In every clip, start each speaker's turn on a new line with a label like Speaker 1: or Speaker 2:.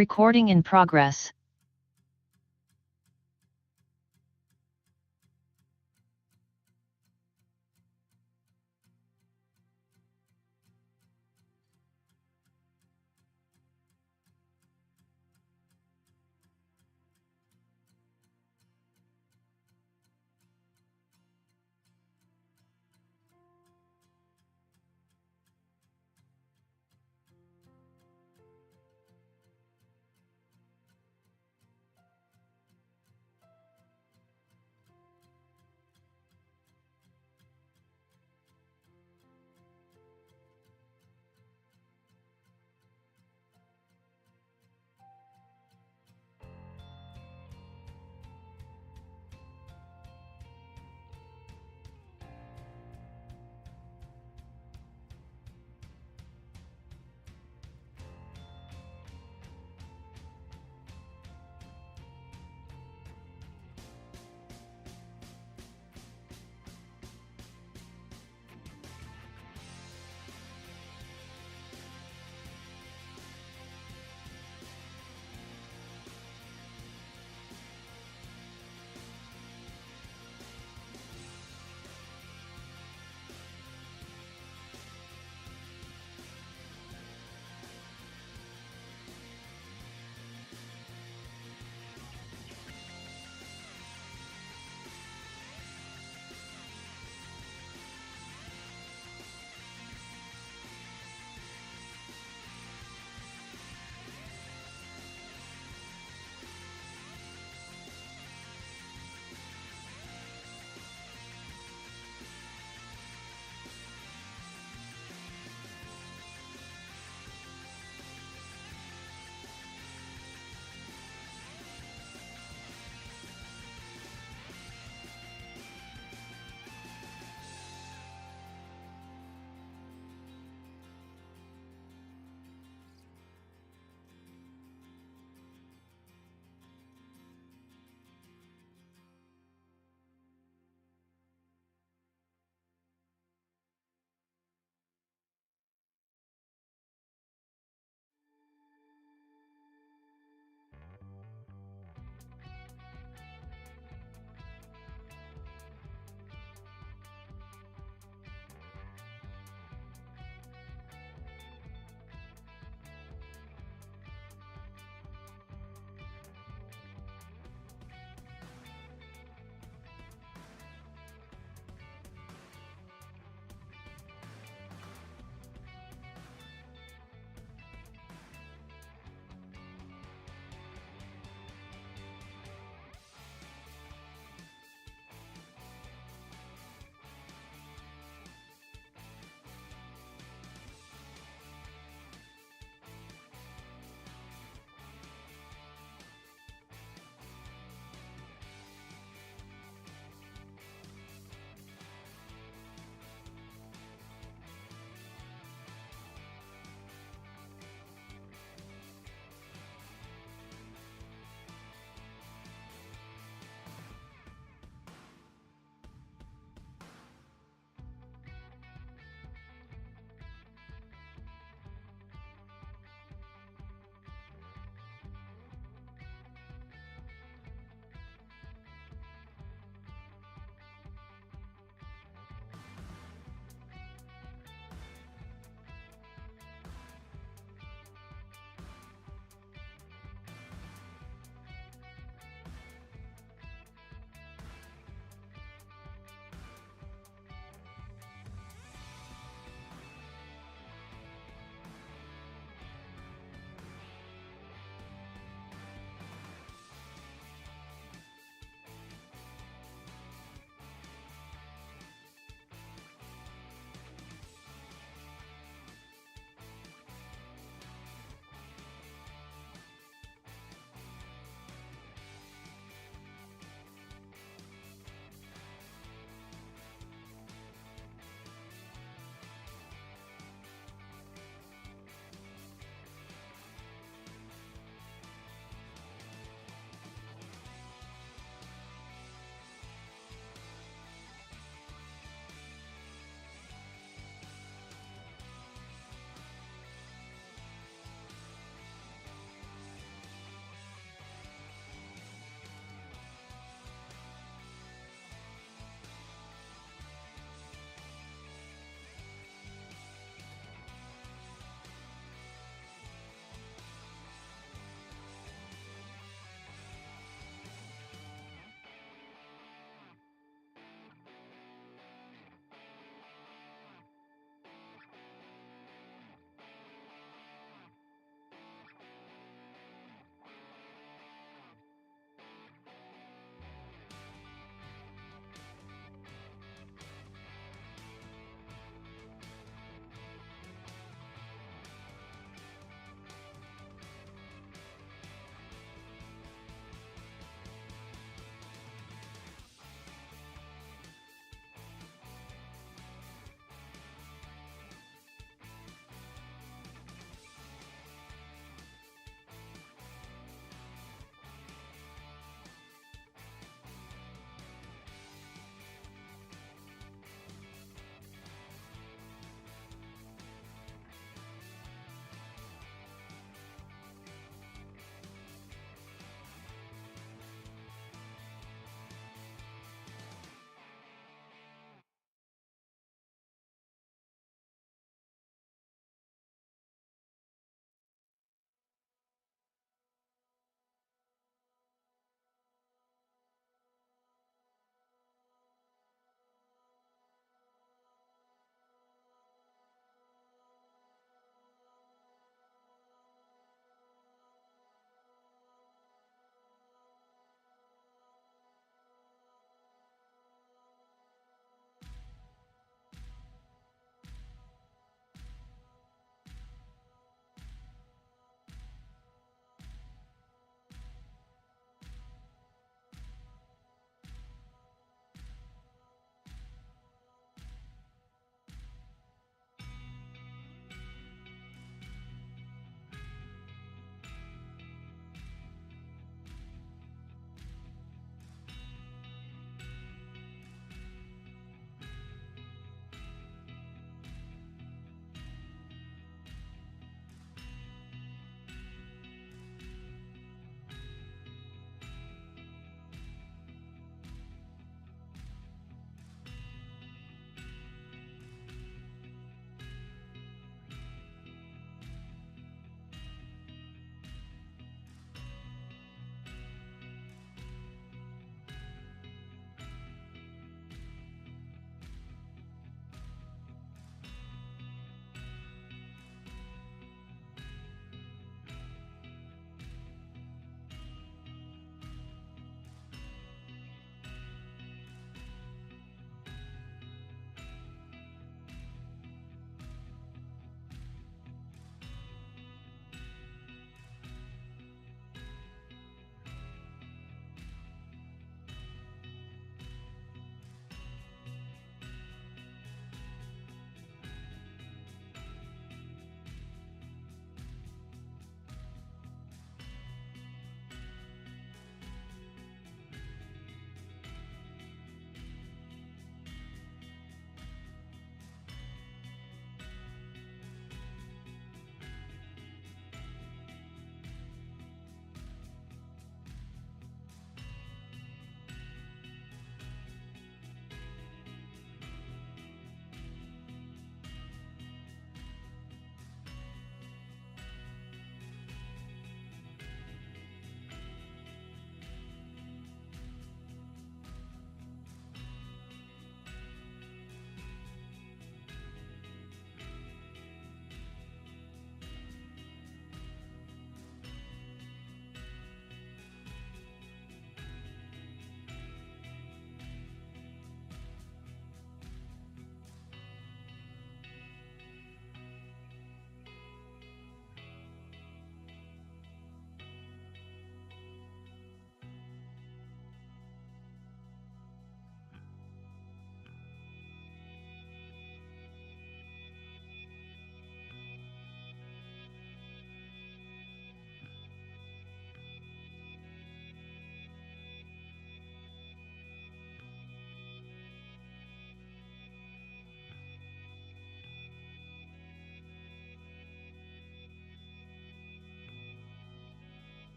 Speaker 1: Recording in progress.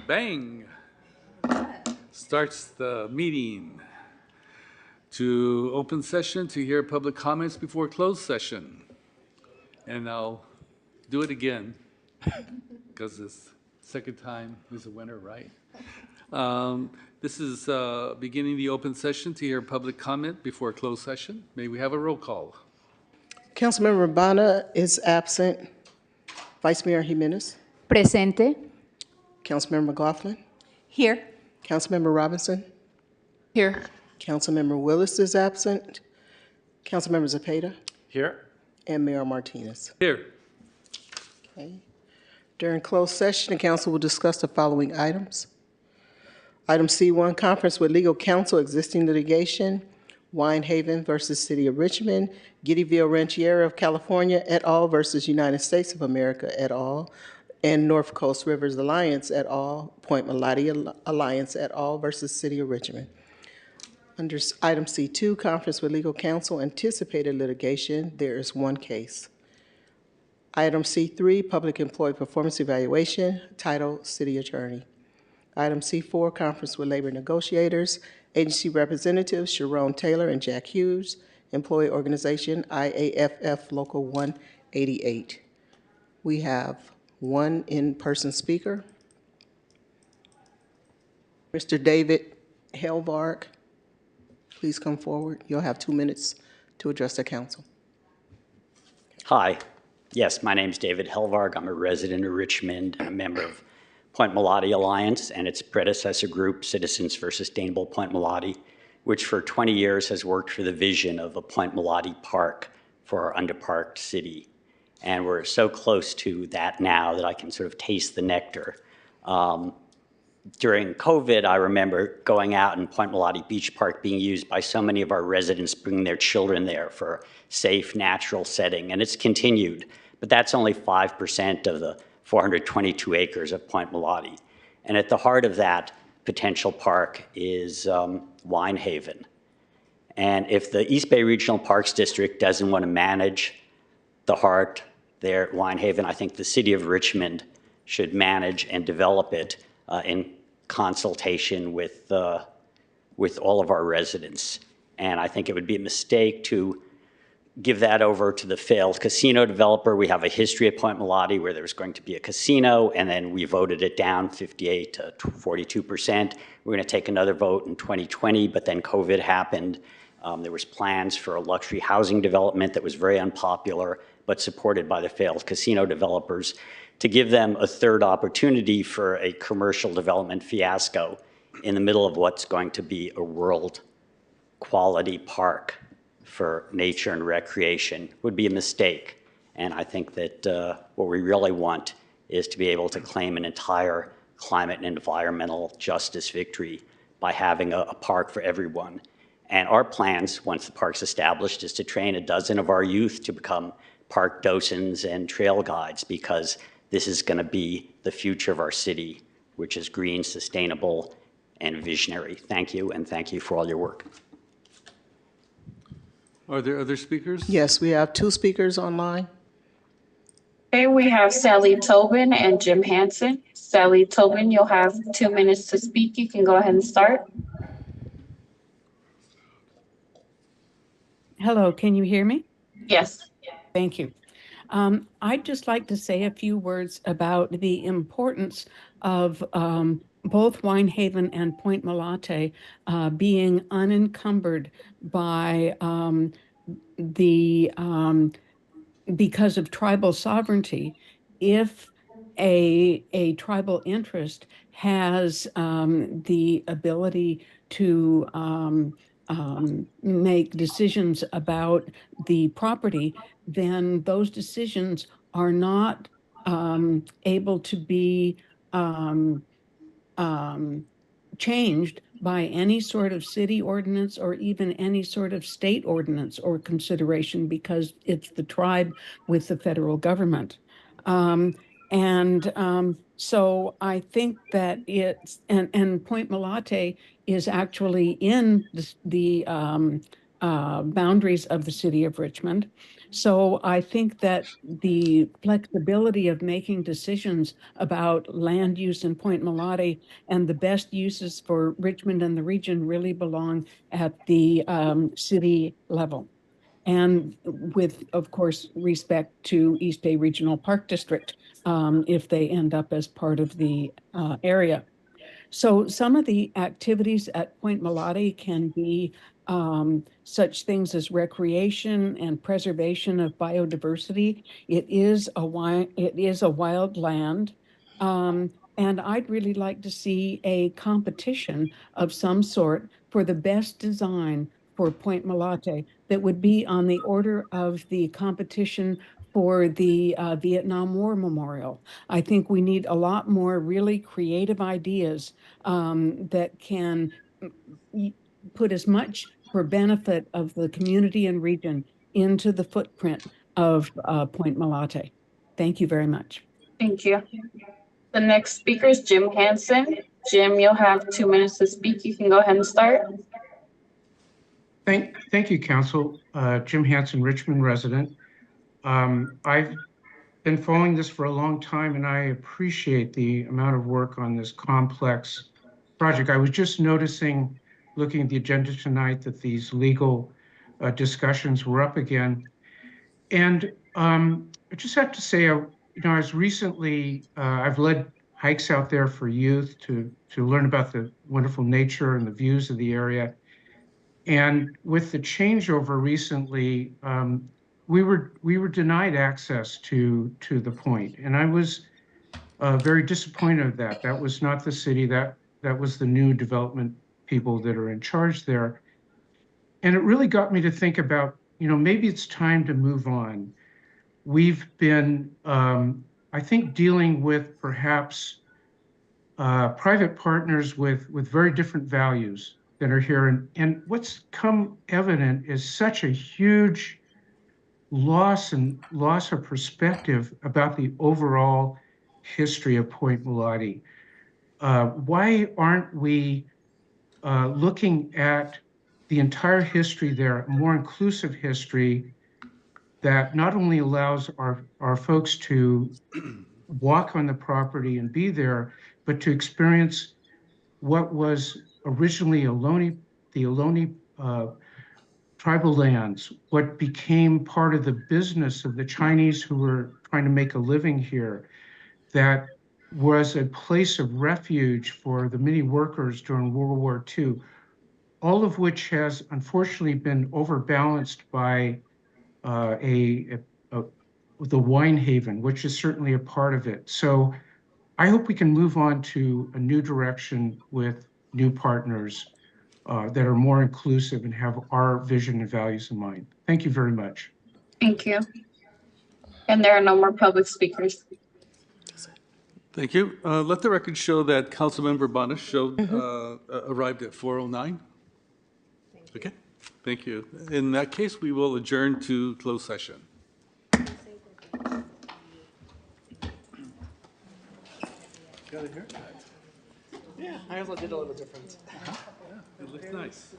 Speaker 1: Bang! Starts the meeting to open session to hear public comments before closed session. And I'll do it again because this second time is a winner, right? This is beginning the open session to hear public comment before closed session. May we have a roll call?
Speaker 2: Councilmember Rabana is absent. Vice Mayor Jimenez.
Speaker 3: Presente.
Speaker 2: Councilmember McLaughlin.
Speaker 3: Here.
Speaker 2: Councilmember Robinson.
Speaker 3: Here.
Speaker 2: Councilmember Willis is absent. Councilmember Zepeda.
Speaker 1: Here.
Speaker 2: And Mayor Martinez.
Speaker 1: Here.
Speaker 2: Okay. During closed session, the council will discuss the following items. Item C1, conference with legal counsel, existing litigation, Winehaven versus City of Richmond, Giddyville Rancheria of California et al. Versus United States of America et al., and North Coast Rivers Alliance et al., Point Melody Alliance et al. Versus City of Richmond. Under item C2, conference with legal counsel, anticipated litigation, there is one case. Item C3, public employee performance evaluation, title City Attorney. Item C4, conference with labor negotiators, agency representatives Sharon Taylor and Jack Hughes, employee organization IAFF Local 188. We have one in-person speaker, Mr. David Helvarg. Please come forward. You'll have 2 minutes to address the council.
Speaker 4: Hi. Yes, my name's David Helvarg. I'm a resident of Richmond and a member of Point Melody Alliance and its predecessor group, Citizens for Sustainable Point Melody, which for 20 years has worked for the vision of a Point Melody park for our underparked city. And we're so close to that now that I can sort of taste the nectar. During COVID, I remember going out in Point Melody Beach Park being used by so many of our residents, bringing their children there for a safe, natural setting, and it's continued. But that's only 5% of the 422 acres of Point Melody. And at the heart of that potential park is Winehaven. And if the East Bay Regional Parks District doesn't want to manage the heart there at Winehaven, I think the city of Richmond should manage and develop it in consultation with all of our residents. And I think it would be a mistake to give that over to the failed casino developer. We have a history at Point Melody where there was going to be a casino, and then we voted it down 58 to 42%. We're going to take another vote in 2020, but then COVID happened. There was plans for a luxury housing development that was very unpopular, but supported by the failed casino developers, to give them a third opportunity for a commercial development fiasco in the middle of what's going to be a world quality park for nature and recreation would be a mistake. And I think that what we really want is to be able to claim an entire climate and environmental justice victory by having a park for everyone. And our plans, once the park's established, is to train a dozen of our youth to become park docents and trail guides, because this is going to be the future of our city, which is green, sustainable, and visionary. Thank you, and thank you for all your work.
Speaker 1: Are there other speakers?
Speaker 2: Yes, we have 2 speakers online.
Speaker 5: Okay, we have Sally Tobin and Jim Hansen. Sally Tobin, you'll have 2 minutes to speak. You can go ahead and start.
Speaker 6: Hello, can you hear me?
Speaker 5: Yes.
Speaker 6: Thank you. I'd just like to say a few words about the importance of both Winehaven and Point Melody being unencumbered by because of tribal sovereignty. If a tribal interest has the ability to make decisions about the property, then those decisions are not able to be changed by any sort of city ordinance or even any sort of state ordinance or consideration, because it's the tribe with the federal government. So I think that it's, and Point Melody is actually in the boundaries of the city of Richmond. So I think that the flexibility of making decisions about land use in Point Mulati and the best uses for Richmond and the region really belong at the city level. And with, of course, respect to East Bay Regional Park District, if they end up as part of the area. So some of the activities at Point Mulati can be such things as recreation and preservation of biodiversity. It is a wild land. And I'd really like to see a competition of some sort for the best design for Point Mulati that would be on the order of the competition for the Vietnam War Memorial. I think we need a lot more really creative ideas that can put as much for benefit of the community and region into the footprint of Point Mulati. Thank you very much.
Speaker 5: Thank you. The next speaker is Jim Hansen. Jim, you'll have 2 minutes to speak. You can go ahead and start.
Speaker 7: Thank you, Council. Jim Hansen, Richmond resident. I've been following this for a long time, and I appreciate the amount of work on this complex project. I was just noticing, looking at the agenda tonight, that these legal discussions were up again. And I just have to say, I was recently, I've led hikes out there for youth to learn about the wonderful nature and the views of the area. And with the changeover recently, we were denied access to the point, and I was very disappointed of that. That was not the city. That was the new development people that are in charge there, and it really got me to think about, maybe it's time to move on. We've been, I think, dealing with perhaps private partners with very different values that are here. And what's come evident is such a huge loss of perspective about the overall history of Point Mulati. Why aren't we looking at the entire history there, a more inclusive history that not only allows our folks to walk on the property and be there, but to experience what was originally the Ohlone tribal lands, what became part of the business of the Chinese who were trying to make a living here, that was a place of refuge for the many workers during World War II, all of which has unfortunately been overbalanced by the wine haven, which is certainly a part of it. So I hope we can move on to a new direction with new partners that are more inclusive and have our vision and values in mind. Thank you very much.
Speaker 5: Thank you. And there are no more public speakers.
Speaker 1: Thank you. Let the record show that Councilmember Bonish arrived at 4:09. Okay, thank you. In that case, we will adjourn to closed session. Got a haircut.
Speaker 8: Yeah, I also did a little different.
Speaker 1: It looks nice.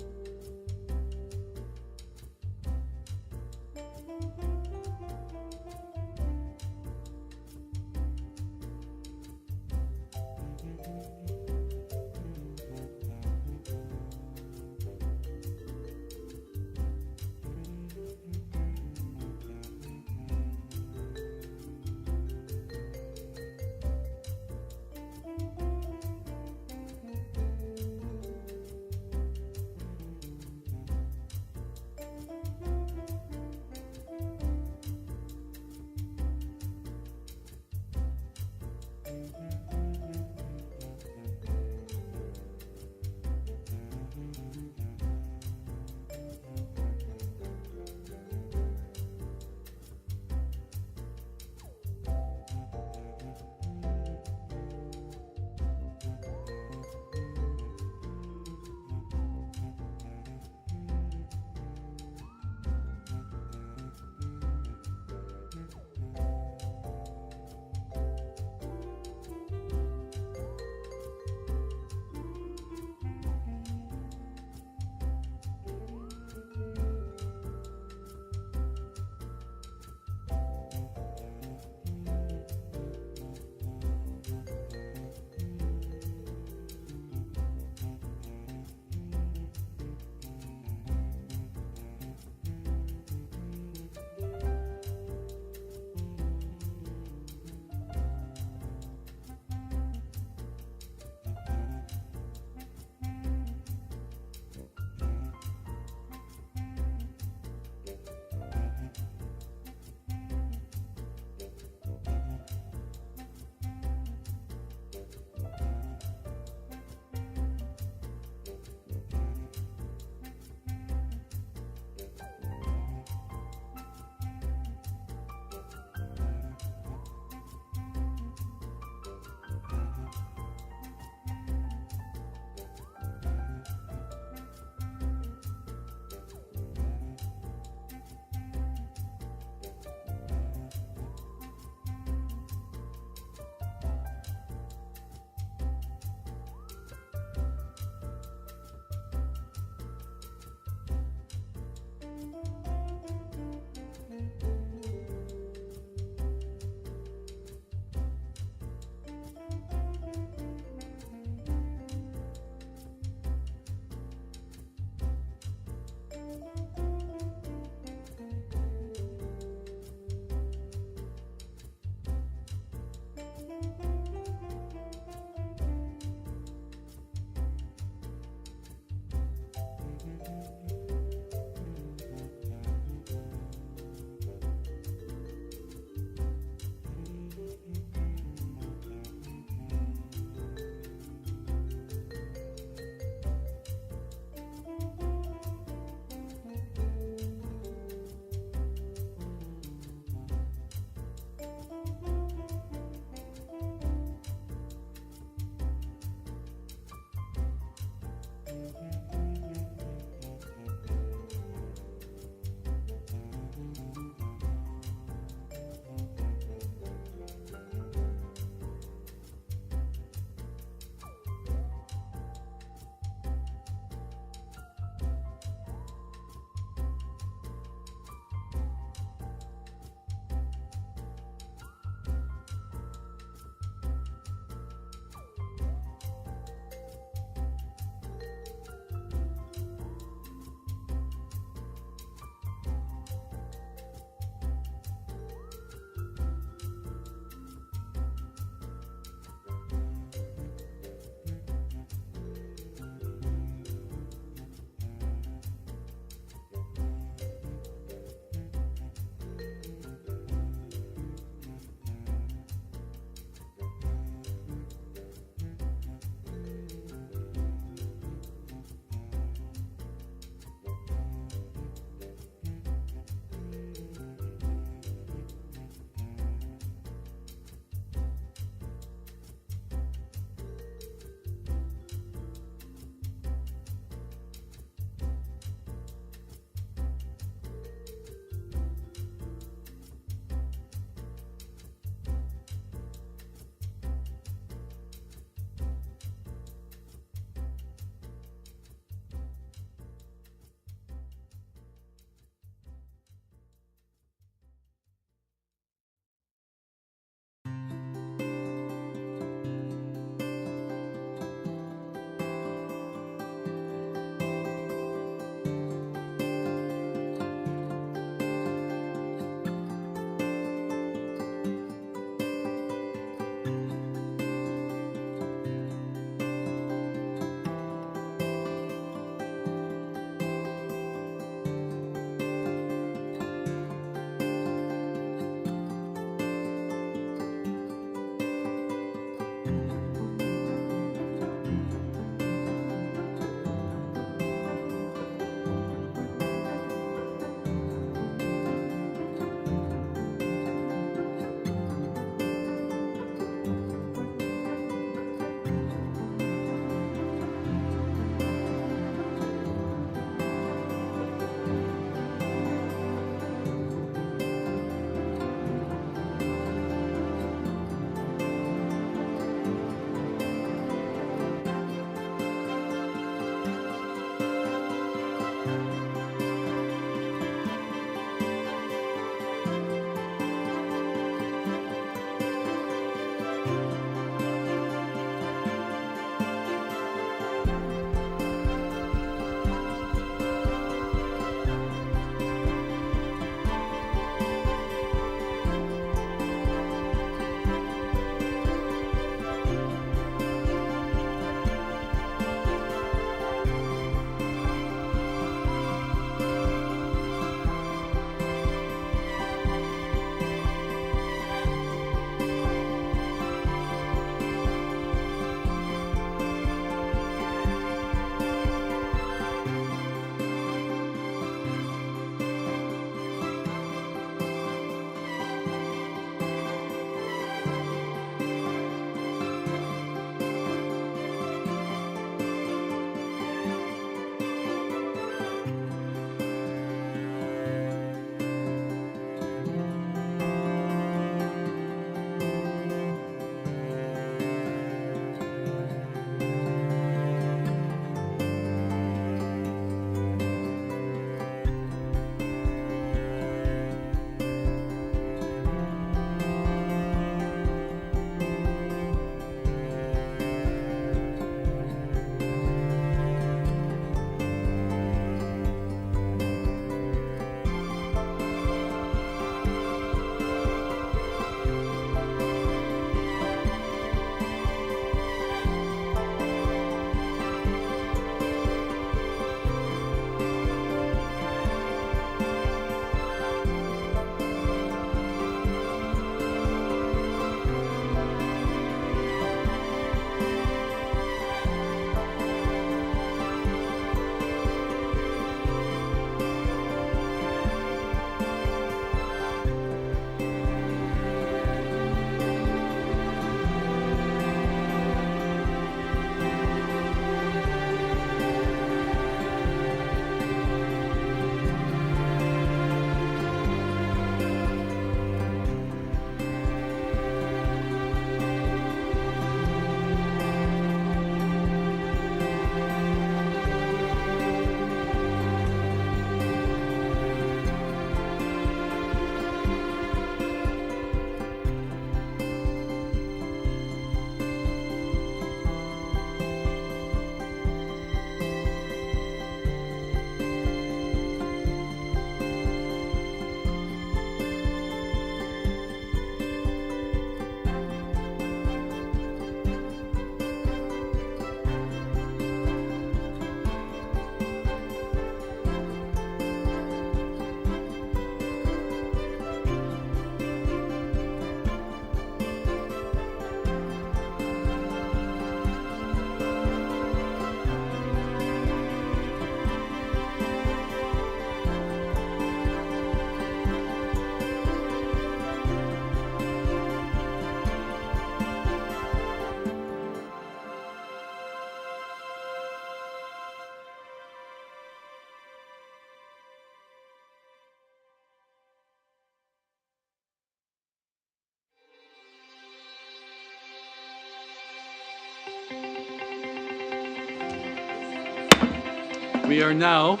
Speaker 1: We are now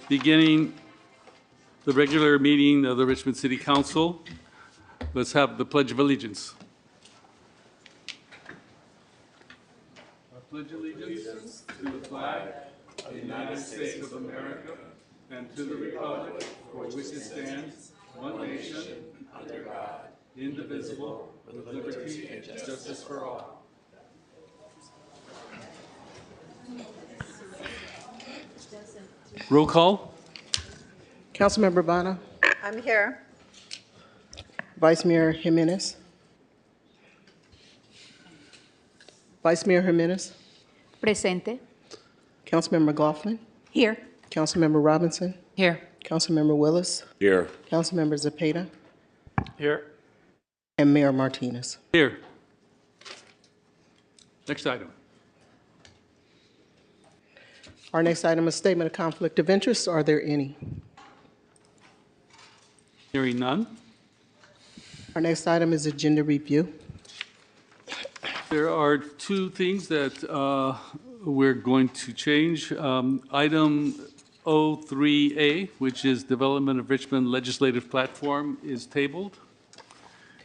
Speaker 1: beginning the regular meeting of the Richmond City Council. Let's have the Pledge of Allegiance. I pledge allegiance to the flag of the United States of America and to the republic for which it stands, one nation, under God, indivisible, with liberty and justice for all. Roll call.
Speaker 2: Councilmember Bonner,
Speaker 3: I'm here.
Speaker 2: Vice Mayor Jimenez. Vice Mayor Jimenez,
Speaker 3: Presente.
Speaker 2: Councilmember McLaughlin,
Speaker 3: Here.
Speaker 2: Councilmember Robinson,
Speaker 3: Here.
Speaker 2: Councilmember Willis,
Speaker 9: Here.
Speaker 2: Councilmember Zepeda,
Speaker 8: Here.
Speaker 2: and Mayor Martinez.
Speaker 1: Here. Next item.
Speaker 2: Our next item is statement of conflict of interest. Are there any?
Speaker 1: Hearing none.
Speaker 2: Our next item is agenda review.
Speaker 1: There are two things that we're going to change. Item 03A, which is Development of Richmond Legislative Platform, is tabled.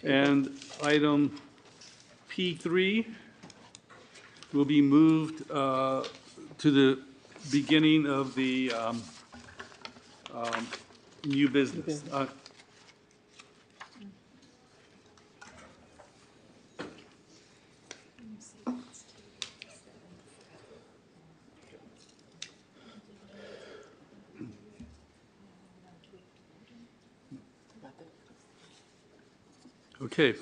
Speaker 1: And item P3 will be moved to the beginning of the new business. Okay.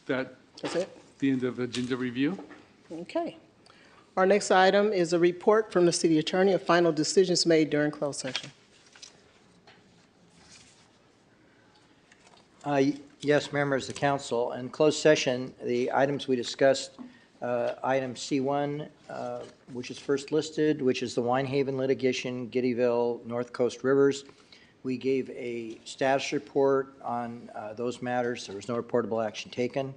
Speaker 2: That's it?
Speaker 1: The end of agenda review.
Speaker 2: Okay. Our next item is a report from the city attorney of final decisions made during closed session.
Speaker 10: Yes, members of the council. In closed session, the items we discussed, item C1, which is first listed, which is the Winehaven litigation, Giddyville, North Coast Rivers. We gave a status report on those matters. There was no reportable action taken.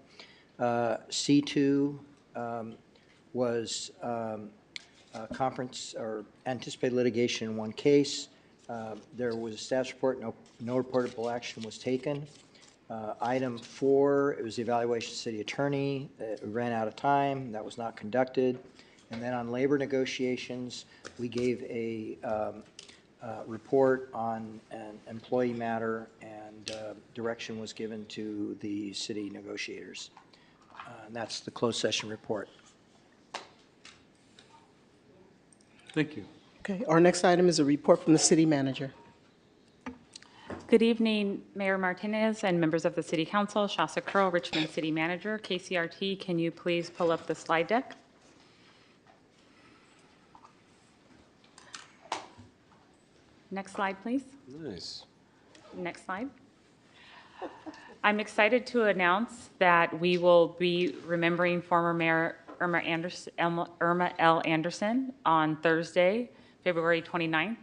Speaker 10: C2 was conference or anticipated litigation in one case. There was a status report, no reportable action was taken. Item 4, it was the evaluation of the city attorney. It ran out of time. That was not conducted. And then on labor negotiations, we gave a report on an employee matter, and direction was given to the city negotiators. And that's the closed session report.
Speaker 1: Thank you.
Speaker 2: Okay, our next item is a report from the city manager.
Speaker 11: Good evening, Mayor Martinez and members of the City Council. Shasa Curl, Richmond City Manager. KCRT, can you please pull up the slide deck? Next slide, please.
Speaker 9: Nice.
Speaker 11: Next slide. I'm excited to announce that we will be remembering former Mayor Irma L. Anderson on Thursday, February 29th,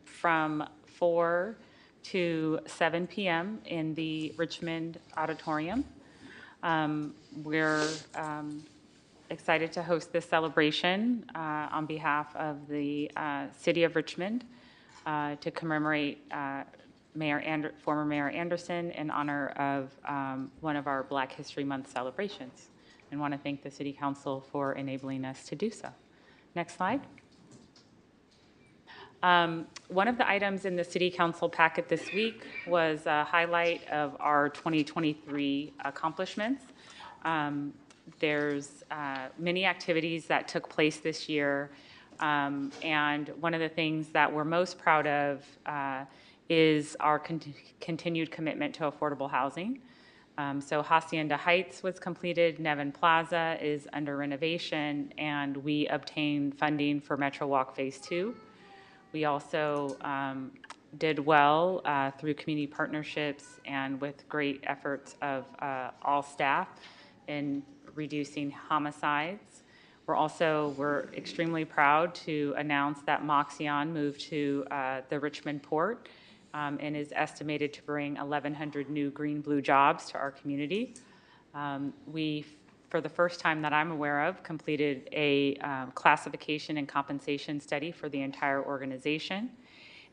Speaker 11: from 4 to 7 p.m. in the Richmond Auditorium. We're excited to host this celebration on behalf of the City of Richmond to commemorate former Mayor Anderson in honor of one of our Black History Month celebrations, and want to thank the City Council for enabling us to do so. Next slide. One of the items in the City Council packet this week was a highlight of our 2023 accomplishments. There's many activities that took place this year, and one of the things that we're most proud of is our continued commitment to affordable housing. So Hacienda Heights was completed, Nevin Plaza is under renovation, and we obtained funding for Metro Walk Phase 2. We also did well through community partnerships and with great efforts of all staff in reducing homicides. We're extremely proud to announce that Moxion moved to the Richmond Port and is estimated to bring 1,100 new green blue jobs to our community. We, for the first time that I'm aware of, completed a classification and compensation study for the entire organization.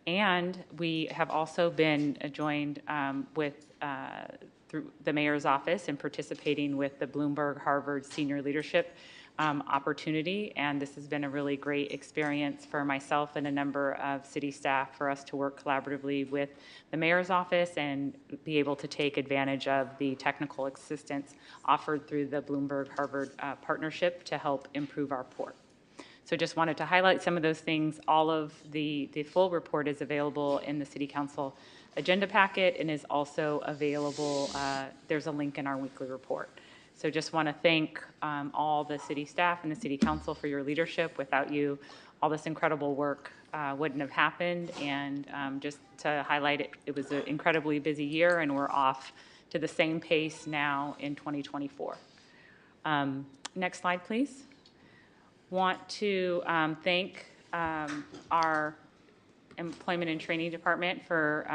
Speaker 11: And we have also been joined through the mayor's office in participating with the Bloomberg Harvard Senior Leadership opportunity. And this has been a really great experience for myself and a number of city staff for us to work collaboratively with the mayor's office and be able to take advantage of the technical assistance offered through the Bloomberg Harvard partnership to help improve our port. So just wanted to highlight some of those things. All of the full report is available in the City Council agenda packet and is also available, there's a link in our weekly report. So just want to thank all the city staff and the City Council for your leadership. Without you, all this incredible work wouldn't have happened. And just to highlight it, it was an incredibly busy year and we're off to the same pace now in 2024. Next slide, please. Want to thank our Employment and Training Department for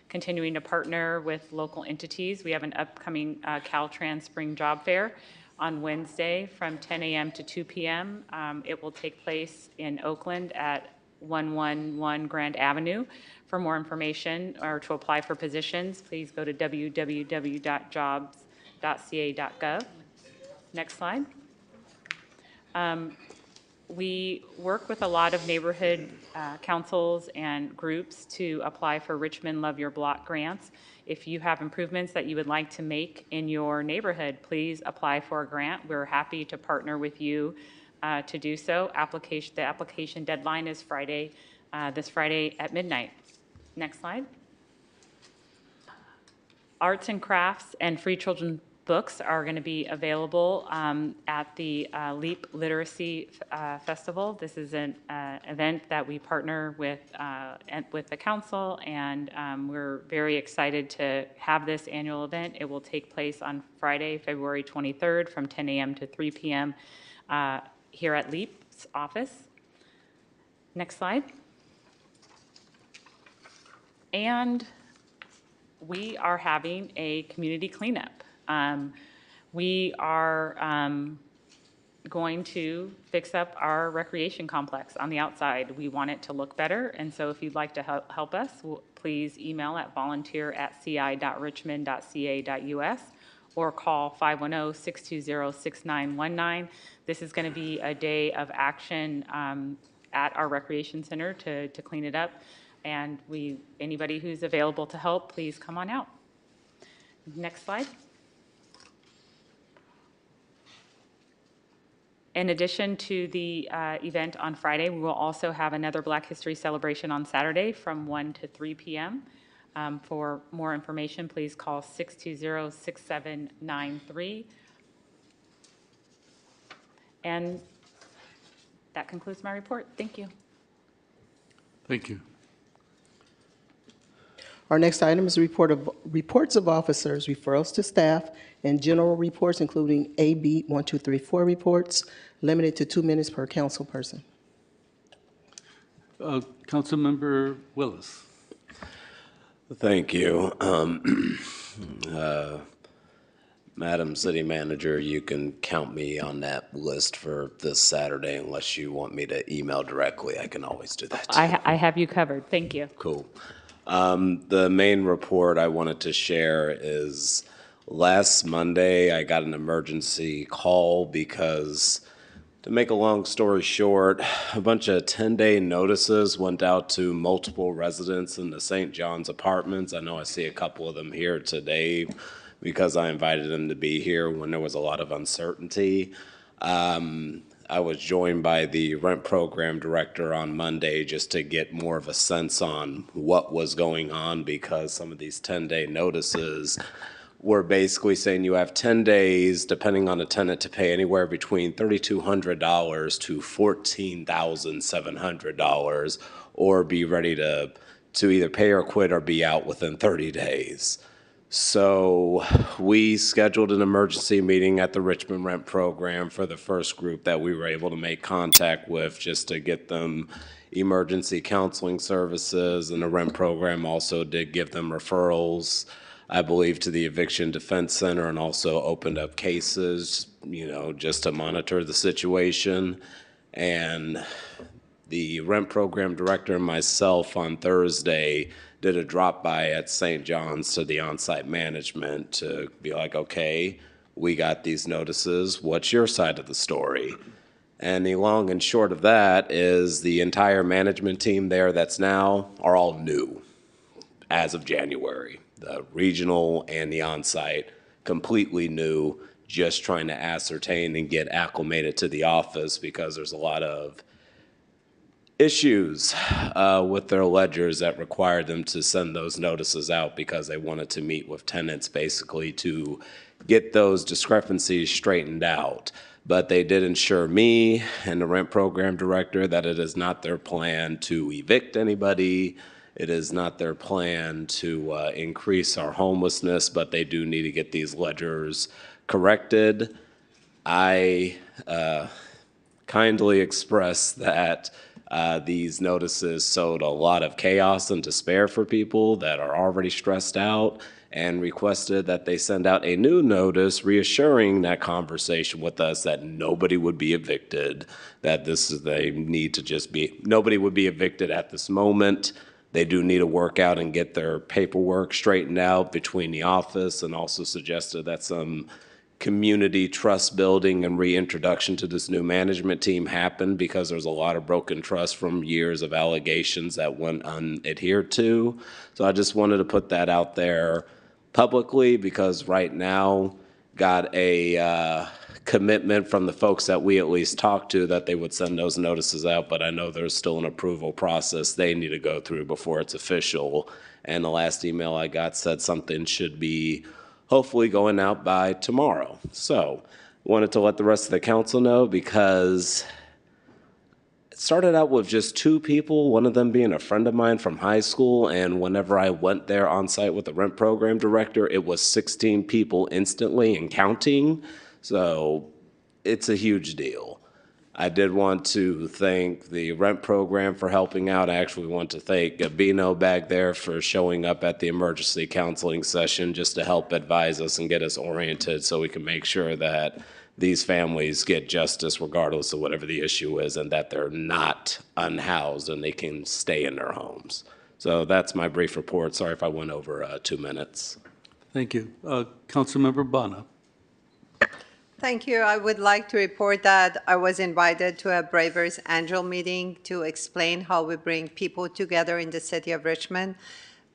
Speaker 11: continuing to partner with local entities. We have an upcoming Caltrans Spring Job Fair on Wednesday from 10 a.m. to 2 p.m. It will take place in Oakland at 111 Grand Avenue. For more information or to apply for positions, please go to www.jobs.ca.gov. Next slide. We work with a lot of neighborhood councils and groups to apply for Richmond Love Your Block grants. If you have improvements that you would like to make in your neighborhood, please apply for a grant. We're happy to partner with you to do so. The application deadline is this Friday at midnight. Next slide. Arts and crafts and free children's books are going to be available at the LEAP Literacy Festival. This is an event that we partner with the council, and we're very excited to have this annual event. It will take place on Friday, February 23rd from 10 a.m. to 3 p.m. Here at LEAP's office. Next slide. And we are having a community cleanup. We are going to fix up our recreation complex on the outside. We want it to look better, and so if you'd like to help us, please email at volunteer@ci.richmond.ca.us or call 510-620-6919. This is going to be a day of action at our recreation center to clean it up, and anybody who's available to help, please come on out. Next slide. In addition to the event on Friday, we will also have another Black History celebration on Saturday from 1 to 3 p.m. For more information, please call 620-6793. And that concludes my report. Thank you.
Speaker 1: Thank you.
Speaker 2: Our next item is reports of officers, referrals to staff, and general reports, including AB 1234 reports, limited to 2 minutes per council person.
Speaker 1: Councilmember Willis.
Speaker 9: Thank you. Madam City Manager, you can count me on that list for this Saturday unless you want me to email directly. I can always do that.
Speaker 11: I have you covered. Thank you.
Speaker 9: Cool. The main report I wanted to share is last Monday I got an emergency call because, to make a long story short, a bunch of 10-day notices went out to multiple residents in the St. John's apartments. I know I see a couple of them here today because I invited them to be here when there was a lot of uncertainty. I was joined by the rent program director on Monday just to get more of a sense on what was going on, because some of these 10-day notices were basically saying you have 10 days, depending on the tenant, to pay anywhere between $3,200 to $14,700, or be ready to either pay or quit or be out within 30 days. So we scheduled an emergency meeting at the Richmond Rent Program for the first group that we were able to make contact with, just to get them emergency counseling services, and the rent program also did give them referrals. I believe, to the Eviction Defense Center and also opened up cases, just to monitor the situation. And the rent program director and myself on Thursday did a drop-by at St. John's to the on-site management to be like, okay, we got these notices, what's your side of the story? And the long and short of that is the entire management team there that's now are all new as of January. The regional and the on-site, completely new, just trying to ascertain and get acclimated to the office because there's a lot of issues with their ledgers that required them to send those notices out because they wanted to meet with tenants basically to get those discrepancies straightened out. But they did ensure me and the rent program director that it is not their plan to evict anybody. It is not their plan to increase our homelessness, but they do need to get these ledgers corrected. I kindly express that these notices sowed a lot of chaos and despair for people that are already stressed out, and requested that they send out a new notice reassuring that conversation with us that nobody would be evicted, that they need to just be, nobody would be evicted at this moment. They do need to work out and get their paperwork straightened out between the office, and also suggested that some community trust building and reintroduction to this new management team happen because there's a lot of broken trust from years of allegations that went unadhered to. So I just wanted to put that out there publicly because right now got a commitment from the folks that we at least talked to that they would send those notices out, but I know there's still an approval process they need to go through before it's official. And the last email I got said something should be hopefully going out by tomorrow. So wanted to let the rest of the council know because it started out with just 2 people, one of them being a friend of mine from high school, and whenever I went there on site with the rent program director, it was 16 people instantly and counting. So it's a huge deal. I did want to thank the rent program for helping out. I actually want to thank Gabino back there for showing up at the emergency counseling session just to help advise us and get us oriented so we can make sure that these families get justice regardless of whatever the issue is and that they're not unhoused and they can stay in their homes. So that's my brief report. Sorry if I went over 2 minutes.
Speaker 1: Thank you. Councilmember Bonner.
Speaker 3: Thank you. I would like to report that I was invited to a Bravers Angel meeting to explain how we bring people together in the city of Richmond.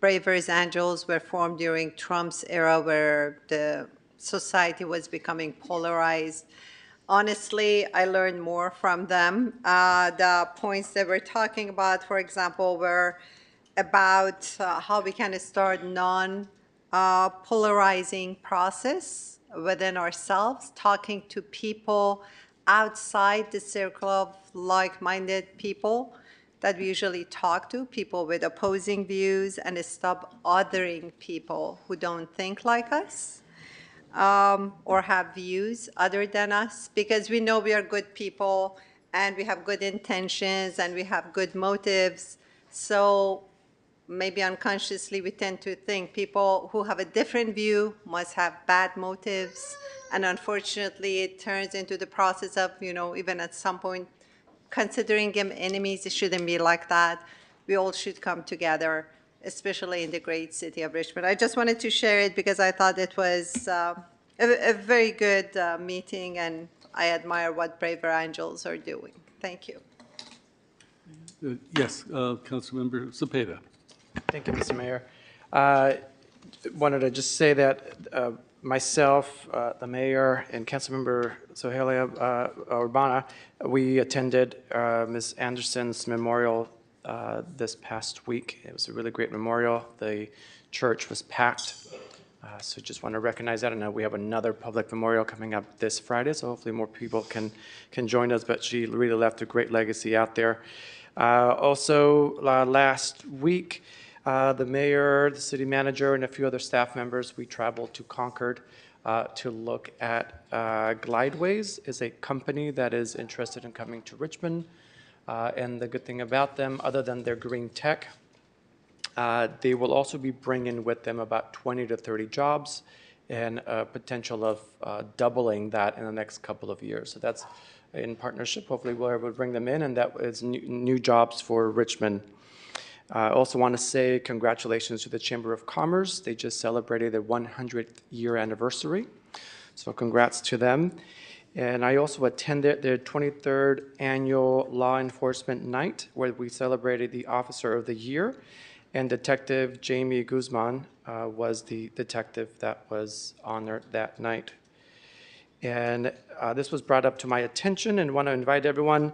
Speaker 3: Bravers Angels were formed during Trump's era where the society was becoming polarized. Honestly, I learned more from them. The points they were talking about, for example, were about how we can start non-polarizing process within ourselves, talking to people outside the circle of like-minded people that we usually talk to, people with opposing views, and stop othering people who don't think like us or have views other than us, because we know we are good people and we have good intentions and we have good motives. So maybe unconsciously we tend to think people who have a different view must have bad motives, and unfortunately it turns into the process of, even at some point considering them enemies. It shouldn't be like that. We all should come together, especially in the great city of Richmond. I just wanted to share it because I thought it was a very good meeting, and I admire what Braver Angels are doing. Thank you.
Speaker 1: Yes, Councilmember Cepeda.
Speaker 8: Thank you, Mr. Mayor. Wanted to just say that myself, the mayor, and Councilmember Sohelia Urbana, we attended Ms. Anderson's memorial this past week. It was a really great memorial. The church was packed. So just want to recognize that. I know we have another public memorial coming up this Friday, so hopefully more people can join us, but she really left a great legacy out there. Also, last week, the mayor, the city manager, and a few other staff members, we traveled to Concord to look at Glideways. Is a company that is interested in coming to Richmond. And the good thing about them, other than their green tech, They will also be bringing with them about 20 to 30 jobs and a potential of doubling that in the next couple of years. So that's in partnership. Hopefully we'll be able to bring them in, and that is new jobs for Richmond. I also want to say congratulations to the Chamber of Commerce. They just celebrated their 100th year anniversary. So congrats to them. And I also attended their 23rd annual Law Enforcement Night, where we celebrated the Officer of the Year. And Detective Jamie Guzman was the detective that was honored that night. And this was brought up to my attention, and want to invite everyone,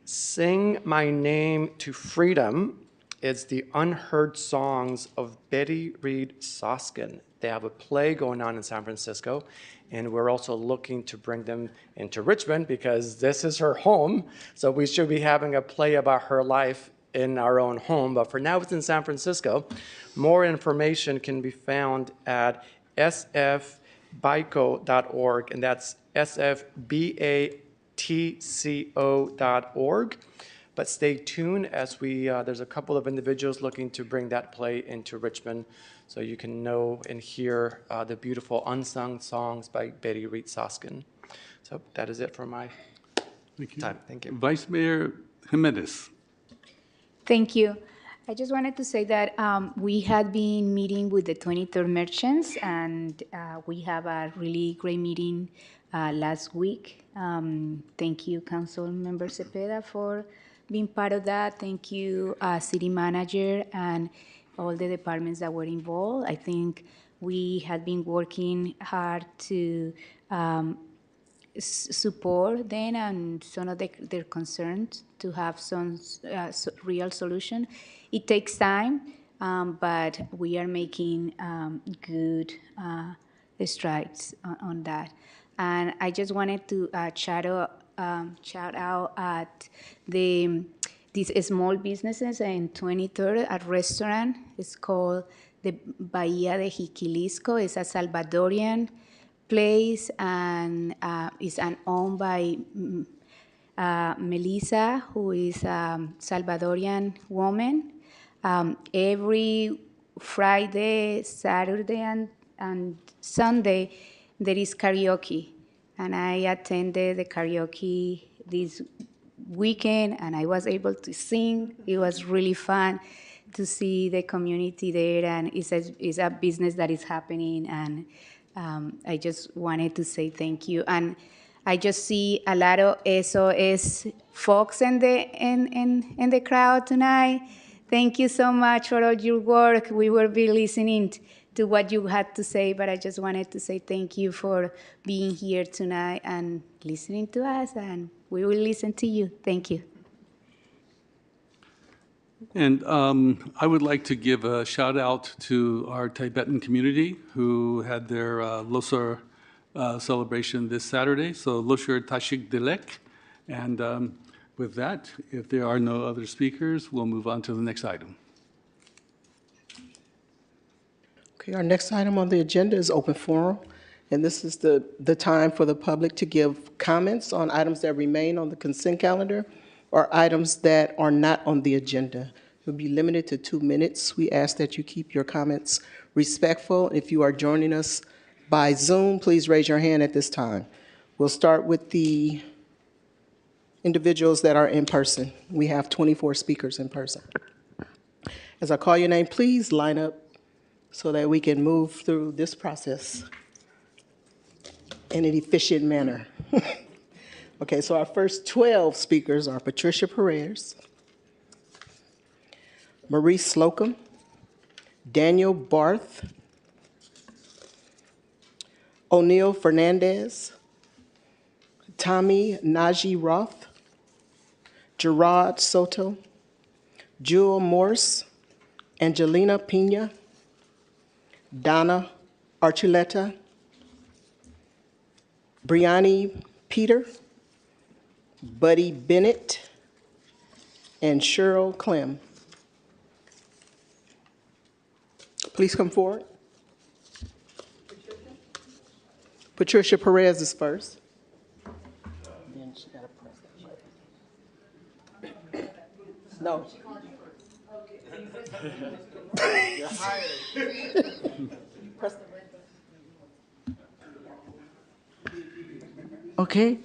Speaker 8: Sing My Name to Freedom. It's the unheard songs of Betty Reed Soskin. They have a play going on in San Francisco, and we're also looking to bring them into Richmond because this is her home. So we should be having a play about her life in our own home. But for now, it's in San Francisco. More information can be found at sfbico.org, and that's sfbatco.org. But stay tuned as there's a couple of individuals looking to bring that play into Richmond, so you can know and hear the beautiful unsung songs by Betty Reed Soskin. So that is it for my time. Thank you.
Speaker 1: Vice Mayor Jimenez.
Speaker 12: Thank you. I just wanted to say that we had been meeting with the 23rd merchants, and we have a really great meeting last week. Thank you, Council Member Cepeda, for being part of that. Thank you, City Manager, and all the departments that were involved. I think we had been working hard to support them and some of their concerns to have some real solution. It takes time, but we are making good strides on that. And I just wanted to shout out at these small businesses in 23rd, a restaurant. It's called the Bahía de Jiquilisco. It's a Salvadorian place, and is owned by Melissa, who is a Salvadorian woman. Every Friday, Saturday, and Sunday, there is karaoke. And I attended the karaoke this weekend, and I was able to sing. It was really fun to see the community there, and it's a business that is happening, and I just wanted to say thank you. And I just see a lot of SOS folks in the crowd tonight. Thank you so much for all your work. We will be listening to what you had to say, but I just wanted to say thank you for being here tonight and listening to us, and we will listen to you. Thank you.
Speaker 1: And I would like to give a shout out to our Tibetan community who had their Losar celebration this Saturday. So Losar Tashik Dilek. And with that, if there are no other speakers, we'll move on to the next item.
Speaker 2: Okay, our next item on the agenda is open forum, and this is the time for the public to give comments on items that remain on the consent calendar or items that are not on the agenda. It will be limited to 2 minutes. We ask that you keep your comments respectful. If you are joining us by Zoom, please raise your hand at this time. We'll start with the individuals that are in person. We have 24 speakers in person. As I call your name, please line up so that we can move through this process in an efficient manner. Okay, so our first 12 speakers are Patricia Perez, Maurice Slocum, Daniel Barth, O'Neill Fernandez, Tommy Najee Roth, Gerard Soto, Jewel Morse, Angelina Pena, Donna Archuleta, Brianni Peter, Buddy Bennett, and Cheryl Clem. Please come forward. Patricia Perez is first. Then she gotta press that button. No.
Speaker 13: Okay?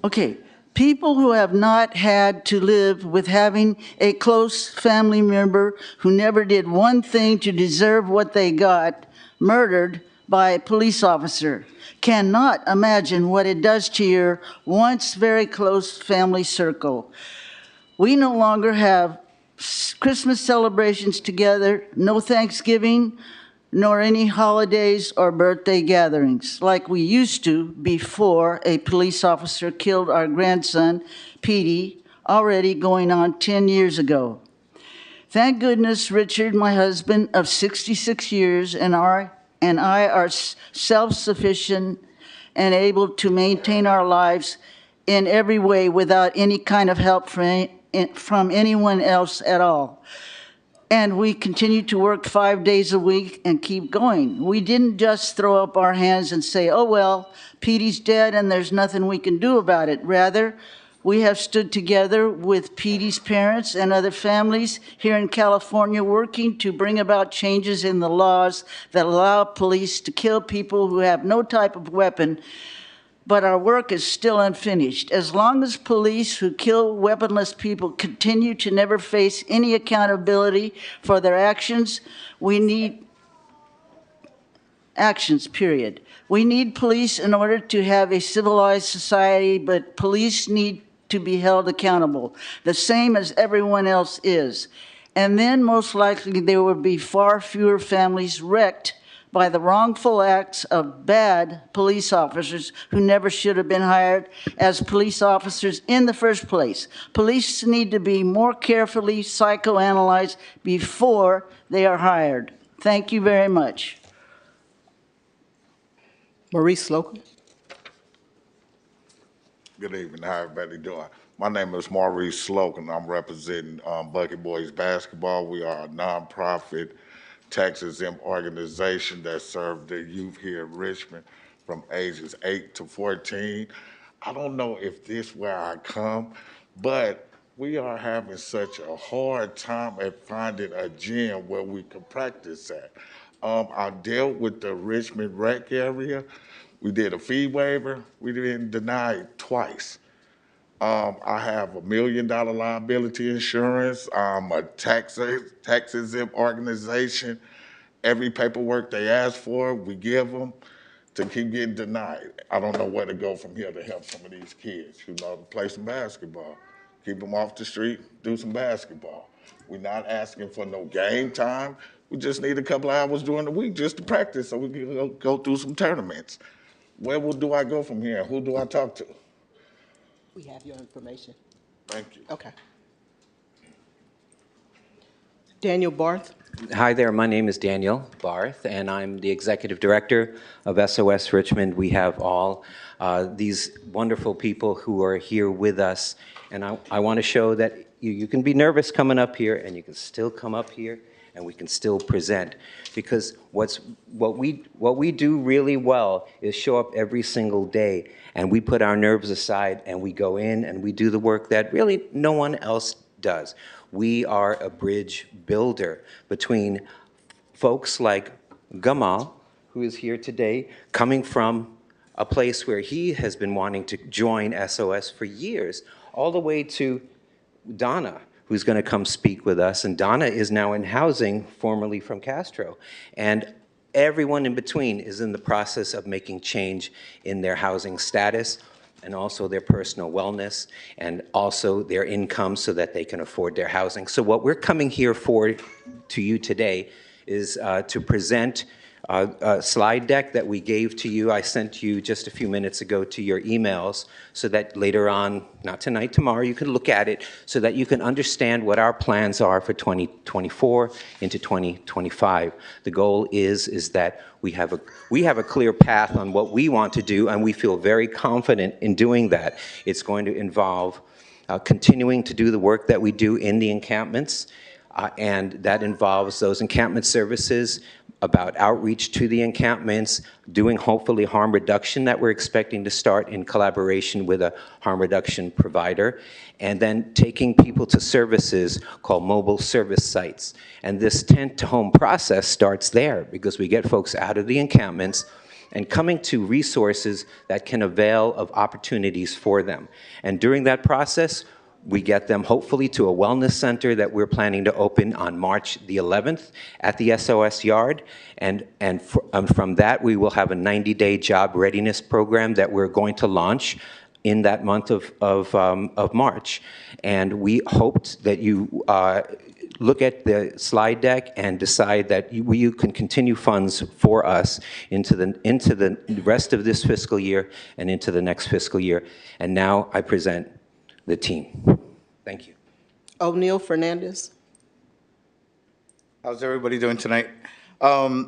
Speaker 13: Okay. People who have not had to live with having a close family member who never did one thing to deserve what they got, murdered by a police officer, cannot imagine what it does to your once very close family circle. We no longer have Christmas celebrations together, no Thanksgiving, nor any holidays or birthday gatherings like we used to before a police officer killed our grandson, Petey, already going on 10 years ago. Thank goodness Richard, my husband of 66 years, and I are self-sufficient and able to maintain our lives in every way without any kind of help from anyone else at all. And we continue to work 5 days a week and keep going. We didn't just throw up our hands and say, oh, well, Petey's dead and there's nothing we can do about it. Rather, we have stood together with Petey's parents and other families here in California working to bring about changes in the laws that allow police to kill people who have no type of weapon. But our work is still unfinished. As long as police who kill weaponless people continue to never face any accountability for their actions, we need actions, period. We need police in order to have a civilized society, but police need to be held accountable, the same as everyone else is. And then most likely there will be far fewer families wrecked by the wrongful acts of bad police officers who never should have been hired as police officers in the first place. Police need to be more carefully psychoanalyzed before they are hired. Thank you very much.
Speaker 2: Maurice Slocum.
Speaker 14: Good evening. How everybody doing? My name is Maurice Slocum. I'm representing Bucket Boys Basketball. We are a nonprofit tax-exempt organization that serves the youth here in Richmond from ages 8 to 14. I don't know if this where I come, but we are having such a hard time at finding a gym where we can practice at. I dealt with the Richmond rec area. We did a fee waiver. We been denied twice. I have $1 million liability insurance. I'm a tax-exempt organization. Every paperwork they ask for, we give them to keep getting denied. I don't know where to go from here to help some of these kids who know to play some basketball. Keep them off the street, do some basketball. We're not asking for no game time. We just need a couple of hours during the week just to practice so we can go through some tournaments. Where do I go from here? Who do I talk to?
Speaker 2: We have your information.
Speaker 14: Thank you.
Speaker 2: Okay. Daniel Barth.
Speaker 15: Hi there, my name is Daniel Barth, and I'm the Executive Director of SOS Richmond. We have all these wonderful people who are here with us, and I want to show that you can be nervous coming up here, and you can still come up here, and we can still present. Because what we do really well is show up every single day, and we put our nerves aside, and we go in, and we do the work that really no one else does. We are a bridge builder between folks like Gamal, who is here today, coming from a place where he has been wanting to join SOS for years, all the way to Donna, who's going to come speak with us. And Donna is now in housing, formerly from Castro. And everyone in between is in the process of making change in their housing status, and also their personal wellness, and also their income so that they can afford their housing. So what we're coming here for to you today is to present a slide deck that we gave to you. I sent you just a few minutes ago to your emails so that later on, not tonight, tomorrow, you can look at it so that you can understand what our plans are for 2024 into 2025. The goal is that we have a clear path on what we want to do, and we feel very confident in doing that. It's going to involve continuing to do the work that we do in the encampments, And that involves those encampment services, about outreach to the encampments, doing hopefully harm reduction that we're expecting to start in collaboration with a harm reduction provider, and then taking people to services called mobile service sites. And this tent to home process starts there because we get folks out of the encampments and coming to resources that can avail of opportunities for them. And during that process, we get them hopefully to a wellness center that we're planning to open on March the 11th at the SOS Yard. And from that, we will have a 90-day job readiness program that we're going to launch in that month of March. And we hoped that you look at the slide deck and decide that you can continue funds for us into the rest of this fiscal year and into the next fiscal year. And now I present the team. Thank you.
Speaker 2: O'Neill Fernandez.
Speaker 16: How's everybody doing tonight? I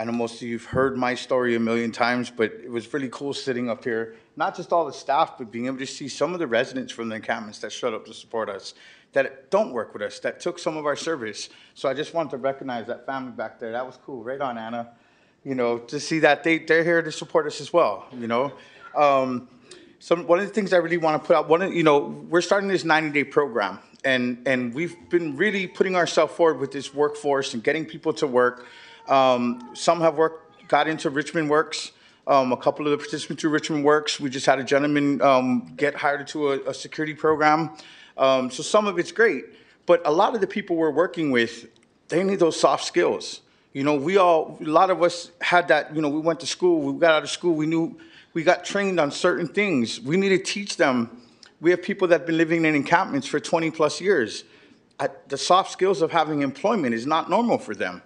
Speaker 16: know most of you've heard my story a million times, but it was really cool sitting up here, not just all the staff, but being able to see some of the residents from the encampments that showed up to support us, that don't work with us, that took some of our service. So I just wanted to recognize that family back there. That was cool. Right on, Anna. You know, to see that they're here to support us as well, you know. One of the things I really want to put out, we're starting this 90-day program, and we've been really putting ourselves forward with this workforce and getting people to work. Some have got into Richmond Works. A couple of the participants through Richmond Works. We just had a gentleman get hired into a security program. So some of it's great, but a lot of the people we're working with, they need those soft skills. You know, a lot of us had that, we went to school, we got out of school, we got trained on certain things. We need to teach them. We have people that have been living in encampments for 20 plus years. The soft skills of having employment is not normal for them.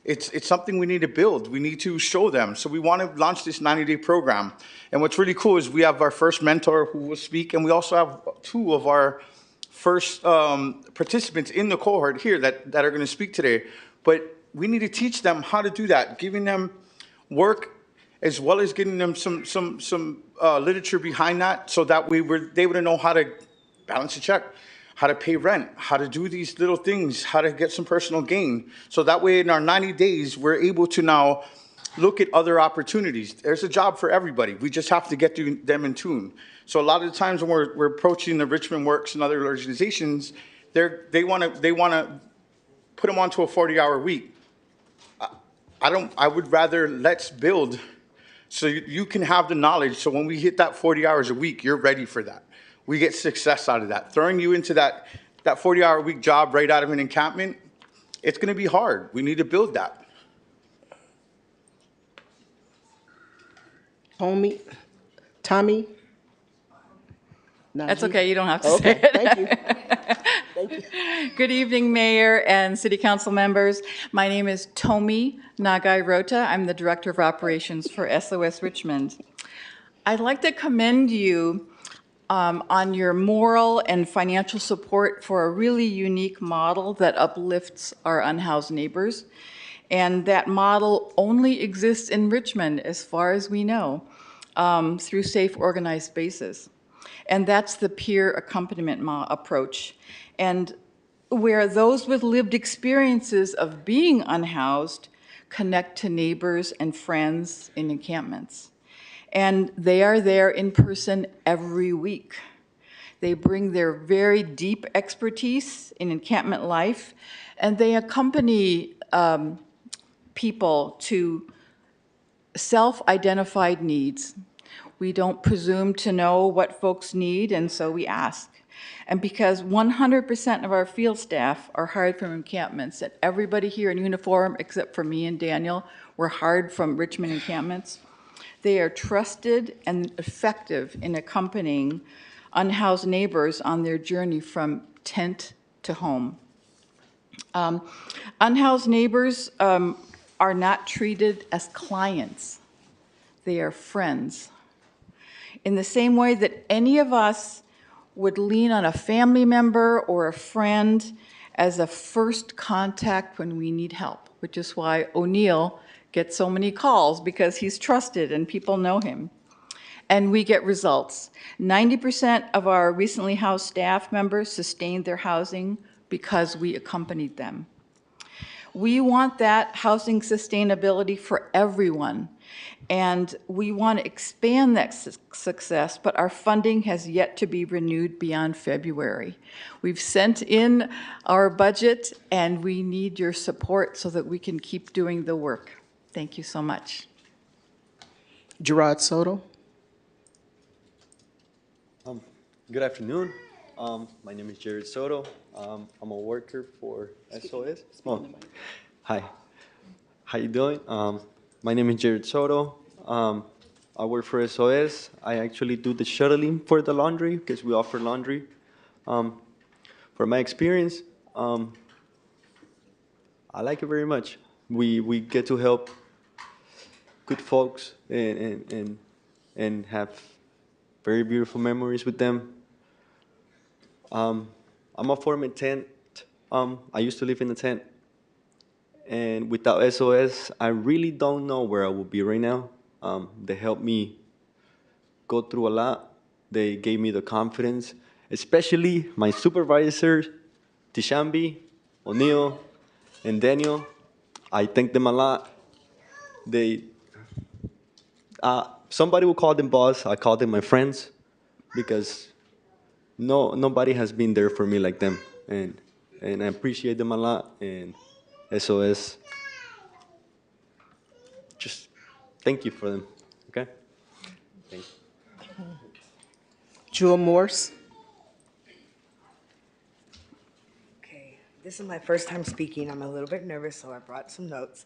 Speaker 16: It's something we need to build. We need to show them. So we want to launch this 90-day program. And what's really cool is we have our first mentor who will speak, and we also have two of our first participants in the cohort here that are going to speak today. But we need to teach them how to do that, giving them work as well as getting them some literature behind that, so that they would know how to balance a check, how to pay rent, how to do these little things, how to get some personal gain. So that way in our 90 days, we're able to now look at other opportunities. There's a job for everybody. We just have to get them in tune. So a lot of the times when we're approaching the Richmond Works and other organizations, they want to put them onto a 40-hour week. I would rather let's build so you can have the knowledge. So when we hit that 40 hours a week, you're ready for that. We get success out of that. Throwing you into that 40-hour week job right out of an encampment, it's going to be hard. We need to build that.
Speaker 2: Tommy?
Speaker 17: That's okay, you don't have to
Speaker 2: Okay,
Speaker 17: say it.
Speaker 2: thank you. Thank you.
Speaker 17: Good evening, Mayor and City Council members. My name is Tomi Nagai Rota. I'm the Director of Operations for SOS Richmond. I'd like to commend you on your moral and financial support for a really unique model that uplifts our unhoused neighbors. And that model only exists in Richmond, as far as we know, through safe, organized spaces. And that's the peer accompaniment approach. And where those with lived experiences of being unhoused connect to neighbors and friends in encampments. And they are there in person every week. They bring their very deep expertise in encampment life, and they accompany people to self-identified needs. We don't presume to know what folks need, and so we ask. And because 100% of our field staff are hired from encampments, and everybody here in uniform, except for me and Daniel, were hired from Richmond encampments, they are trusted and effective in accompanying unhoused neighbors on their journey from tent to home. Unhoused neighbors are not treated as clients. They are friends. In the same way that any of us would lean on a family member or a friend as a first contact when we need help, which is why O'Neill gets so many calls, because he's trusted and people know him. And we get results. 90% of our recently housed staff members sustained their housing because we accompanied them. We want that housing sustainability for everyone, and we want to expand that success, but our funding has yet to be renewed beyond February. We've sent in our budget, and we need your support so that we can keep doing the work. Thank you so much.
Speaker 2: Gerard Soto.
Speaker 18: Good afternoon. My name is Jared Soto. I'm a worker for SOS. Oh, hi. How you doing? My name is Jared Soto. I work for SOS. I actually do the shuttling for the laundry because we offer laundry. For my experience, I like it very much. We get to help good folks and have very beautiful memories with them. I'm a former tent. I used to live in a tent. And without SOS, I really don't know where I would be right now. They helped me go through a lot. They gave me the confidence, especially my supervisors, Tishambi, O'Neill, and Daniel. I thank them a lot. Somebody will call them boss. I call them my friends because nobody has been there for me like them, and I appreciate them a lot. And SOS, just thank you for them. Okay. Thank you.
Speaker 2: Jewel Morse.
Speaker 19: Okay, this is my first time speaking. I'm a little bit nervous, so I brought some notes.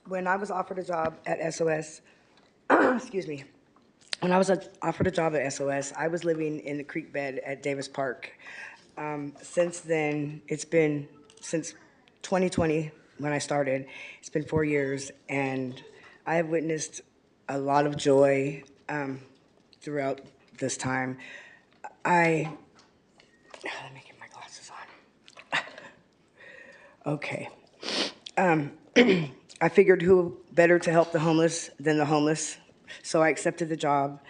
Speaker 19: When I was offered a job at SOS, excuse me, when I was offered a job at SOS, I was living in the creek bed at Davis Park. Since then, it's been since 2020 when I started. It's been 4 years, and I have witnessed a lot of joy throughout this time. Let me get my glasses on. Okay. I figured who better to help the homeless than the homeless, so I accepted the job.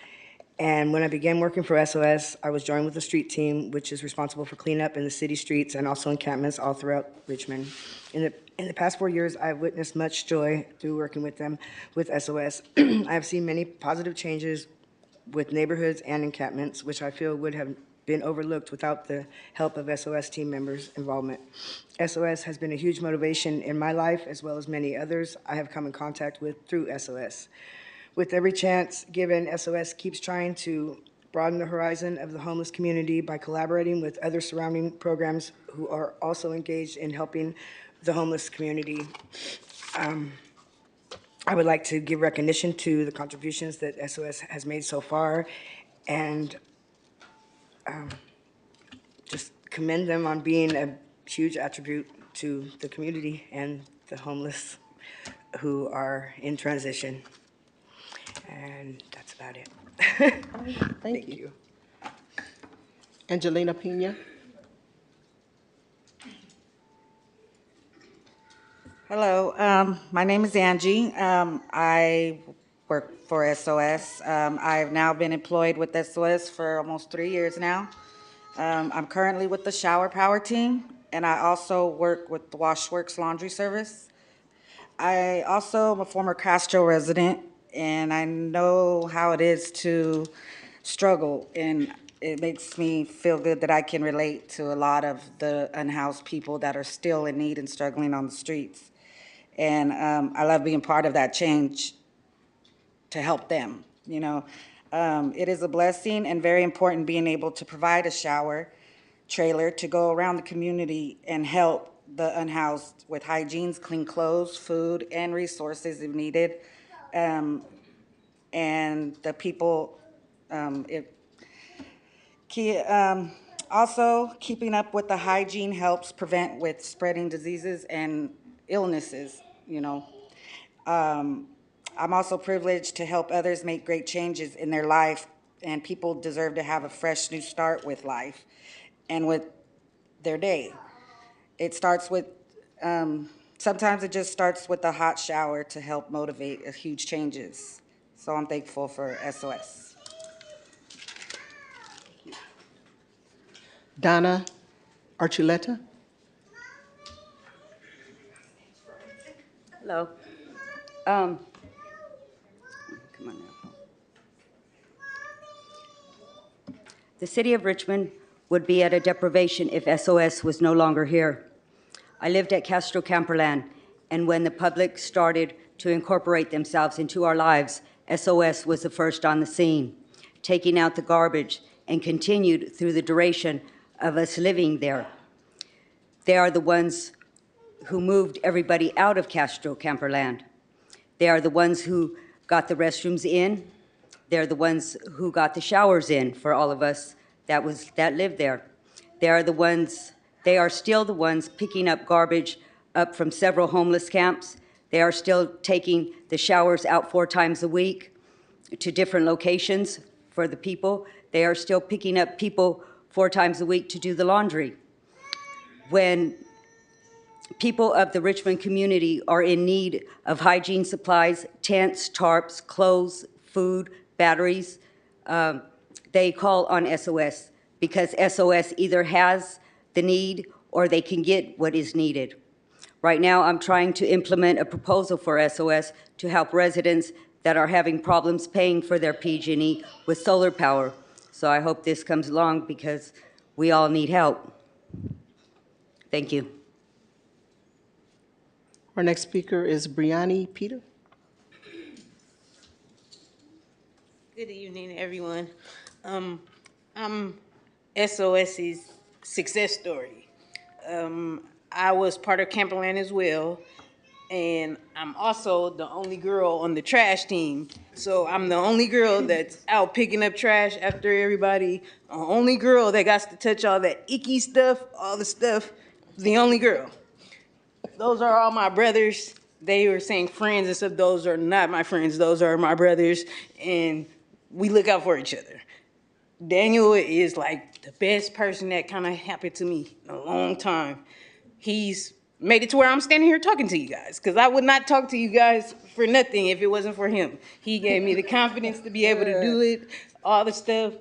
Speaker 19: And when I began working for SOS, I was joined with the street team, which is responsible for cleanup in the city streets and also encampments all throughout Richmond. In the past 4 years, I've witnessed much joy through working with them, with SOS. I have seen many positive changes with neighborhoods and encampments, which I feel would have been overlooked without the help of SOS team members' involvement. SOS has been a huge motivation in my life, as well as many others I have come in contact with through SOS. With every chance given, SOS keeps trying to broaden the horizon of the homeless community by collaborating with other surrounding programs who are also engaged in helping the homeless community. I would like to give recognition to the contributions that SOS has made so far, and just commend them on being a huge attribute to the community and the homeless who are in transition. And that's about it.
Speaker 2: Thank you. Angelina Pena.
Speaker 20: Hello, my name is Angie. I work for SOS. I've now been employed with SOS for almost 3 years now. I'm currently with the Shower Power team, and I also work with the Washworks Laundry Service. I also am a former Castro resident, and I know how it is to struggle, and it makes me feel good that I can relate to a lot of the unhoused people that are still in need and struggling on the streets. And I love being part of that change to help them, you know. It is a blessing and very important being able to provide a shower trailer to go around the community and help the unhoused with hygiene, clean clothes, food, and resources if needed. And the people, also keeping up with the hygiene helps prevent with spreading diseases and illnesses, you know. I'm also privileged to help others make great changes in their life, and people deserve to have a fresh new start with life and with their day. It starts with, sometimes it just starts with a hot shower to help motivate huge changes. So I'm thankful for SOS.
Speaker 2: Donna Archuleta?
Speaker 21: Hello. Um, come on now. The city of Richmond would be at a deprivation if SOS was no longer here. I lived at Castro Camperland, and when the public started to incorporate themselves into our lives, SOS was the first on the scene, taking out the garbage, and continued through the duration of us living there. They are the ones who moved everybody out of Castro Camperland. They are the ones who got the restrooms in. They're the ones who got the showers in for all of us that lived there. They are still the ones picking up garbage up from several homeless camps. They are still taking the showers out 4 times a week to different locations for the people. They are still picking up people 4 times a week to do the laundry. When people of the Richmond community are in need of hygiene supplies, tents, tarps, clothes, food, batteries, they call on SOS because SOS either has the need or they can get what is needed. Right now, I'm trying to implement a proposal for SOS to help residents that are having problems paying for their PG&E with solar power. So I hope this comes along because we all need help. Thank you.
Speaker 2: Our next speaker is Brianni Peter.
Speaker 22: Good evening, everyone. I'm SOS's success story. I was part of Camperland as well, and I'm also the only girl on the trash team. So I'm the only girl that's out picking up trash after everybody, the only girl that got to touch all that icky stuff, all the stuff, the only girl. Those are all my brothers. They were saying friends and stuff. Those are not my friends. Those are my brothers, and we look out for each other. Daniel is like the best person that kind of happened to me in a long time. He's made it to where I'm standing here talking to you guys, because I would not talk to you guys for nothing if it wasn't for him. He gave me the confidence to be able to do it, all the stuff.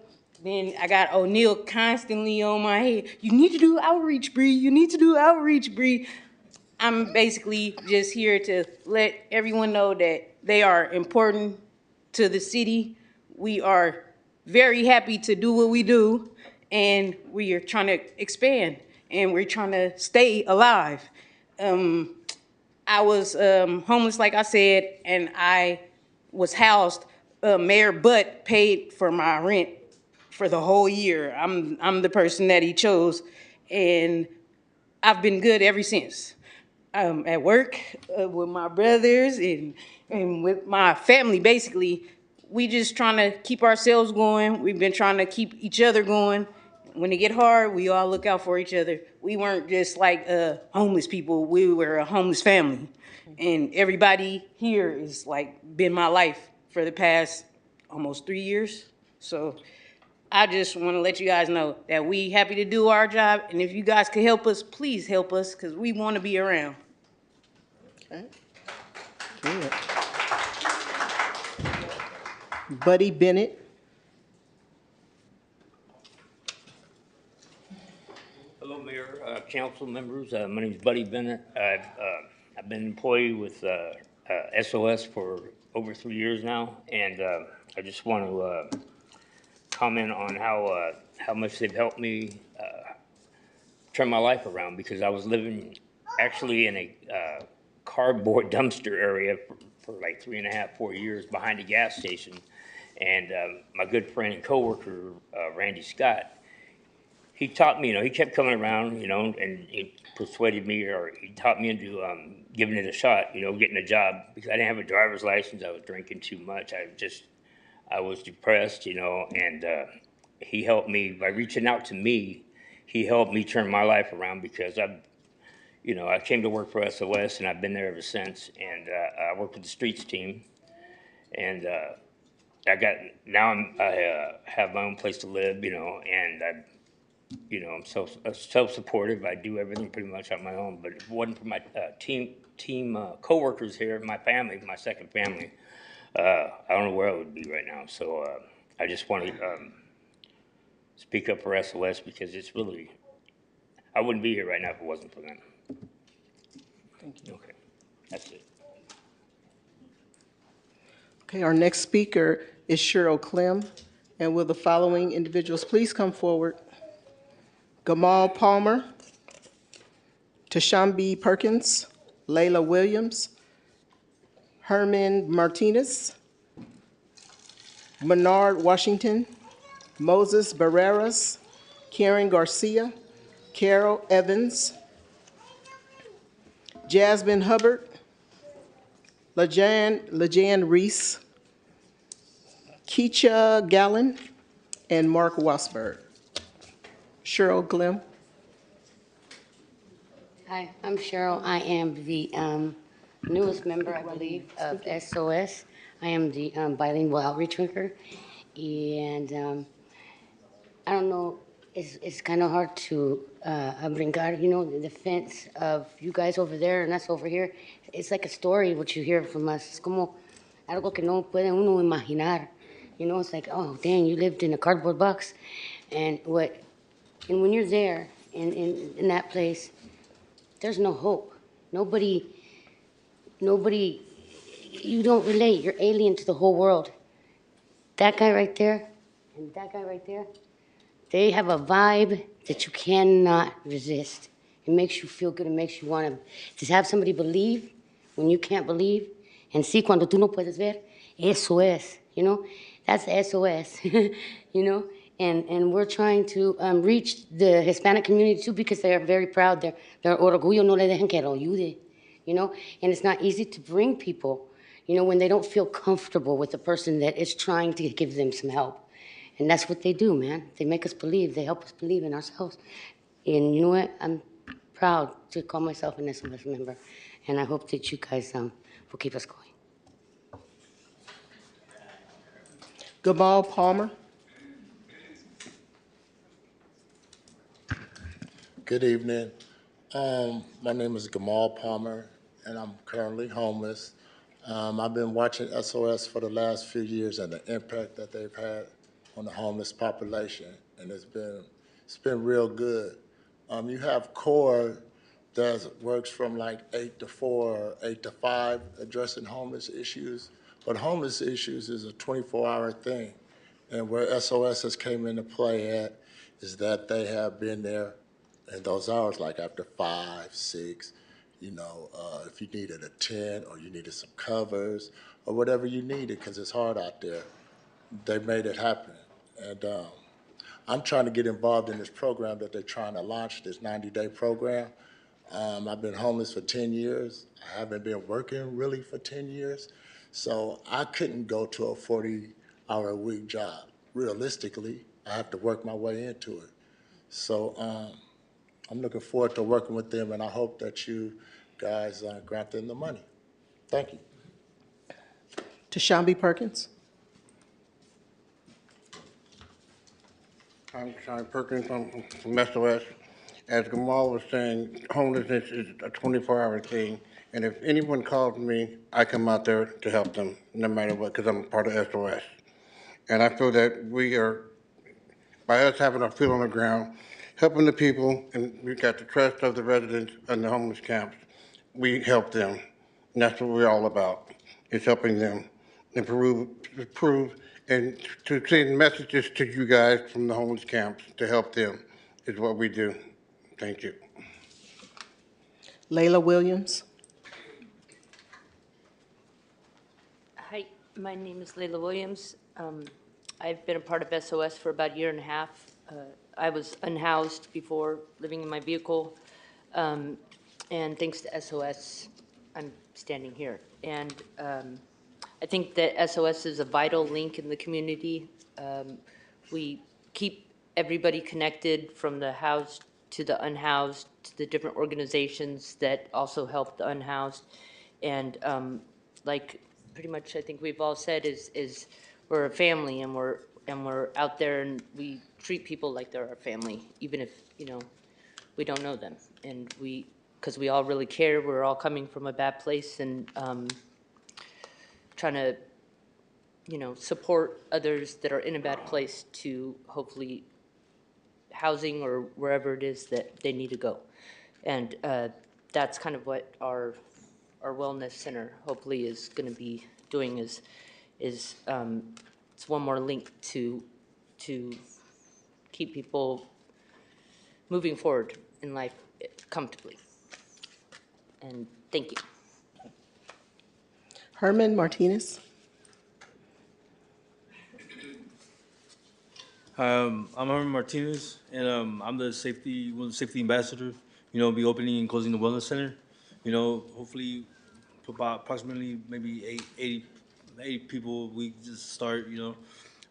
Speaker 22: Then I got O'Neal constantly on my head. You need to do outreach, Bree. You need to do outreach, Bree. I'm basically just here to let everyone know that they are important to the city. We are very happy to do what we do, and we are trying to expand, and we're trying to stay alive. I was homeless, like I said, and I was housed. Mayor Butt paid for my rent for the whole year. I'm the person that he chose, and I've been good ever since. At work, with my brothers, and with my family, basically. We just trying to keep ourselves going. We've been trying to keep each other going. When it get hard, we all look out for each other. We weren't just like homeless people. We were a homeless family. And everybody here is like been my life for the past almost 3 years. So I just want to let you guys know that we happy to do our job. And if you guys could help us, please help us, because we want to be around.
Speaker 2: Okay. Good. Buddy Bennett.
Speaker 23: Hello, Mayor, council members. My name is Buddy Bennett. I've been employed with SOS for over 3 years now, and I just want to comment on how much they've helped me turn my life around, because I was living actually in a cardboard dumpster area for like 3.5, 4 years behind a gas station. And my good friend and coworker, Randy Scott, he taught me, he kept coming around, and he persuaded me, or he taught me into giving it a shot, getting a job, because I didn't have a driver's license. I was drinking too much. I was depressed, and he helped me by reaching out to me. He helped me turn my life around, because I came to work for SOS, and I've been there ever since. And I work with the streets team, and I have my own place to live, and I'm self-supportive. I do everything pretty much on my own. But if it wasn't for my team coworkers here, my family, my second family, I don't know where I would be right now. So I just want to speak up for SOS, because it's really, I wouldn't be here right now if it wasn't for them.
Speaker 2: Thank you.
Speaker 23: Okay, that's it.
Speaker 2: Okay, our next speaker is Cheryl Clem. And will the following individuals please come forward? Gamal Palmer, Tashambi Perkins, Layla Williams, Herman Martinez, Bernard Washington, Moses Barreras, Karen Garcia, Carol Evans, Jasmine Hubbard, Lejan Reese, Keisha Gallen, and Mark Wasberg. Cheryl Glim.
Speaker 4: Hi, I'm Cheryl. I am the newest member, I believe, of SOS. I am the bilingual outreach worker. And I don't know, it's kind of hard to brincar, you know, the defense of you guys over there and us over here. It's like a story what you hear from us. Es como algo que no puede uno imaginar. You know, it's like, oh, dang, you lived in a cardboard box. And when you're there in that place, there's no hope. Nobody, you don't relate. You're alien to the whole world. That guy right there and that guy right there, they have a vibe that you cannot resist. It makes you feel good. It makes you want to have somebody believe when you can't believe. And sí, cuando tú no puedes ver, eso es, you know? That's SOS, you know? And we're trying to reach the Hispanic community too because they're very proud. Their orgullo no le dejan que lo ayude, you know? And it's not easy to bring people, you know, when they don't feel comfortable with the person that is trying to give them some help. And that's what they do, man. They make us believe. They help us believe in ourselves. And you know what? I'm proud to call myself an SOS member. And I hope that you guys will keep us going.
Speaker 2: Gamal Palmer.
Speaker 6: Good evening. My name is Gamal Palmer, and I'm currently homeless. I've been watching SOS for the last few years and the impact that they've had on the homeless population, and it's been real good. You have CORE that works from like 8 to 4 or 8 to 5 addressing homeless issues, but homeless issues is a 24-hour thing. And where SOS has came into play at is that they have been there in those hours, like after 5, 6, you know, if you needed a tent or you needed some covers or whatever you needed, because it's hard out there, they made it happen. And I'm trying to get involved in this program that they're trying to launch, this 90-day program. I've been homeless for 10 years. I haven't been working really for 10 years. So I couldn't go to a 40-hour-a-week job. Realistically, I have to work my way into it. So I'm looking forward to working with them, and I hope that you guys grant them the money. Thank you.
Speaker 2: Tashambi Perkins.
Speaker 7: I'm Sean Perkins from SOS. As Gamal was saying, homelessness is a 24-hour thing, and if anyone calls me, I come out there to help them, no matter what, because I'm part of SOS. And I feel that we are, by us having our feet on the ground, helping the people, and we've got the trust of the residents in the homeless camps, we help them. And that's what we're all about, is helping them improve and to send messages to you guys from the homeless camps to help them is what we do. Thank you.
Speaker 2: Layla Williams.
Speaker 24: Hi, my name is Layla Williams. I've been a part of SOS for about a year and a half. I was unhoused before living in my vehicle, and thanks to SOS, I'm standing here. And I think that SOS is a vital link in the community. We keep everybody connected from the housed to the unhoused to the different organizations that also help the unhoused. And like pretty much I think we've all said is we're a family, and we're out there and we treat people like they're our family, even if, you know, we don't know them. And because we all really care, we're all coming from a bad place and trying to, you know, support others that are in a bad place to hopefully housing or wherever it is that they need to go. And that's kind of what our wellness center hopefully is going to be doing is it's one more link to keep people moving forward in life comfortably. And thank you.
Speaker 2: Herman Martinez.
Speaker 5: I'm Herman Martinez, and I'm the one of the safety ambassador. You know, be opening and closing the wellness center. You know, hopefully, about approximately maybe 80 people we just start. You know,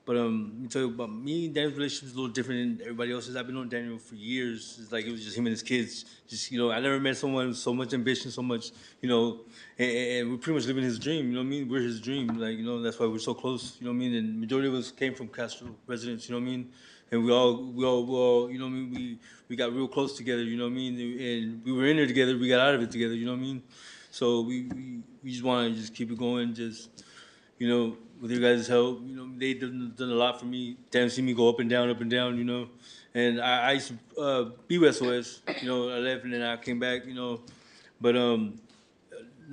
Speaker 5: but let me tell you about me and Daniel's relationship is a little different than everybody else's. I've been knowing Daniel for years. It's like it was just him and his kids. Just I never met someone with so much ambition, so much and we're pretty much living his dream. You know what I mean? We're his dream. Like that's why we're so close. You know what I mean? And majority of us came from Castro residents. You know what I mean? And we all you know what I mean? We got real close together. You know what I mean? And we were in there together. We got out of it together. You know what I mean? So we just want to just keep it going. Just with your guys' help, they done a lot for me. Damn, see me go up and down, And I used to be with SOS. I left and then I came back. But no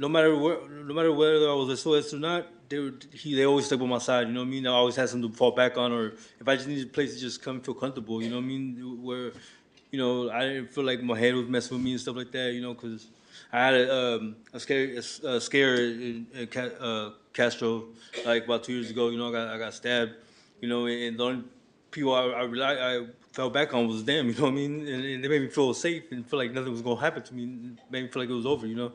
Speaker 5: matter whether I was SOS or not, they always stuck by my side. You know what I mean? I always had something to fall back on, or if I just needed a place to just come and feel comfortable. You know what I mean? Where I didn't feel like my head was messing with me and stuff like that. Because I had a scare in Castro like about 2 years ago. I got stabbed. And the only people I fell back on was them. You know what I mean? And they made me feel safe and feel like nothing was gonna happen to me. Made me feel like it was over. And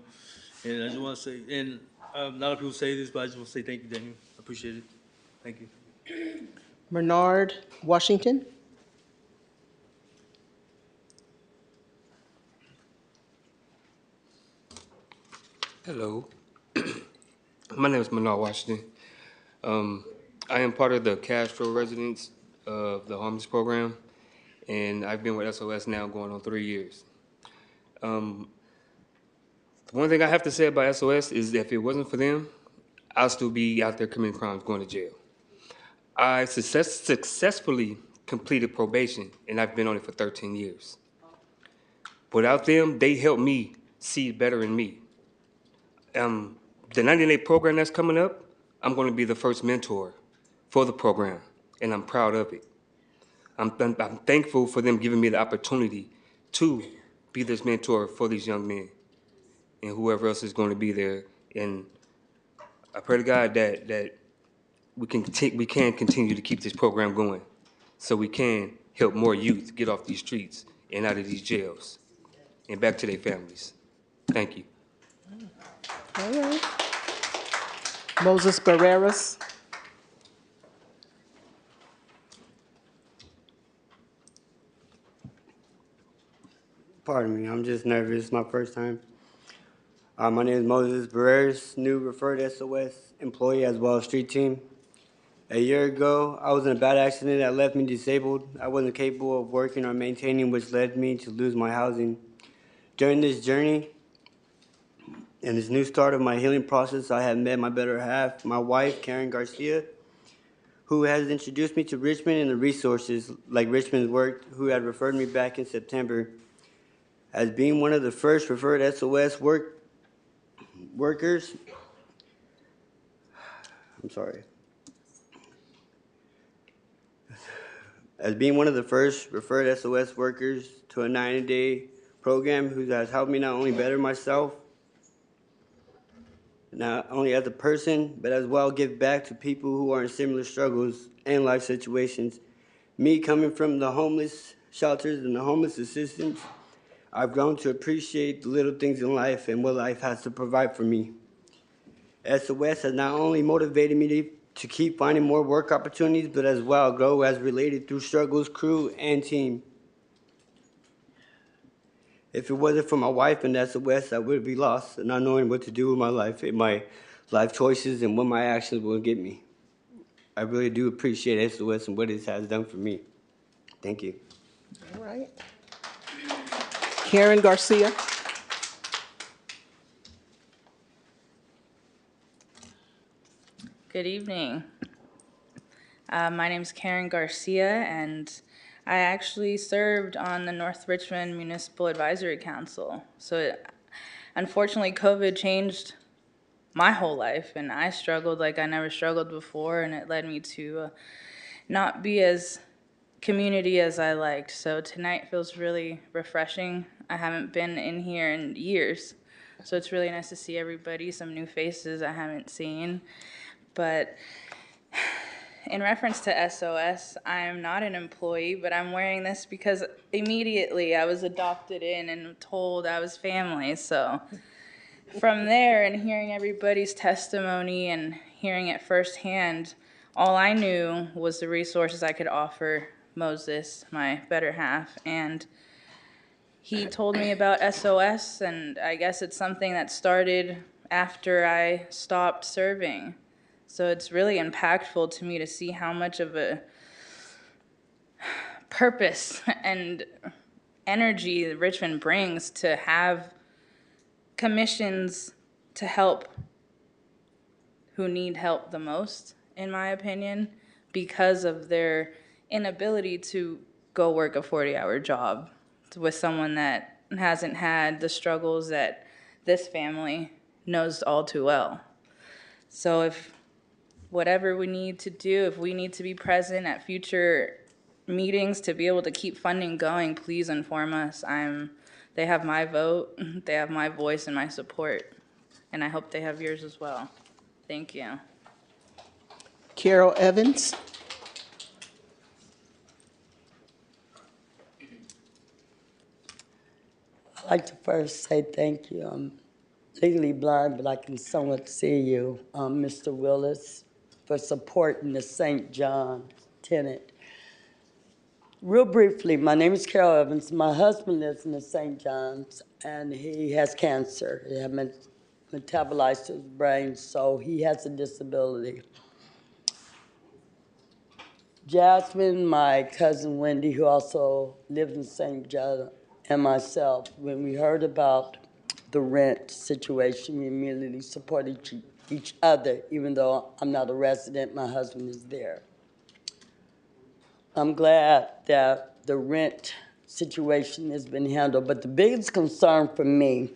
Speaker 5: I just want to say, and a lot of people say this, but I just want to say thank you, Daniel. I appreciate it. Thank you.
Speaker 2: Bernard Washington.
Speaker 9: Hello. My name is Manal Washington. I am part of the Castro residents of the homeless program, and I've been with SOS now going on 3 years. The one thing I have to say about SOS is that if it wasn't for them, I'll still be out there committing crimes, going to jail. I successfully completed probation, and I've been on it for 13 years. Without them, they helped me see better in me. The 98 program that's coming up, I'm going to be the first mentor for the program, and I'm proud of it. I'm thankful for them giving me the opportunity to be this mentor for these young men and whoever else is going to be there. And I pray to God that we can continue to keep this program going so we can help more youth get off these streets and out of these jails and back to their families. Thank you.
Speaker 2: All right. Moses Barreras.
Speaker 10: Pardon me, I'm just nervous. It's my first time. My name is Moses Barreras, new referred SOS employee as well as street team. A year ago, I was in a bad accident that left me disabled. I wasn't capable of working or maintaining, which led me to lose my housing. During this journey and this new start of my healing process, I have met my better half, my wife, Karen Garcia, who has introduced me to Richmond and the resources like Richmond's work, who had referred me back in September. As being one of the first referred SOS workers, As being one of the first referred SOS workers to a 90-day program who has helped me not only better myself, not only as a person, but as well give back to people who are in similar struggles and life situations. Me coming from the homeless shelters and the homeless assistance, I've grown to appreciate the little things in life and what life has to provide for me. SOS has not only motivated me to keep finding more work opportunities, but as well grow as related through struggles, crew, and team. If it wasn't for my wife and SOS, I would be lost and not knowing what to do with my life and my life choices and what my actions will get me. I really do appreciate SOS and what it has done for me. Thank you.
Speaker 2: All right. Karen Garcia.
Speaker 11: Good evening. My name is Karen Garcia, and
Speaker 3: I actually served on the North Richmond Municipal Advisory Council. So unfortunately, COVID changed my whole life, and I struggled like I never struggled before, and it led me to not be as community as I liked. So tonight feels really refreshing. I haven't been in here in years, so it's really nice to see everybody, some new faces I haven't seen. But in reference to SOS, I'm not an employee, but I'm wearing this because immediately I was adopted in and told I was family. So from there and hearing everybody's testimony and hearing it firsthand, all I knew was the resources I could offer Moses, my better half, and he told me about SOS, and I guess it's something that started after I stopped serving. So it's really impactful to me to see how much of a purpose and energy that Richmond brings to have commissions to help who need help the most, in my opinion, because of their inability to go work a 40-hour job with someone that hasn't had the struggles that this family knows all too well. So if whatever we need to do, if we need to be present at future meetings to be able to keep funding going, please inform us. They have my vote, they have my voice and my support, and I hope they have yours as well. Thank you.
Speaker 2: Carol Evans.
Speaker 8: I'd like to first say thank you. I'm legally blind, but I can somewhat see you, Mr. Willis, for supporting the St. John tenant. Real briefly, my name is Carol Evans. My husband lives in the St. John's, and he has cancer. It had metabolized to his brain, so he has a disability. Jasmine, my cousin Wendy, who also lives in St. John, and myself, when we heard about the rent situation, we immediately supported each other, even though I'm not a resident, my husband is there. I'm glad that the rent situation has been handled, but the biggest concern for me,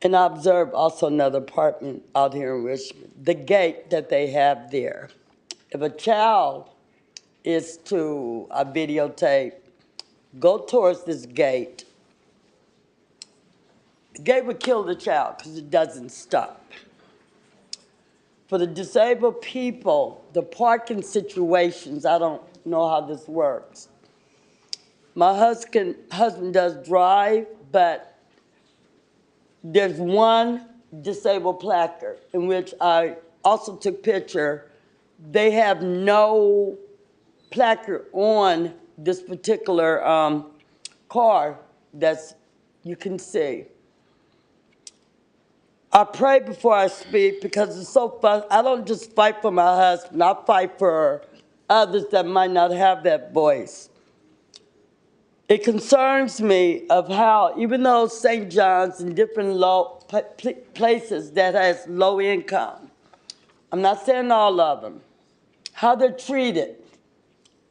Speaker 8: and I observed also another apartment out here in Richmond, the gate that they have there. If a child is to a videotape, go towards this gate, the gate would kill the child because it doesn't stop. For the disabled people, the parking situations, I don't know how this works. My husband does drive, but there's one disabled placard in which I also took picture. They have no placard on this particular car that's you can see. I pray before I speak because it's so fun. I don't just fight for my husband, I fight for others that might not have that voice. It concerns me of how, even though St. John's and different places that has low income, I'm not saying all of them, how they're treated.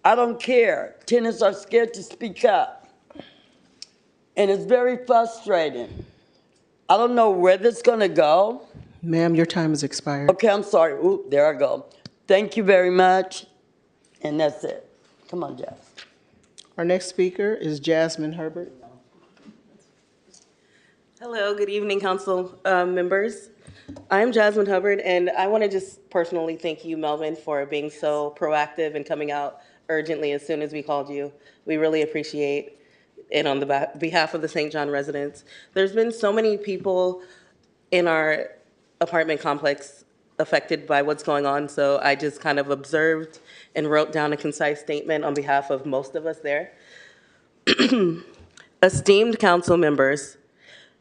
Speaker 8: I don't care. Tenants are scared to speak up. And it's very frustrating. I don't know where this is gonna go.
Speaker 2: Ma'am, your time has expired.
Speaker 8: Okay, I'm sorry. Ooh, there I go. Thank you very much. And that's it. Come on, Jazz.
Speaker 2: Our next speaker is Jasmine Herbert.
Speaker 11: Hello, good evening, council members. I'm Jasmine Hubbard, and I want to just personally thank you, Melvin, for being so proactive and coming out urgently as soon as we called you. We really appreciate it on the behalf of the St. John residents. There's been so many people in our apartment complex affected by what's going on, so I just kind of observed and wrote down a concise statement on behalf of most of us there. Esteemed council members,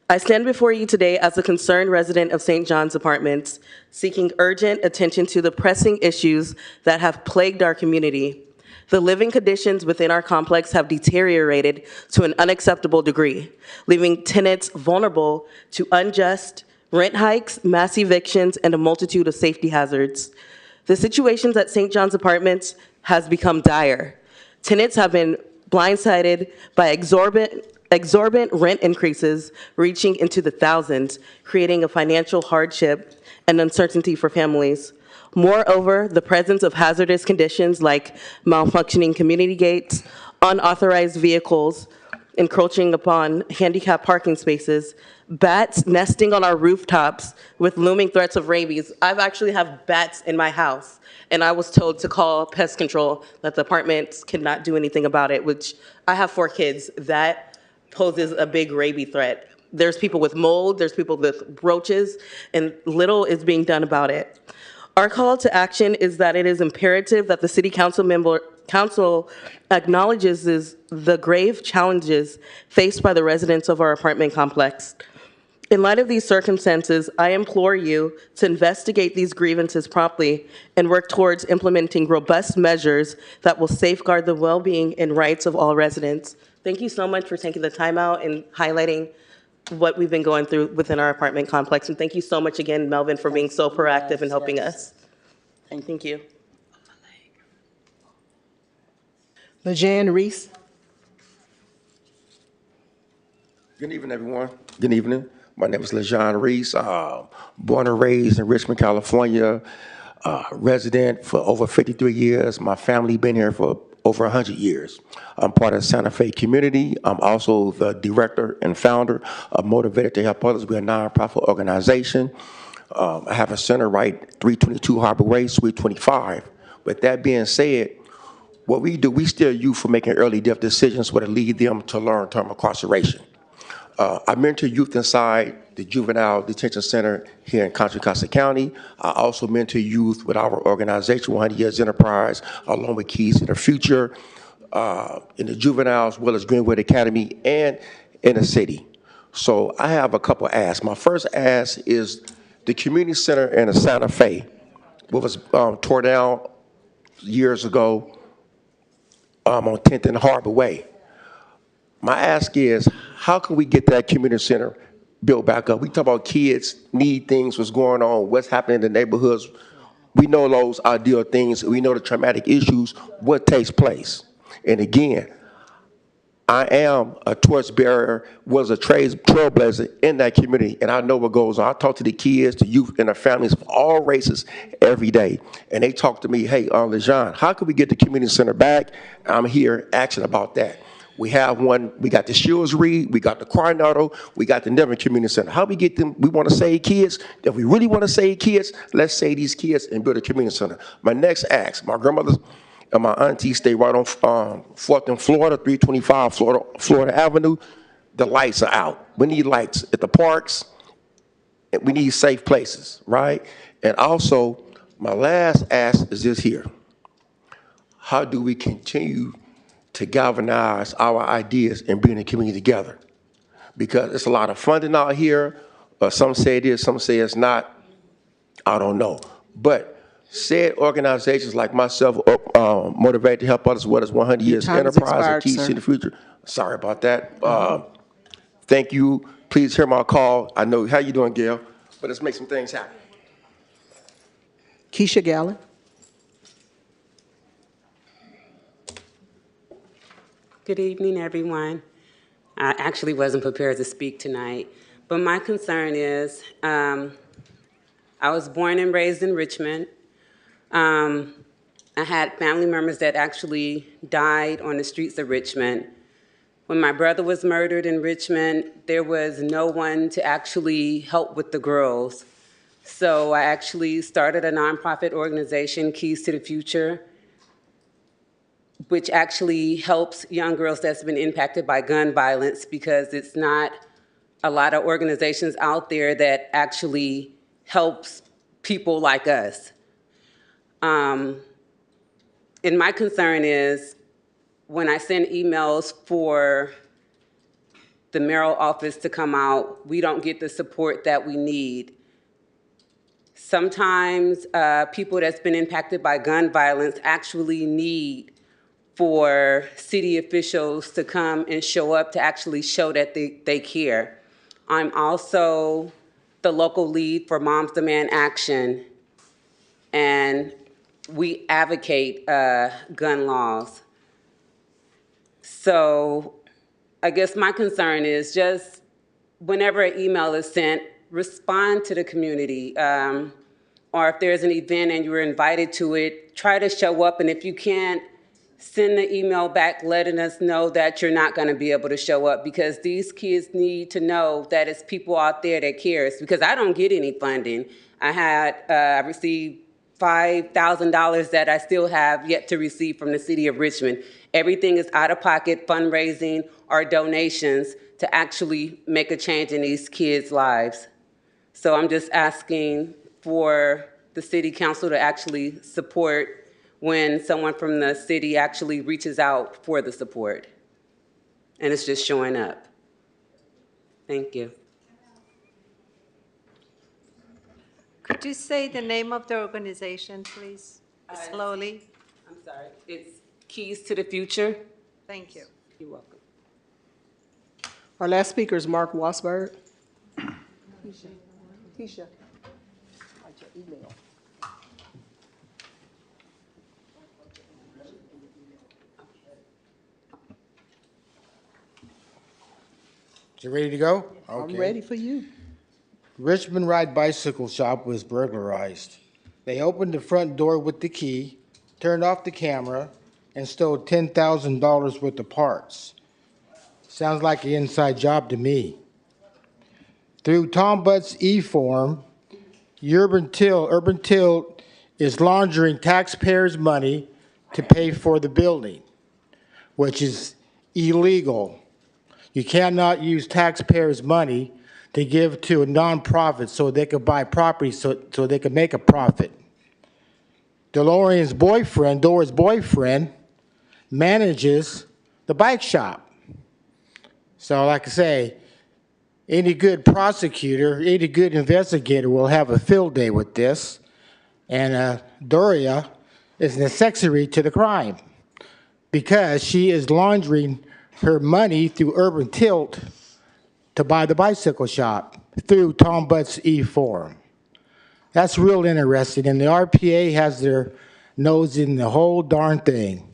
Speaker 11: I stand before you today as a concerned resident of St. John's Apartments, seeking urgent attention to the pressing issues that have plagued our community. The living conditions within our complex have deteriorated to an unacceptable degree, leaving tenants vulnerable to unjust rent hikes, mass evictions, and a multitude of safety hazards. The situations at St. John's Apartments has become dire. Tenants have been blindsided by exorbitant rent increases reaching into the thousands, creating a financial hardship and uncertainty for families. Moreover, the presence of hazardous conditions like malfunctioning community gates, unauthorized vehicles encroaching upon handicap parking spaces, bats nesting on our rooftops with looming threats of rabies. I've actually have bats in my house, and I was told to call pest control, that the apartments cannot do anything about it, which I have 4 kids. That poses a big rabies threat. There's people with mold, there's people with roaches, and little is being done about it. Our call to action is that it is imperative that the City Council acknowledges the grave challenges faced by the residents of our apartment complex. In light of these circumstances, I implore you to investigate these grievances promptly and work towards implementing robust measures that will safeguard the well-being and rights of all residents. Thank you so much for taking the time out and highlighting what we've been going through within our apartment complex. And thank you so much again, Melvin, for being so proactive and helping us. Thank you.
Speaker 2: Lejan Reese.
Speaker 1: Good evening, everyone. Good evening. My name is LeJean Reese. Born and raised in Richmond, California. Resident for over 53 years. My family been here for over 100 years. I'm part of the Santa Fe community. I'm also the director and founder of Motivated to Help Others. We're a nonprofit organization. I have a center right 322 Harbor Way, Suite 25. With that being said, what we do, we steer youth for making early death decisions where to lead them to long-term incarceration. I mentor youth inside the Juvenile Detention Center here in Contra Costa County. I also mentor youth with our organization, 100 Years Enterprise, along with Keys to the Future, in the juvenile as well as Greenwood Academy and in the city. So I have a couple asks. My first ask is the community center in the Santa Fe, what was tore down years ago on 10th and Harbor Way. My ask is, how can we get that community center built back up? We talk about kids need things, what's going on, what's happening in the neighborhoods. We know those ideal things. We know the traumatic issues, what takes place. And again, I am a torchbearer, was a trailblazer in that community, and I know what goes on. I talk to the kids, the youth, and their families of all races every day. And they talk to me, hey, LeJean, how can we get the community center back? I'm here asking about that. We have one, we got the Shields Reed, we got the Coronado, we got the Nevin Community Center. How we get them, we want to save kids. If we really want to save kids, let's save these kids and build a community center. My next ask, my grandmother and my auntie stay right on 4th and Florida, 325 Florida Avenue. The lights are out. We need lights at the parks. And we need safe places, right? And also, my last ask is this here. How do we continue to galvanize our ideas and bring the community together? Because there's a lot of funding out here. Some say it is, some say it's not. I don't know. But said organizations like myself, Motivated to Help Others, what is 100 Years Enterprise and Keys to the Future. Sorry about that. Thank you. Please hear my call. I know, how you doing, Gail? But let's make some things happen.
Speaker 2: Keisha Gallen.
Speaker 12: Good evening, everyone. I actually wasn't prepared to speak tonight, but my concern is I was born and raised in Richmond. I had family members that actually died on the streets of Richmond. When my brother was murdered in Richmond, there was no one to actually help with the girls. So I actually started a nonprofit organization, Keys to the Future, which actually helps young girls that's been impacted by gun violence, because it's not a lot of organizations out there that actually helps people like us. And my concern is when I send emails for the mayoral office to come out, we don't get the support that we need. Sometimes people that's been impacted by gun violence actually need for city officials to come and show up to actually show that they care. I'm also the local lead for Moms Demand Action. And we advocate gun laws. So I guess my concern is just whenever an email is sent, respond to the community. Or if there's an event and you're invited to it, try to show up. And if you can't, send the email back letting us know that you're not going to be able to show up, because these kids need to know that it's people out there that cares, because I don't get any funding. I received $5,000 that I still have yet to receive from the city of Richmond. Everything is out of pocket fundraising or donations to actually make a change in these kids' lives. So I'm just asking for the city council to actually support when someone from the city actually reaches out for the support. And it's just showing up. Thank you.
Speaker 13: Could you say the name of the organization, please, slowly?
Speaker 12: I'm sorry. It's Keys to the Future.
Speaker 13: Thank you.
Speaker 12: You're welcome.
Speaker 2: Our last speaker is Mark Wasberg. Tisha, write your email.
Speaker 14: You ready to go?
Speaker 2: I'm ready for you.
Speaker 14: Richmond Ride Bicycle Shop was burglarized. They opened the front door with the key, turned off the camera, and stole $10,000 worth of parts. Sounds like an inside job to me. Through Tom Butt's e-form, Urban Till is laundering taxpayers' money to pay for the building, which is illegal. You cannot use taxpayers' money to give to a nonprofit so they could buy property so they could make a profit. Dora's boyfriend, manages the bike shop. So like I say, any good prosecutor, any good investigator will have a field day with this. And Doria is an accessory to the crime because she is laundering her money through Urban Tilt to buy the bicycle shop through Tom Butt's e-form. That's real interesting, and the RPA has their nose in the whole darn thing.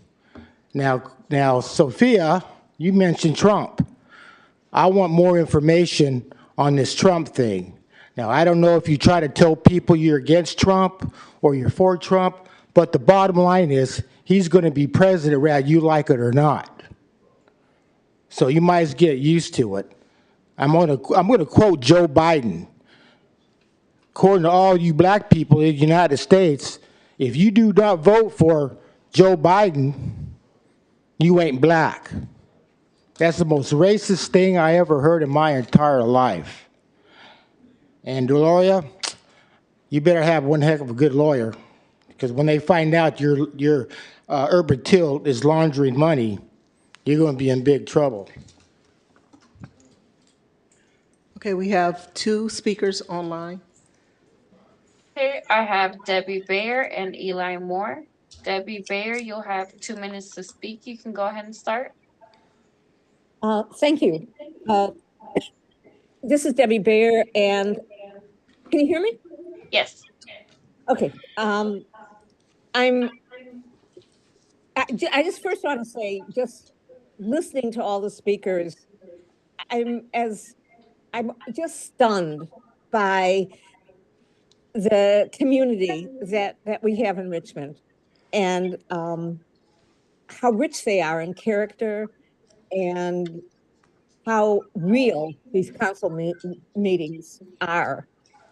Speaker 14: Now, Sophia, you mentioned Trump. I want more information on this Trump thing. Now, I don't know if you try to tell people you're against Trump or you're for Trump, but the bottom line is he's going to be president whether you like it or not. So you might as well get used to it. I'm going to quote Joe Biden. According to all you black people in the United States, if you do not vote for Joe Biden, you ain't black. That's the most racist thing I ever heard in my entire life. And Gloria, you better have one heck of a good lawyer, because when they find out your Urban Tilt is laundering money, you're going to be in big trouble.
Speaker 2: Okay, we have two speakers online.
Speaker 15: Okay, I have Debbie Bayer and Eli Moore. Debbie Bayer, you'll have 2 minutes to speak. You can go ahead and start.
Speaker 16: Thank you. This is Debbie Bayer, and can you hear me?
Speaker 15: Yes.
Speaker 16: Okay. I just first want to say, just listening to all the speakers, I'm just stunned by the community that we have in Richmond, and how rich they are in character, and how real these council meetings are.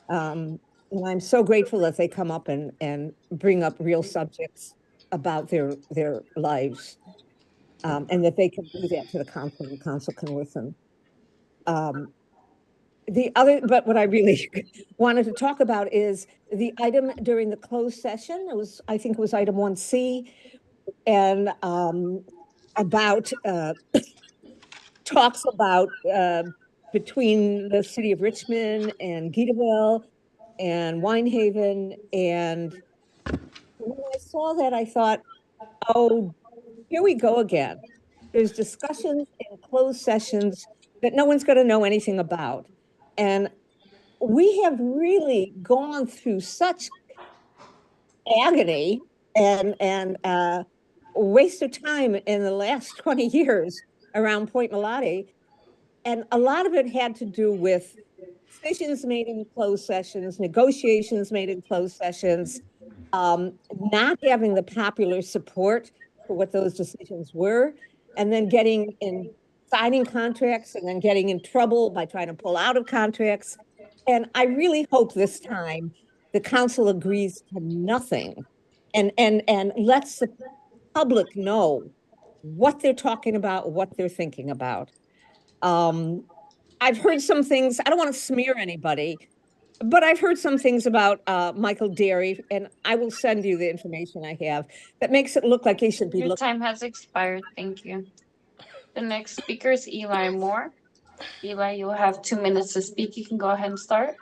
Speaker 16: And I'm so grateful that they come up and bring up real subjects about their lives, and that they can do that to the council, and the council can listen. But what I really wanted to talk about is the item during the closed session. I think it was item 1C, and about talks about between the city of Richmond and Gitaville and Winehaven. And when I saw that, I thought, oh, here we go again. There's discussions in closed sessions that no one's going to know anything about. And we have really gone through such agony and waste of time in the last 20 years around Point Melati. And a lot of it had to do with decisions made in closed sessions, negotiations made in closed sessions, not having the popular support for what those decisions were, and then signing contracts and then getting in trouble by trying to pull out of contracts. And I really hope this time the council agrees to nothing and lets the public know what they're talking about, what they're thinking about. I've heard some things, I don't want to smear anybody, but I've heard some things about Michael Derry, and I will send you the information I have that makes it look like he should be
Speaker 15: Your
Speaker 16: looked.
Speaker 15: time has expired. Thank you. The next speaker is Eli Moore. Eli, you'll have 2 minutes to speak. You can go ahead and start.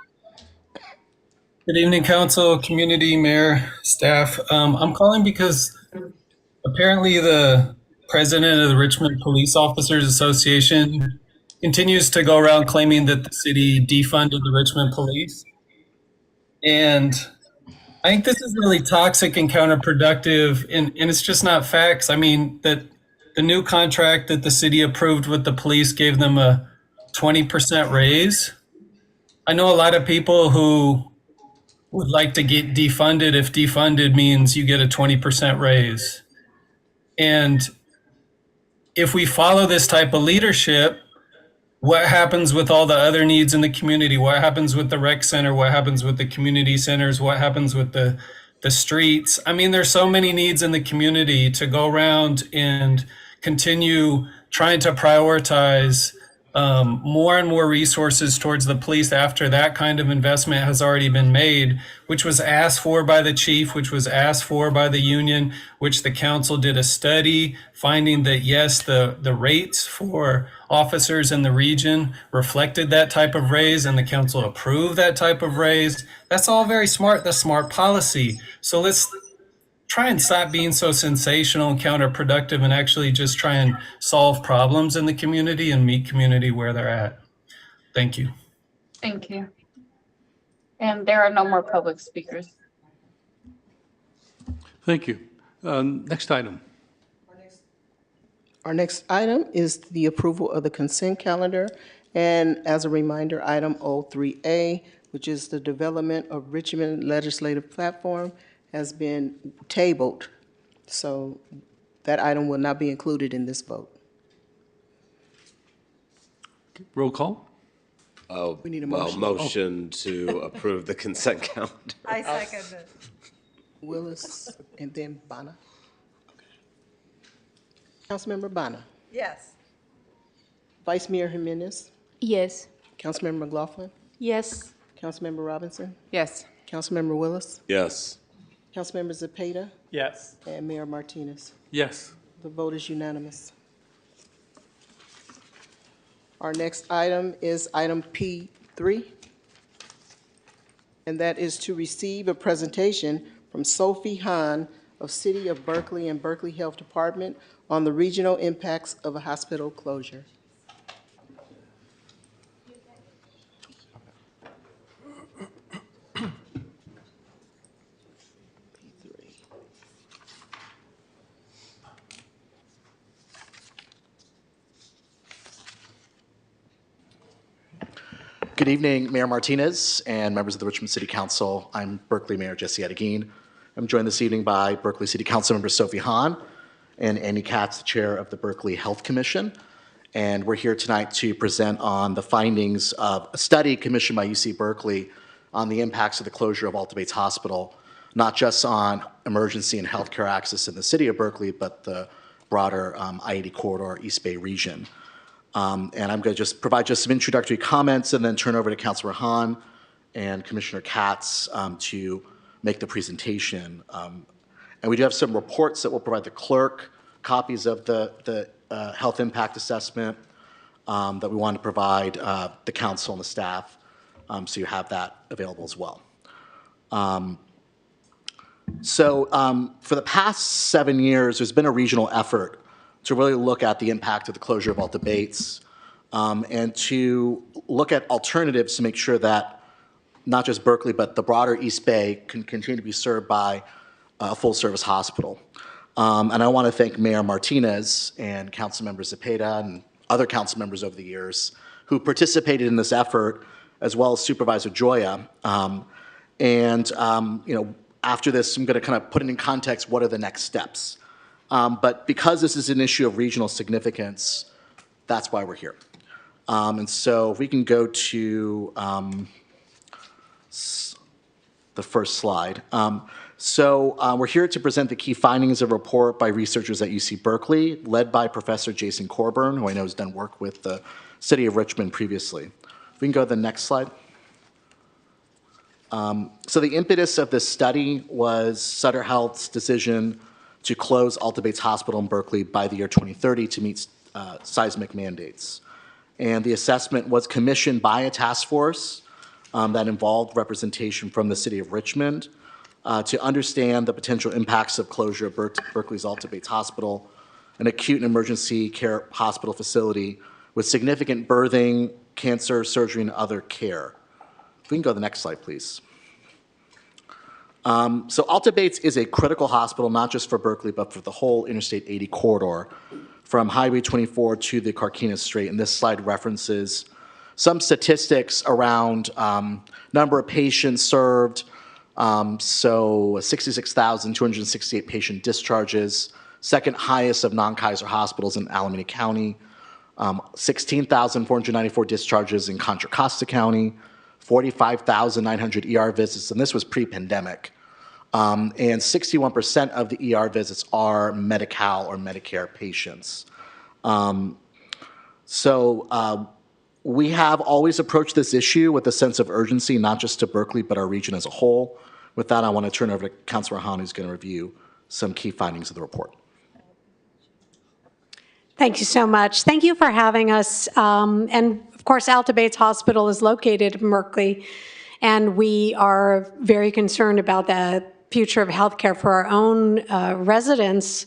Speaker 17: Good evening, council, community, mayor, staff. I'm calling because apparently the president of the Richmond Police Officers Association continues to go around claiming that the city defunded the Richmond police. And I think this is really toxic and counterproductive, and it's just not facts. I mean, that the new contract that the city approved with the police gave them a 20% raise. I know a lot of people who would like to get defunded if defunded means you get a 20% raise. And if we follow this type of leadership, what happens with all the other needs in the community? What happens with the rec center? What happens with the community centers? What happens with the streets? I mean, there's so many needs in the community to go around and continue trying to prioritize more and more resources towards the police after that kind of investment has already been made, which was asked for by the chief, which was asked for by the union, which the council did a study finding that yes, the rates for officers in the region reflected that type of raise, and the council approved that type of raise. That's all very smart. That's smart policy. So let's try and stop being so sensational and counterproductive and actually just try and solve problems in the community and meet community where they're at. Thank you.
Speaker 15: Thank you. And there are no more public speakers.
Speaker 18: Thank you. Next item.
Speaker 2: Our next item is the approval of the consent calendar. And as a reminder, item 03A, which is the development of Richmond legislative platform, has been tabled. So that item will not be included in this vote.
Speaker 18: Roll call.
Speaker 2: We need a motion.
Speaker 19: Motion to approve the consent calendar.
Speaker 13: I second it.
Speaker 2: Willis and then Bonner. Councilmember Bonner.
Speaker 13: Yes.
Speaker 2: Vice Mayor Jimenez.
Speaker 24: Yes.
Speaker 2: Councilmember McLaughlin.
Speaker 24: Yes.
Speaker 2: Councilmember Robinson.
Speaker 24: Yes.
Speaker 2: Councilmember Willis.
Speaker 19: Yes.
Speaker 2: Councilmember Zepeda.
Speaker 18: Yes.
Speaker 2: And Mayor Martinez.
Speaker 18: Yes.
Speaker 2: The vote is unanimous. Our next item is item P3, and that is to receive a presentation from Sophie Hahn of City of Berkeley and Berkeley Health Department on the regional impacts of a hospital closure.
Speaker 20: Good evening, Mayor Martinez and members of the Richmond City Council. I'm Berkeley Mayor Jesse Adeguin. I'm joined this evening by Berkeley City Council member Sophie Hahn and Annie Katz, the chair of the Berkeley Health Commission. And we're here tonight to present on the findings of a study commissioned by UC Berkeley on the impacts of the closure of Alta Bates Hospital, not just on emergency and healthcare access in the city of Berkeley, but the broader I-80 corridor, East Bay region. And I'm going to just provide some introductory comments and then turn over to Councilor Hahn and Commissioner Katz to make the presentation. And we do have some reports that will provide the clerk, copies of the health impact assessment that we want to provide the council and the staff, so you have that available as well. For the past 7 years, there's been a regional effort to really look at the impact of the closure of Alta Bates and to look at alternatives to make sure that not just Berkeley, but the broader East Bay can continue to be served by a full-service hospital. And I want to thank Mayor Martinez and Councilmember Zepeda and other council members over the years who participated in this effort, as well as Supervisor Joya. After this, I'm going to kind of put it in context, what are the next steps? But because this is an issue of regional significance, that's why we're here. And so if we can go to the first slide. We're here to present the key findings of a report by researchers at UC Berkeley, led by Professor Jason Corburn, who I know has done work with the City of Richmond previously. If we can go to the next slide. So the impetus of this study was Sutter Health's decision to close Alta Bates Hospital in Berkeley by the year 2030 to meet seismic mandates. And the assessment was commissioned by a task force that involved representation from the City of Richmond to understand the potential impacts of closure of Berkeley's Alta Bates Hospital, an acute and emergency care hospital facility with significant birthing, cancer, surgery, and other care. If we can go to the next slide, please. So Alta Bates is a critical hospital, not just for Berkeley, but for the whole Interstate 80 corridor, from Highway 24 to the Carquinez Strait. And this slide references some statistics around number of patients served. 66,268 patient discharges, second highest of non-Kaiser hospitals in Alameda County. 16,494 discharges in Contra Costa County, 45,900 ER visits, and this was pre-pandemic. And 61% of the ER visits are Medi-Cal or Medicare patients. We have always approached this issue with a sense of urgency, not just to Berkeley, but our region as a whole. With that, I want to turn over to Councilor Hahn, who's going to review some key findings of the report.
Speaker 4: Thank you so much. Thank you for having us. And of course, Alta Bates Hospital is located in Berkeley, and we are very concerned about the future of healthcare for our own residents.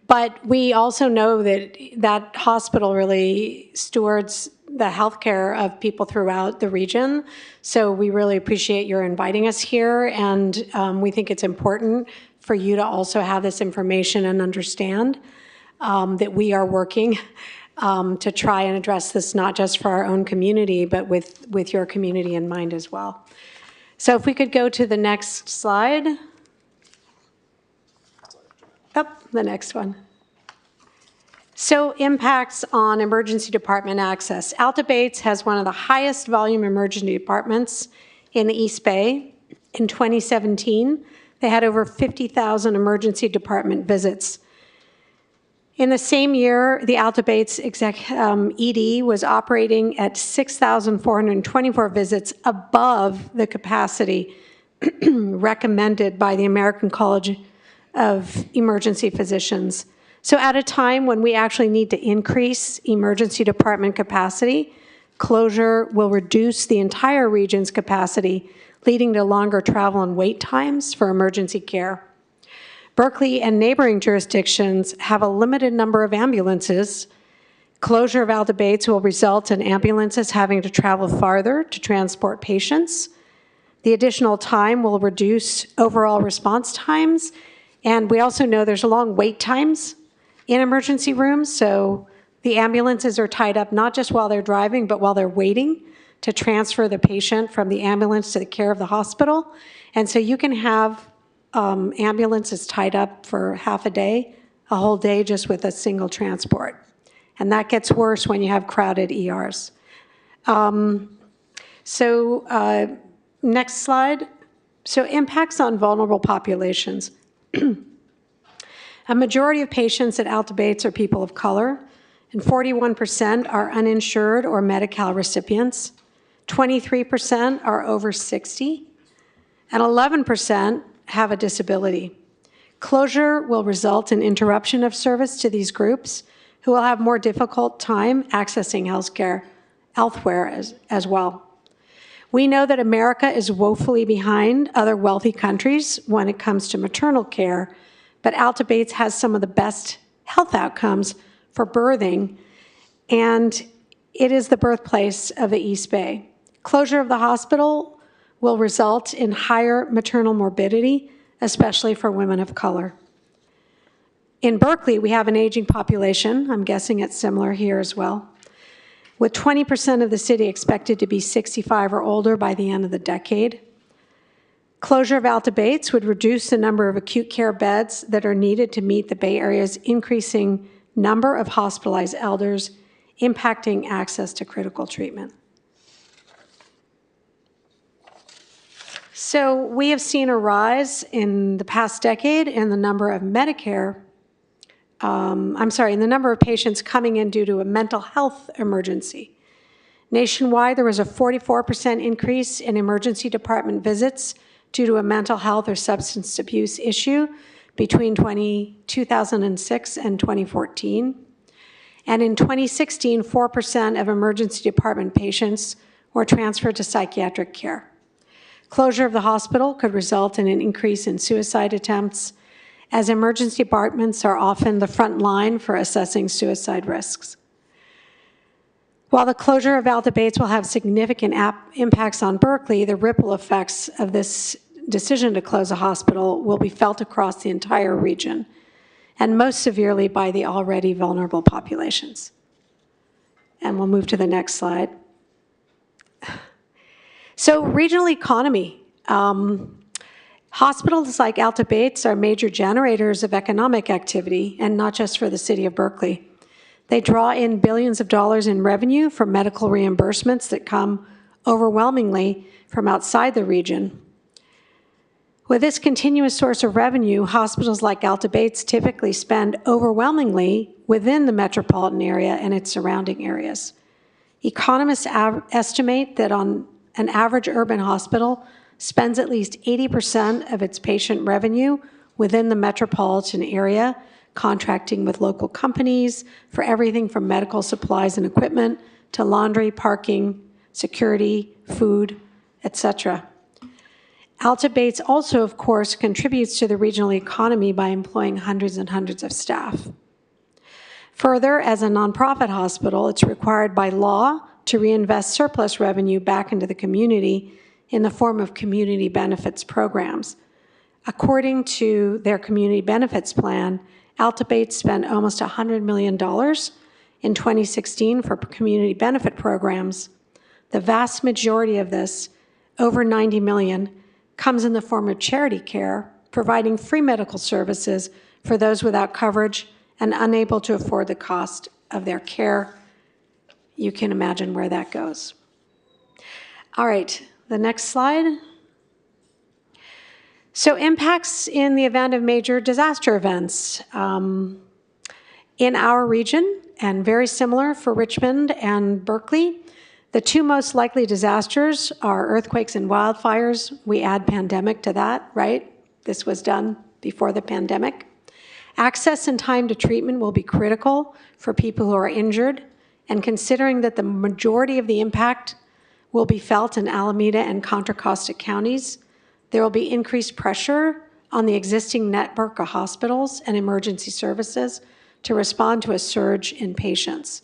Speaker 4: But we also know that that hospital really stewards the healthcare of people throughout the region. So we really appreciate your inviting us here, and we think it's important for you to also have this information and understand that we are working to try and address this not just for our own community, but with your community in mind as well. So if we could go to the next slide. Oh, the next one. So impacts on emergency department access. Alta Bates has one of the highest volume emergency departments in the East Bay. In 2017, they had over 50,000 emergency department visits. In the same year, the Alta Bates ED was operating at 6,424 visits above the capacity recommended by the American College of Emergency Physicians. So at a time when we actually need to increase emergency department capacity, closure will reduce the entire region's capacity, leading to longer travel and wait times for emergency care. Berkeley and neighboring jurisdictions have a limited number of ambulances. Closure of Alta Bates will result in ambulances having to travel farther to transport patients. The additional time will reduce overall response times, and we also know there's long wait times in emergency rooms, so the ambulances are tied up not just while they're driving, but while they're waiting to transfer the patient from the ambulance to the care of the hospital. And so you can have ambulances tied up for half a day, a whole day just with a single transport. And that gets worse when you have crowded ERs. Next slide. So impacts on vulnerable populations. A majority of patients at Alta Bates are people of color, and 41% are uninsured or Medi-Cal recipients. 23% are over 60, and 11% have a disability. Closure will result in interruption of service to these groups who will have more difficult time accessing healthcare elsewhere as well. We know that America is woefully behind other wealthy countries when it comes to maternal care, but Alta Bates has some of the best health outcomes for birthing, and it is the birthplace of the East Bay. Closure of the hospital will result in higher maternal morbidity especially for women of color. In Berkeley, we have an aging population. I'm guessing it's similar here as well, with 20% of the city expected to be 65 or older by the end of the decade. Closure of Alta Bates would reduce the number of acute care beds that are needed to meet the Bay Area's increasing number of hospitalized elders, impacting access to critical treatment. So we have seen a rise in the past decade in the number of in the number of patients coming in due to a mental health emergency. Nationwide, there was a 44% increase in emergency department visits due to a mental health or substance abuse issue between 2006 and 2014. And in 2016, 4% of emergency department patients were transferred to psychiatric care. Closure of the hospital could result in an increase in suicide attempts, as emergency departments are often the front line for assessing suicide risks. While the closure of Alta Bates will have significant impacts on Berkeley, the ripple effects of this decision to close a hospital will be felt across the entire region, and most severely by the already vulnerable populations. And we'll move to the next slide. So regional economy. Hospitals like Alta Bates are major generators of economic activity, and not just for the city of Berkeley. They draw in billions of dollars in revenue from medical reimbursements that come overwhelmingly from outside the region. With this continuous source of revenue, hospitals like Alta Bates typically spend overwhelmingly within the metropolitan area and its surrounding areas. Economists estimate that on an average urban hospital spends at least 80% of its patient revenue within the metropolitan area, contracting with local companies for everything from medical supplies and equipment to laundry, parking, security, food, etc. Alta Bates also, of course, contributes to the regional economy by employing hundreds and hundreds of staff. Further, as a nonprofit hospital, it's required by law to reinvest surplus revenue back into the community in the form of community benefits programs. According to their community benefits plan, Alta Bates spent almost $100 million in 2016 for community benefit programs. The vast majority of this, over $90 million, comes in the form of charity care, providing free medical services for those without coverage and unable to afford the cost of their care. You can imagine where that goes. All right, the next slide. So impacts in the event of major disaster events. In our region, and very similar for Richmond and Berkeley, the two most likely disasters are earthquakes and wildfires. We add pandemic to that, right? This was done before the pandemic. Access and time to treatment will be critical for people who are injured, and considering that the majority of the impact will be felt in Alameda and Contra Costa counties, there will be increased pressure on the existing network of hospitals and emergency services to respond to a surge in patients.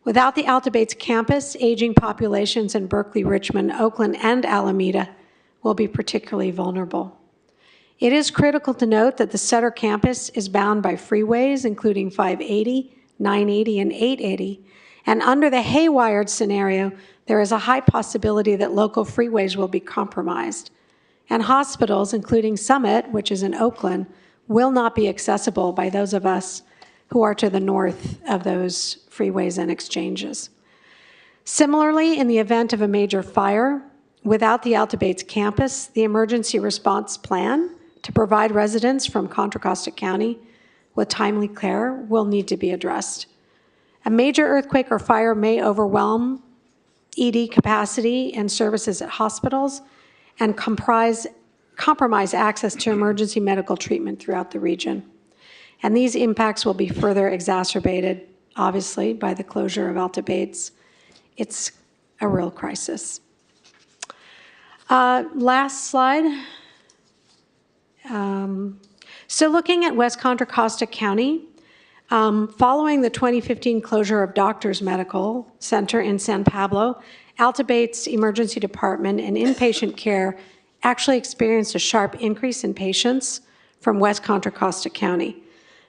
Speaker 4: Without the Alta Bates campus, aging populations in Berkeley, Richmond, Oakland, and Alameda will be particularly vulnerable. It is critical to note that the Sutter campus is bound by freeways, including 580, 980, and 880, and under the haywired scenario, there is a high possibility that local freeways will be compromised. And hospitals, including Summit, which is in Oakland, will not be accessible by those of us who are to the north of those freeways and exchanges. Similarly, in the event of a major fire, without the Alta Bates campus, the emergency response plan to provide residents from Contra Costa County with timely care will need to be addressed. A major earthquake or fire may overwhelm ED capacity and services at hospitals and compromise access to emergency medical treatment throughout the region. And these impacts will be further exacerbated, obviously, by the closure of Alta Bates. It's a real crisis. Last slide. So looking at West Contra Costa County, following the 2015 closure of Doctors Medical Center in San Pablo, Alta Bates Emergency Department and inpatient care actually experienced a sharp increase in patients from West Contra Costa County.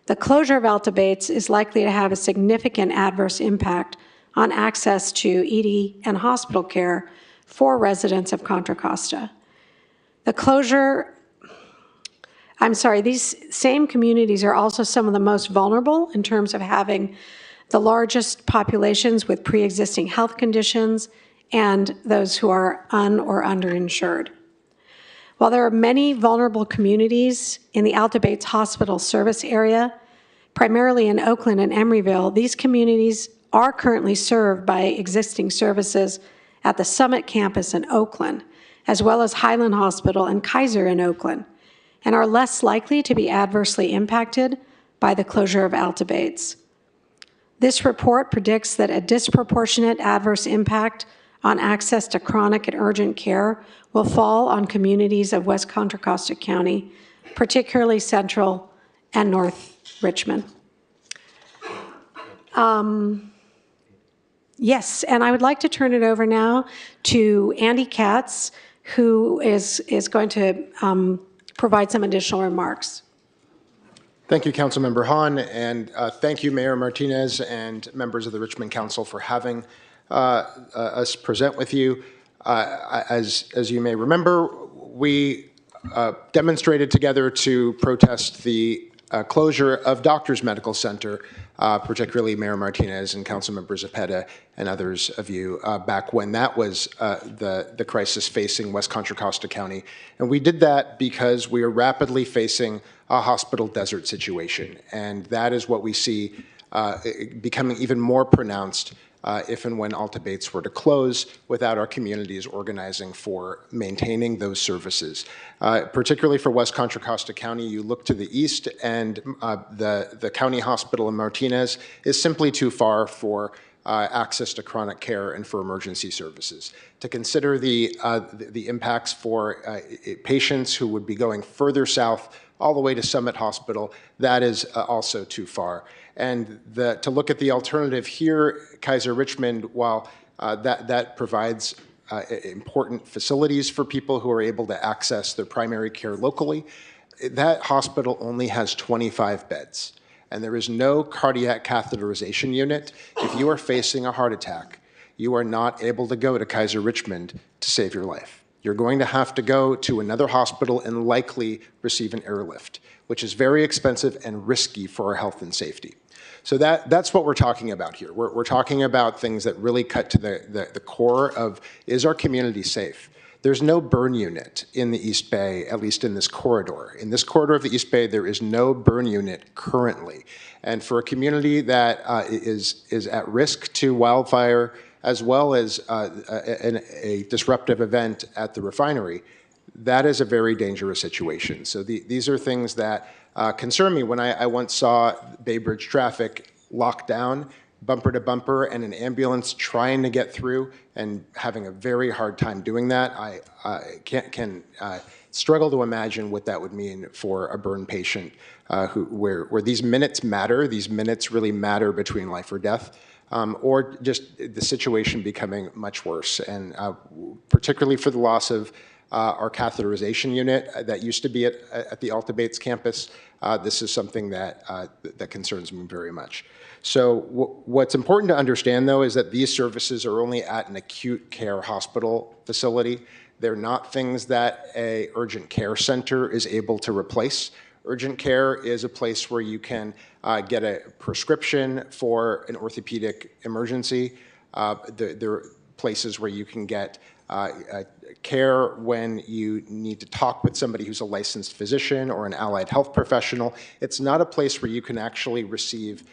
Speaker 4: The closure of Alta Bates is likely to have a significant adverse impact on access to ED and hospital care for residents of Contra Costa. These same communities are also some of the most vulnerable in terms of having the largest populations with pre-existing health conditions and those who are or underinsured. While there are many vulnerable communities in the Alta Bates Hospital service area, primarily in Oakland and Emeryville, these communities are currently served by existing services at the Summit campus in Oakland, as well as Highland Hospital and Kaiser in Oakland, and are less likely to be adversely impacted by the closure of Alta Bates. This report predicts that a disproportionate adverse impact on access to chronic and urgent care will fall on communities of West Contra Costa County, particularly Central and North Richmond. Yes, and I would like to turn it over now to Andy Katz, who is going to provide some additional remarks.
Speaker 6: Thank you, Councilmember Hahn, and thank you, Mayor Martinez and members of the Richmond Council for having us present with you. As you may remember, we demonstrated together to protest the closure of Doctors Medical Center, particularly Mayor Martinez and Councilmember Zepeda and others of you back when that was the crisis facing West Contra Costa County. And we did that because we are rapidly facing a hospital desert situation. And that is what we see becoming even more pronounced if and when Alta Bates were to close without our communities organizing for maintaining those services. Particularly for West Contra Costa County, you look to the east and the county hospital in Martinez is simply too far for access to chronic care and for emergency services. To consider the impacts for patients who would be going further south all the way to Summit Hospital, that is also too far. And to look at the alternative here, Kaiser Richmond, while that provides important facilities for people who are able to access their primary care locally, that hospital only has 25 beds. And there is no cardiac catheterization unit. If you are facing a heart attack, you are not able to go to Kaiser Richmond to save your life. You're going to have to go to another hospital and likely receive an airlift, which is very expensive and risky for our health and safety. So that's what we're talking about here. We're talking about things that really cut to the core of, is our community safe? There's no burn unit in the East Bay, at least in this corridor. In this corridor of the East Bay, there is no burn unit currently. And for a community that is at risk to wildfire, as well as a disruptive event at the refinery, that is a very dangerous situation. So these are things that concern me. When I once saw Bay Bridge traffic locked down, bumper to bumper, and an ambulance trying to get through and having a very hard time doing that, I can struggle to imagine what that would mean for a burn patient where these minutes matter. These minutes really matter between life or death. Or just the situation becoming much worse. And particularly for the loss of our catheterization unit that used to be at the Alta Bates campus, this is something that concerns me very much. So what's important to understand, though, is that these services are only at an acute care hospital facility. They're not things that an urgent care center is able to replace. Urgent care is a place where you can get a prescription for an orthopedic emergency. There are places where you can get care when you need to talk with somebody who's a licensed physician or an allied health professional. It's not a place where you can actually receive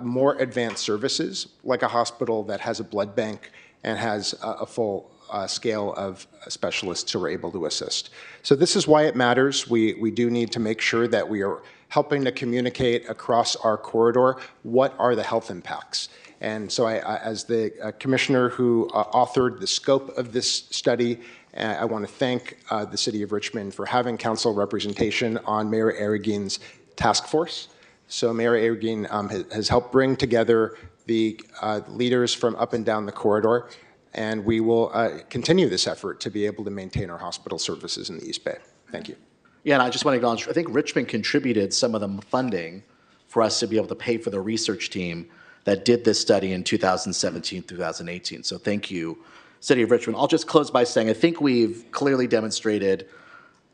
Speaker 6: more advanced services, like a hospital that has a blood bank and has a full scale of specialists who are able to assist. So this is why it matters. We do need to make sure that we are helping to communicate across our corridor what are the health impacts. And so as the commissioner who authored the scope of this study, I want to thank the City of Richmond for having council representation on Mayor Aragin's task force. So Mayor Aragin has helped bring together the leaders from up and down the corridor. and we will continue this effort to be able to maintain our hospital services in the East Bay. Thank you.
Speaker 20: Yeah, and I just want to acknowledge, I think Richmond contributed some of the funding for us to be able to pay for the research team that did this study in 2017, 2018. So thank you, City of Richmond. I'll just close by saying I think we've clearly demonstrated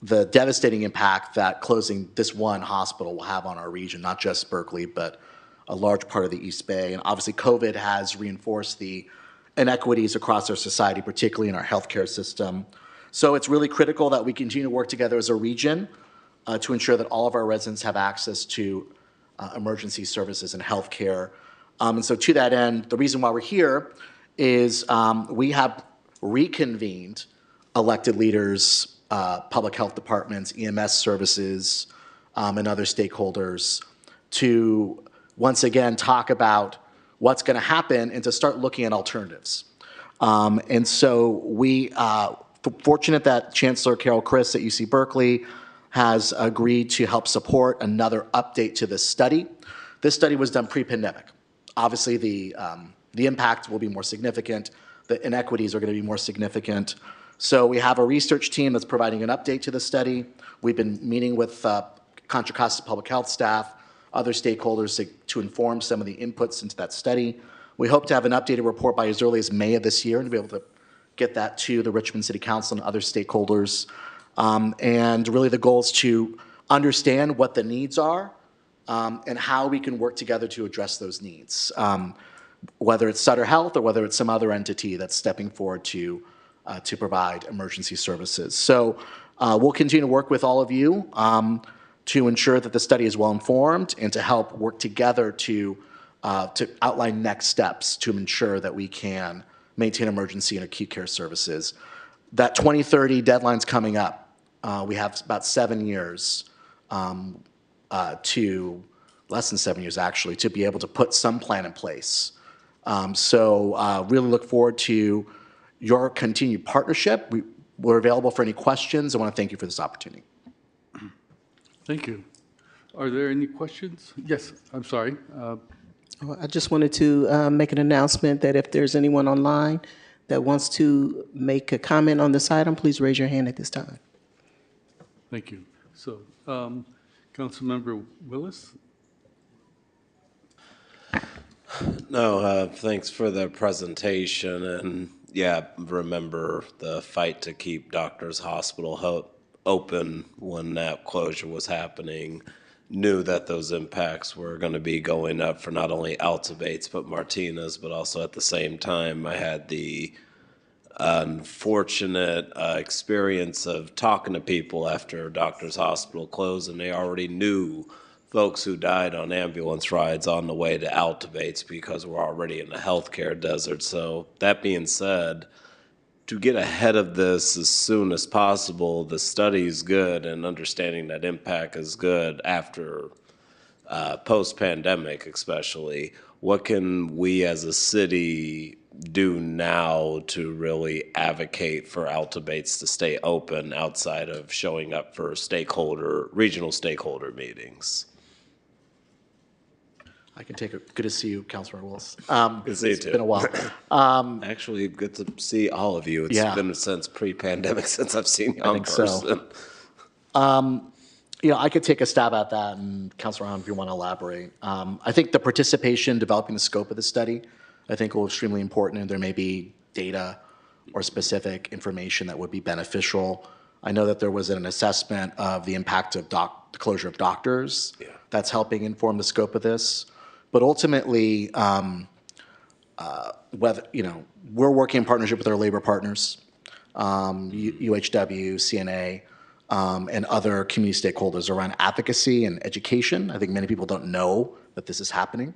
Speaker 20: the devastating impact that closing this one hospital will have on our region, not just Berkeley, but a large part of the East Bay. And obviously, COVID has reinforced the inequities across our society, particularly in our healthcare system. So it's really critical that we continue to work together as a region to ensure that all of our residents have access to emergency services and healthcare. And so to that end, the reason why we're here is we have reconvened elected leaders, public health departments, EMS services, and other stakeholders to once again talk about what's going to happen and to start looking at alternatives. And so we fortunate that Chancellor Carol Chris at UC Berkeley has agreed to help support another update to this study. This study was done pre-pandemic. Obviously, the impact will be more significant. The inequities are going to be more significant. So we have a research team that's providing an update to the study. We've been meeting with Contra Costa Public Health staff, other stakeholders to inform some of the inputs into that study. We hope to have an updated report by as early as May of this year and to be able to get that to the Richmond City Council and other stakeholders. And really the goal is to understand what the needs are and how we can work together to address those needs, whether it's Sutter Health or whether it's some other entity that's stepping forward to provide emergency services. So we'll continue to work with all of you to ensure that the study is well-informed and to help work together to outline next steps to ensure that we can maintain emergency and acute care services. That 2030 deadline's coming up. We have about 7 years to, less than 7 years actually, to be able to put some plan in place. So really look forward to your continued partnership. We're available for any questions. I want to thank you for this opportunity.
Speaker 18: Thank you. Are there any questions? Yes, I'm sorry.
Speaker 2: I just wanted to make an announcement that if there's anyone online that wants to make a comment on this item, please raise your hand at this time.
Speaker 18: Thank you. So, Councilmember Willis?
Speaker 19: No, thanks for the presentation. And yeah, remember the fight to keep Doctors Hospital open when that closure was happening. Knew that those impacts were going to be going up for not only Alta-Bates but Martinez, but also at the same time I had the unfortunate experience of talking to people after Doctors Hospital closed, and they already knew folks who died on ambulance rides on the way to Alta-Bates because we're already in the healthcare desert. So that being said, to get ahead of this as soon as possible, the study is good and understanding that impact is good after post-pandemic especially. What can we as a city do now to really advocate for Alta-Bates to stay open outside of showing up for regional stakeholder meetings?
Speaker 20: I can take it. Good to see you, Councilor Willis.
Speaker 19: Good to see you
Speaker 20: it's
Speaker 19: too.
Speaker 20: been a while.
Speaker 19: Actually, good to see all of you. It's
Speaker 20: Yeah.
Speaker 19: been since pre-pandemic since I've seen you in
Speaker 20: think so.
Speaker 19: person.
Speaker 20: I could take a stab at that, and Councilor Hahn, if you want to elaborate. I think the participation, developing the scope of the study, I think will be extremely important, and there may be data or specific information that would be beneficial. I know that there was an assessment of the impact of the closure of doctors.
Speaker 19: Yeah.
Speaker 20: That's helping inform the scope of this. But ultimately, we're working in partnership with our labor partners, UHW, CNA, and other community stakeholders around advocacy and education. I think many people don't know that this is happening.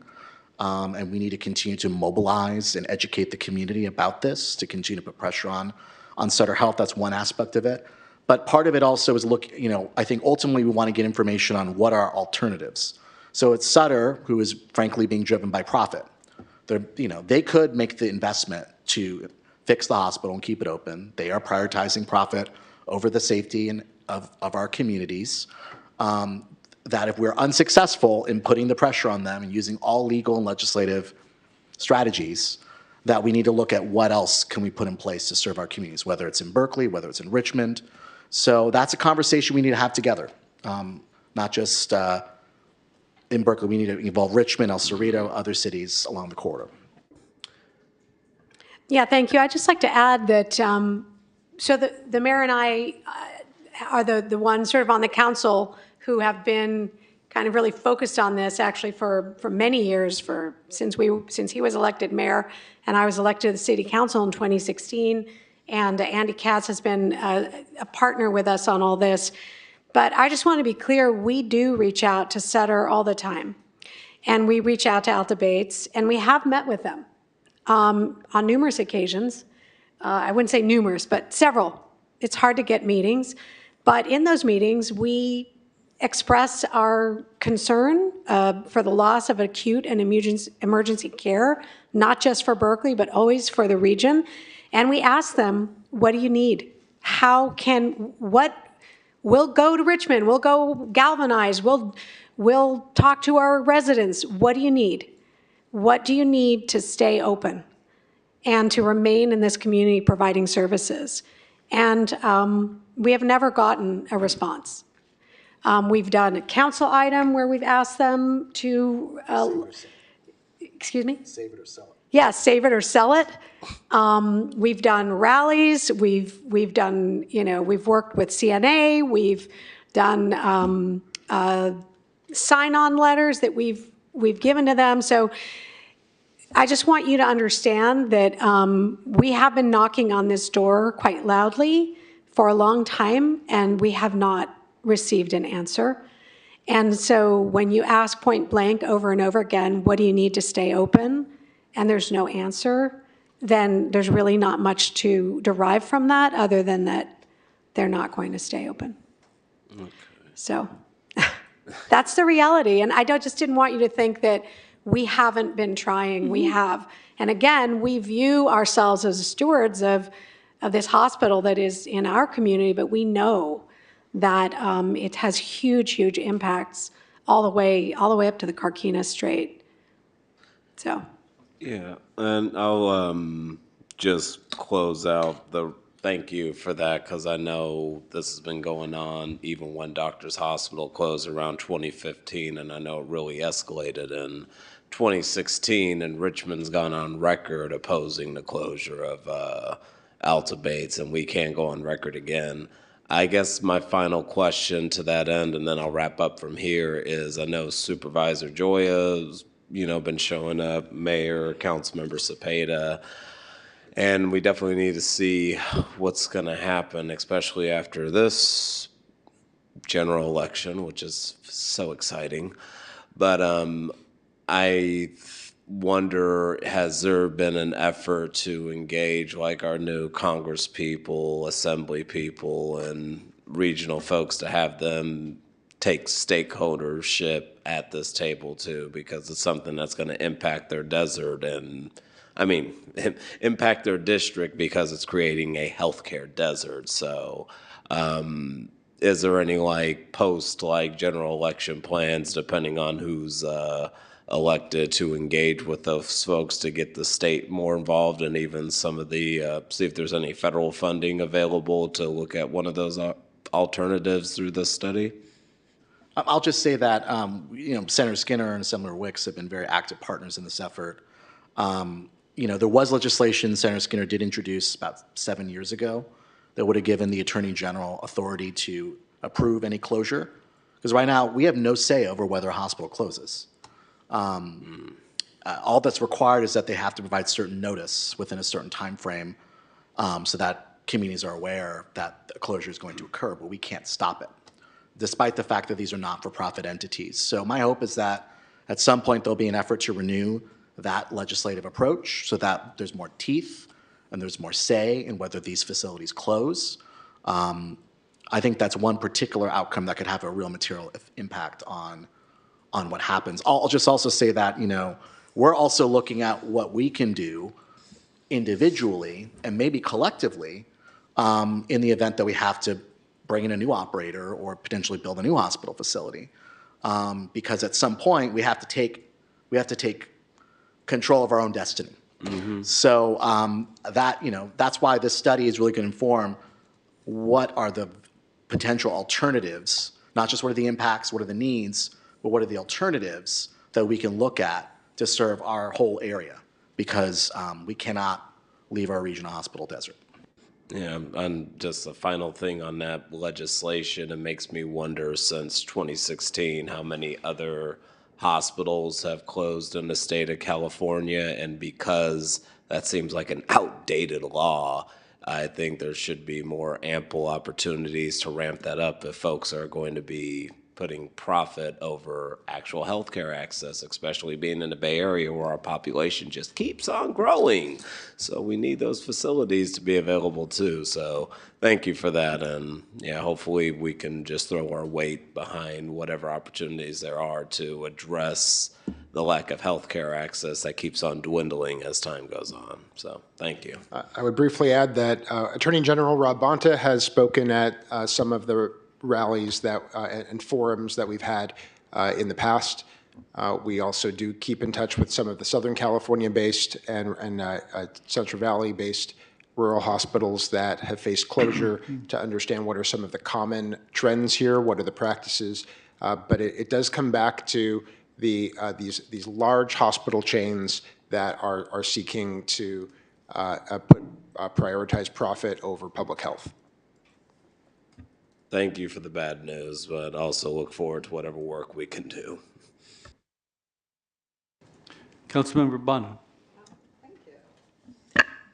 Speaker 20: And we need to continue to mobilize and educate the community about this, to continue to put pressure on Sutter Health. That's one aspect of it. But part of it also is I think ultimately we want to get information on what are alternatives. So it's Sutter, who is frankly being driven by profit. They could make the investment to fix the hospital and keep it open. They are prioritizing profit over the safety of our communities. That if we're unsuccessful in putting the pressure on them and using all legal and legislative strategies, that we need to look at what else can we put in place to serve our communities, whether it's in Berkeley, whether it's in Richmond. So that's a conversation we need to have together, not just in Berkeley. We need to involve Richmond, El Cerrito, other cities along the corridor.
Speaker 4: Yeah, thank you. I'd just like to add that, so the mayor and I are the ones sort of on the council who have been kind of really focused on this actually for many years, since he was elected mayor and I was elected to the city council in 2016. And Andy Katz has been a partner with us on all this. But I just want to be clear, we do reach out to Sutter all the time. And we reach out to Alta Bates, and we have met with them on numerous occasions. I wouldn't say numerous, but several. It's hard to get meetings. But in those meetings, we express our concern for the loss of acute and emergency care, not just for Berkeley, but always for the region. And we ask them, what do you need? We'll go to Richmond, we'll go galvanize, we'll talk to our residents. What do you need? What do you need to stay open and to remain in this community providing services? And we have never gotten a response. We've done a council item where we've asked them to, excuse me?
Speaker 20: Save it or sell it.
Speaker 4: Yeah, save it or sell it. We've done rallies. We've done, we've worked with CNA. We've done sign-on letters that we've given to them. So I just want you to understand that we have been knocking on this door quite loudly for a long time, and we have not received an answer. And so when you ask point blank over and over again, what do you need to stay open? And there's no answer, then there's really not much to derive from that other than that they're not going to stay open. Okay. So that's the reality. And I just didn't want you to think that we haven't been trying. Mm-hmm. We have. And again, we view ourselves as stewards of this hospital that is in our community, but we know that it has huge, huge impacts all the way up to the Carquinez Strait. So.
Speaker 19: Yeah, and I'll just close out thank you for that, because I know this has been going on even when Doctors Hospital closed around 2015, and I know it really escalated in 2016, and Richmond's gone on record opposing the closure of Alta Bates, and we can't go on record again. I guess my final question to that end, and then I'll wrap up from here, is I know Supervisor Joya's been showing up, Mayor, Councilmember Cepeda, and we definitely need to see what's going to happen, especially after this general election, which is so exciting. But I wonder, has there been an effort to engage like our new Congress people, Assembly people, and regional folks to have them take stakeholdership at this table too, because it's something that's going to impact their desert and, impact their district because it's creating a healthcare desert. So, is there any post general election plans, depending on who's elected, to engage with those folks to get the state more involved, and even some of the see if there's any federal funding available to look at one of those alternatives through this study?
Speaker 20: I'll just say that Senator Skinner and Assemblyman Wicks have been very active partners in this effort. There was legislation Senator Skinner did introduce about 7 years ago that would have given the Attorney General authority to approve any closure, because right now we have no say over whether a hospital closes. All that's required is that they have to provide certain notice within a certain time frame, so that communities are aware that a closure is going to occur, but we can't stop it, despite the fact that these are not-for-profit entities. So my hope is that at some point there'll be an effort to renew that legislative approach so that there's more teeth and there's more say in whether these facilities close. I think that's one particular outcome that could have a real material impact on what happens. I'll just also say that, we're also looking at what we can do individually and maybe collectively in the event that we have to bring in a new operator or potentially build a new hospital facility. Because at some point we have to take control of our own destiny. So that's why this study is really going to inform what are the potential alternatives, not just what are the impacts, what are the needs, but what are the alternatives that we can look at to serve our whole area, because we cannot leave our regional hospital desert.
Speaker 19: Yeah, and just a final thing on that legislation, it makes me wonder since 2016 how many other hospitals have closed in the state of California, and because that seems like an outdated law, I think there should be more ample opportunities to ramp that up if folks are going to be putting profit over actual healthcare access, especially being in the Bay Area where our population just keeps on growing. So we need those facilities to be available too. So thank you for that. And yeah, hopefully we can just throw our weight behind whatever opportunities there are to address the lack of healthcare access that keeps on dwindling as time goes on. So thank you.
Speaker 6: I would briefly add that Attorney General Rob Bonta has spoken at some of the rallies that and forums that we've had in the past. We also do keep in touch with some of the Southern California-based and Central Valley-based rural hospitals that have faced closure to understand what are some of the common trends here, what are the practices. But it does come back to these large hospital chains that are seeking to prioritize profit over public health.
Speaker 19: Thank you for the bad news, but also look forward to whatever work we can do.
Speaker 18: Councilmember Bono.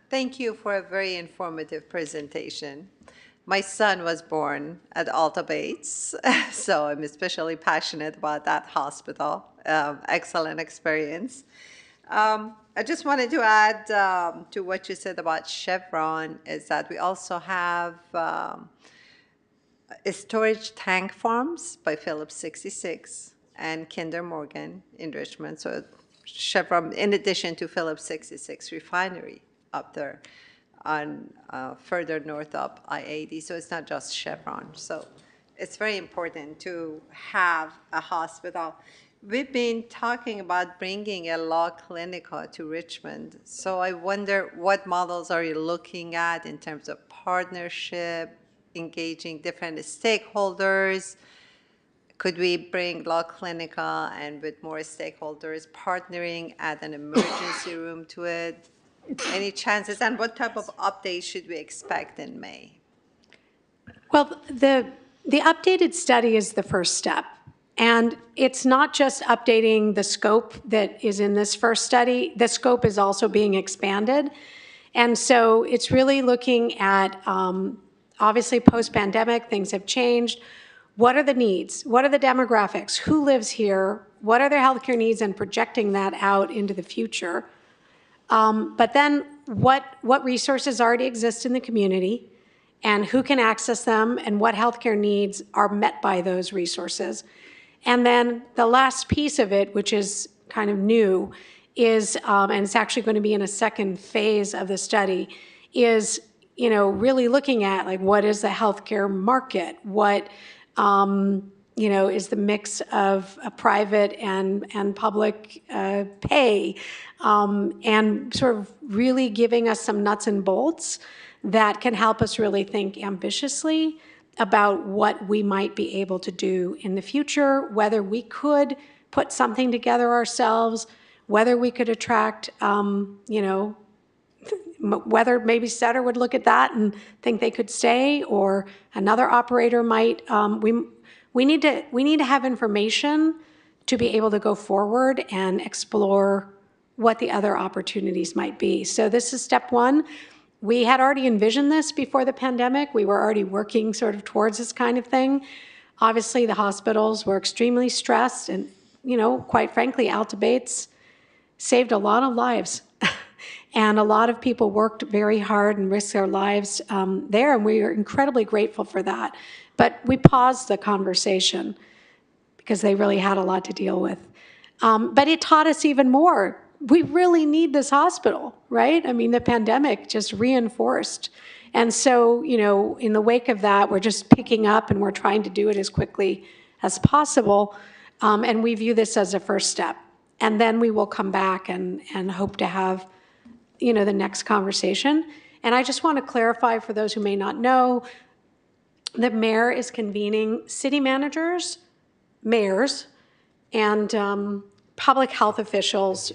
Speaker 13: Thank you for a very informative presentation. My son was born at Alta Bates, so I'm especially passionate about that hospital. Excellent experience. I just wanted to add to what you said about Chevron is that we also have storage tank farms by Phillips 66 and Kinder Morgan in Richmond. So Chevron, in addition to Phillips 66 refinery up there on further north up I-80. So it's not just Chevron. So it's very important to have a hospital. We've been talking about bringing a law clinica to Richmond. So I wonder what models are you looking at in terms of partnership, engaging different stakeholders? Could we bring law clinica and with more stakeholders partnering, add an emergency room to it? Any chances? And what type of updates should we expect in May?
Speaker 4: Well, the updated study is the first step. And it's not just updating the scope that is in this first study. The scope is also being expanded. And so it's really looking at, obviously, post-pandemic, things have changed. What are the needs? What are the demographics? Who lives here? What are their healthcare needs, and projecting that out into the future? But then what resources already exist in the community, and who can access them, and what healthcare needs are met by those resources? And then the last piece of it, which is kind of new, is, and it's actually going to be in a second phase of the study, is, really looking at, like, what is the healthcare market? What, is the mix of private and public pay? And sort of really giving us some nuts and bolts that can help us really think ambitiously about what we might be able to do in the future, whether we could put something together ourselves, whether we could attract, whether maybe Sutter would look at that and think they could stay, or another operator might. We need to have information to be able to go forward and explore what the other opportunities might be. So this is step one. We had already envisioned this before the pandemic. We were already working sort of towards this kind of thing. Obviously, the hospitals were extremely stressed, and, quite frankly, Alta Bates saved a lot of lives. And a lot of people worked very hard and risked their lives there, and we are incredibly grateful for that. But we paused the conversation because they really had a lot to deal with. But it taught us even more. We really need this hospital, right? I mean, the pandemic just reinforced. And so, in the wake of that, we're just picking up and we're trying to do it as quickly as possible. And we view this as a first step. And then we will come back and hope to have the next conversation. And I just want to clarify for those who may not know, the mayor is convening city managers, mayors, and public health officials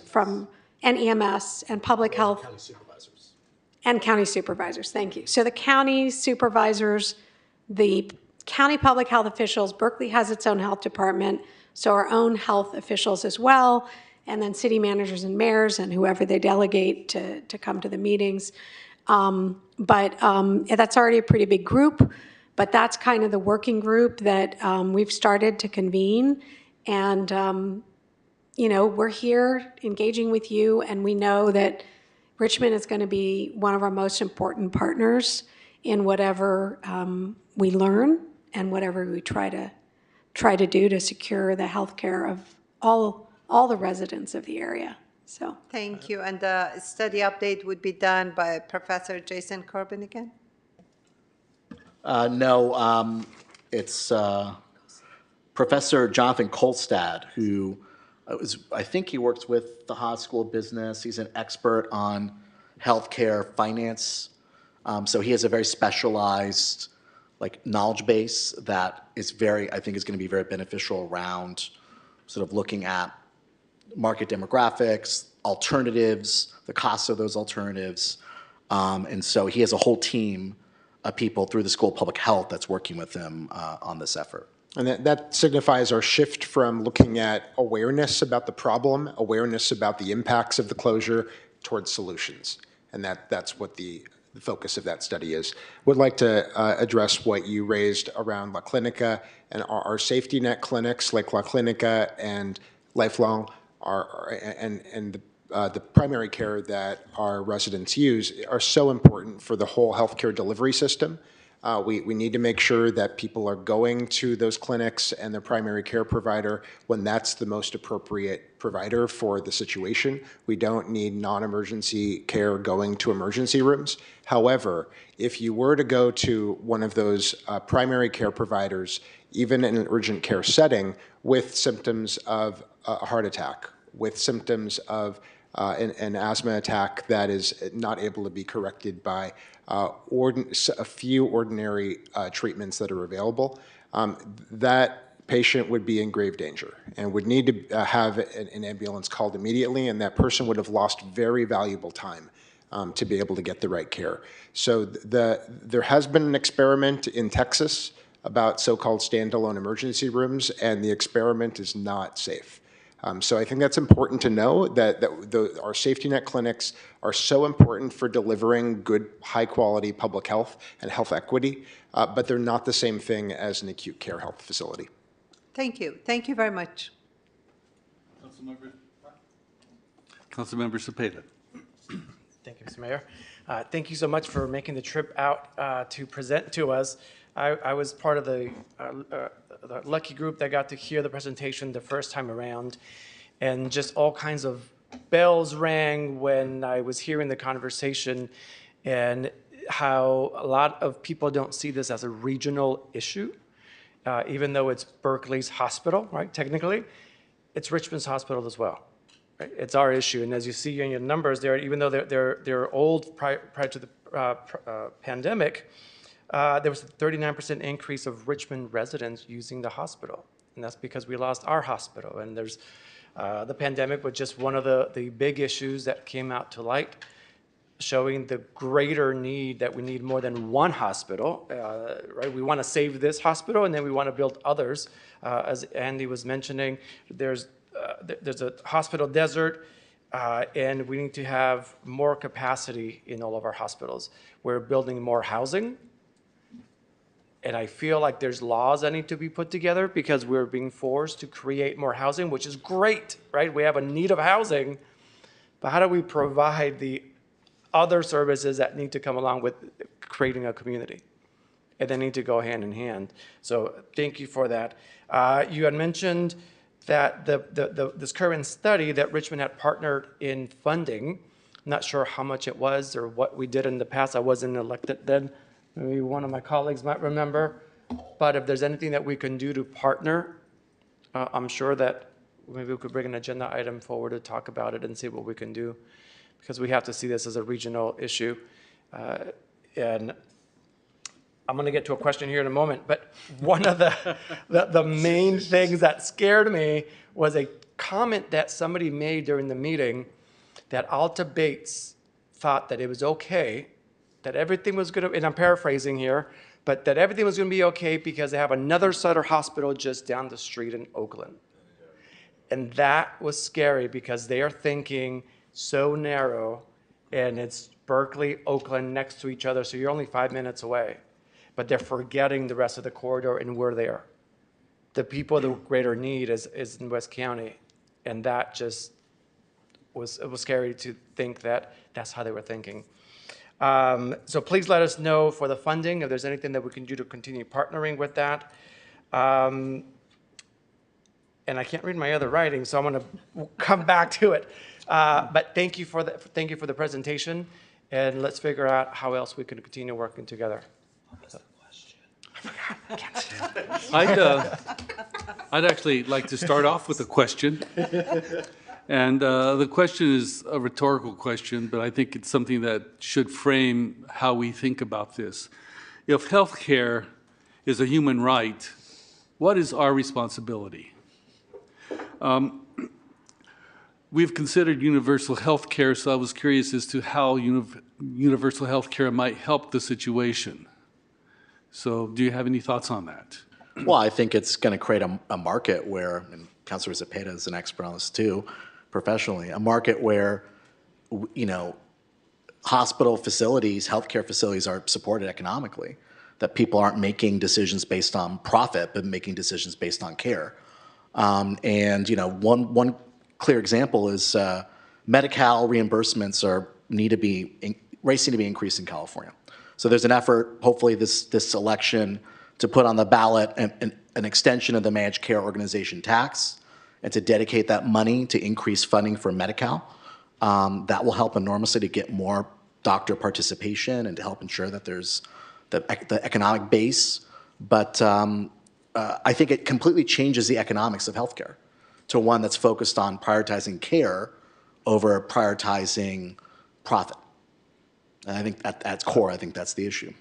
Speaker 4: and EMS and public health.
Speaker 20: County supervisors.
Speaker 4: And county supervisors, thank you. So the county supervisors, the county public health officials, Berkeley has its own health department, so our own health officials as well, and then city managers and mayors and whoever they delegate to come to the meetings. But that's already a pretty big group, but that's kind of the working group that we've started to convene. And, we're here engaging with you, and we know that Richmond is going to be one of our most important partners in whatever we learn and whatever we try to do to secure the health care of all the residents of the area. So
Speaker 13: Thank you. And the study update would be done by Professor Jason Corbin again?
Speaker 20: No, it's Professor Jonathan Kolstad, who I think he works with the Haas School of Business. He's an expert on healthcare finance. So he has a very specialized knowledge base that is I think is going to be very beneficial around sort of looking at market demographics, alternatives, the costs of those alternatives. And so he has a whole team of people through the School of Public Health that's working with him on this effort.
Speaker 6: And that signifies our shift from looking at awareness about the problem, awareness about the impacts of the closure, towards solutions. And that's what the focus of that study is. Would like to address what you raised around La Clinica and our safety net clinics like La Clinica and Lifelong and the primary care that our residents use are so important for the whole healthcare delivery system. We need to make sure that people are going to those clinics and their primary care provider when that's the most appropriate provider for the situation. We don't need non-emergency care going to emergency rooms. However, if you were to go to one of those primary care providers, even in an urgent care setting, with symptoms of a heart attack, with symptoms of an asthma attack that is not able to be corrected by a few ordinary treatments that are available, that patient would be in grave danger and would need to have an ambulance called immediately, and that person would have lost very valuable time to be able to get the right care. So there has been an experiment in Texas about so-called standalone emergency rooms, and the experiment is not safe. So I think that's important to know that our safety net clinics are so important for delivering good, high-quality public health and health equity, but they're not the same thing as an acute care health facility.
Speaker 13: Thank you. Thank you very much.
Speaker 18: Councilmember Cepeda.
Speaker 7: Thank you, Mr. Mayor. Thank you so much for making the trip out to present to us. I was part of the lucky group that got to hear the presentation the first time around, and just all kinds of bells rang when I was hearing the conversation, and how a lot of people don't see this as a regional issue, even though it's Berkeley's hospital, right? Technically, it's Richmond's hospital as well. Right? It's our issue, and as you see in your numbers there, even though they're old prior to the pandemic, there was a 39% increase of Richmond residents using the hospital, and that's because we lost our hospital. And there's the pandemic was just one of the big issues that came out to light, showing the greater need that we need more than one hospital. Right? We want to save this hospital, and then we want to build others. As Andy was mentioning, there's a hospital desert, and we need to have more capacity in all of our hospitals. We're building more housing. And I feel like there's laws that need to be put together because we're being forced to create more housing, which is great, right? We have a need of housing, but how do we provide the other services that need to come along with creating a community? And they need to go hand in hand. So thank you for that. You had mentioned that this current study that Richmond had partnered in funding, I'm not sure how much it was or what we did in the past. I wasn't elected then. Maybe one of my colleagues might remember, but if there's anything that we can do to partner, I'm sure that maybe we could bring an agenda item forward to talk about it and see what we can do. because we have to see this as a regional issue. And I'm going to get to a question here in a moment, but one of the main things that scared me was a comment that somebody made during the meeting that Alta Bates thought that it was okay, that everything was going to, and I'm paraphrasing here, but that everything was going to be okay because they have another Sutter hospital just down the street in Oakland. And that was scary because they are thinking so narrow, and it's Berkeley, Oakland next to each other, so you're only 5 minutes away. But they're forgetting the rest of the corridor, and we're there. The people of the greater need is in West County, and that just it was scary to think that that's how they were thinking. So please let us know for the funding if there's anything that we can do to continue partnering with that. And I can't read my other writing, so I'm going to come back to it. But thank you for the presentation, and let's figure out how else we can continue working together.
Speaker 18: I'd actually like to start off with a question. And the question is a rhetorical question, but I think it's something that should frame how we think about this. If healthcare is a human right, what is our responsibility? We've considered universal health care, so I was curious as to how universal health care might help the situation. So do you have any thoughts on that?
Speaker 20: Well, I think it's going to create a market where, and Councilor Zepeda is an expert on this too, professionally, a market where, hospital facilities, healthcare facilities are supported economically, that people aren't making decisions based on profit, but making decisions based on care. And one clear example is Medi-Cal reimbursements racing to be increased in California. So there's an effort, hopefully this election, to put on the ballot an extension of the managed care organization tax and to dedicate that money to increase funding for Medi-Cal. That will help enormously to get more doctor participation and to help ensure that there's the economic base. But I think it completely changes the economics of healthcare to one that's focused on prioritizing care over prioritizing profit. And I think at its core, I think that's the issue.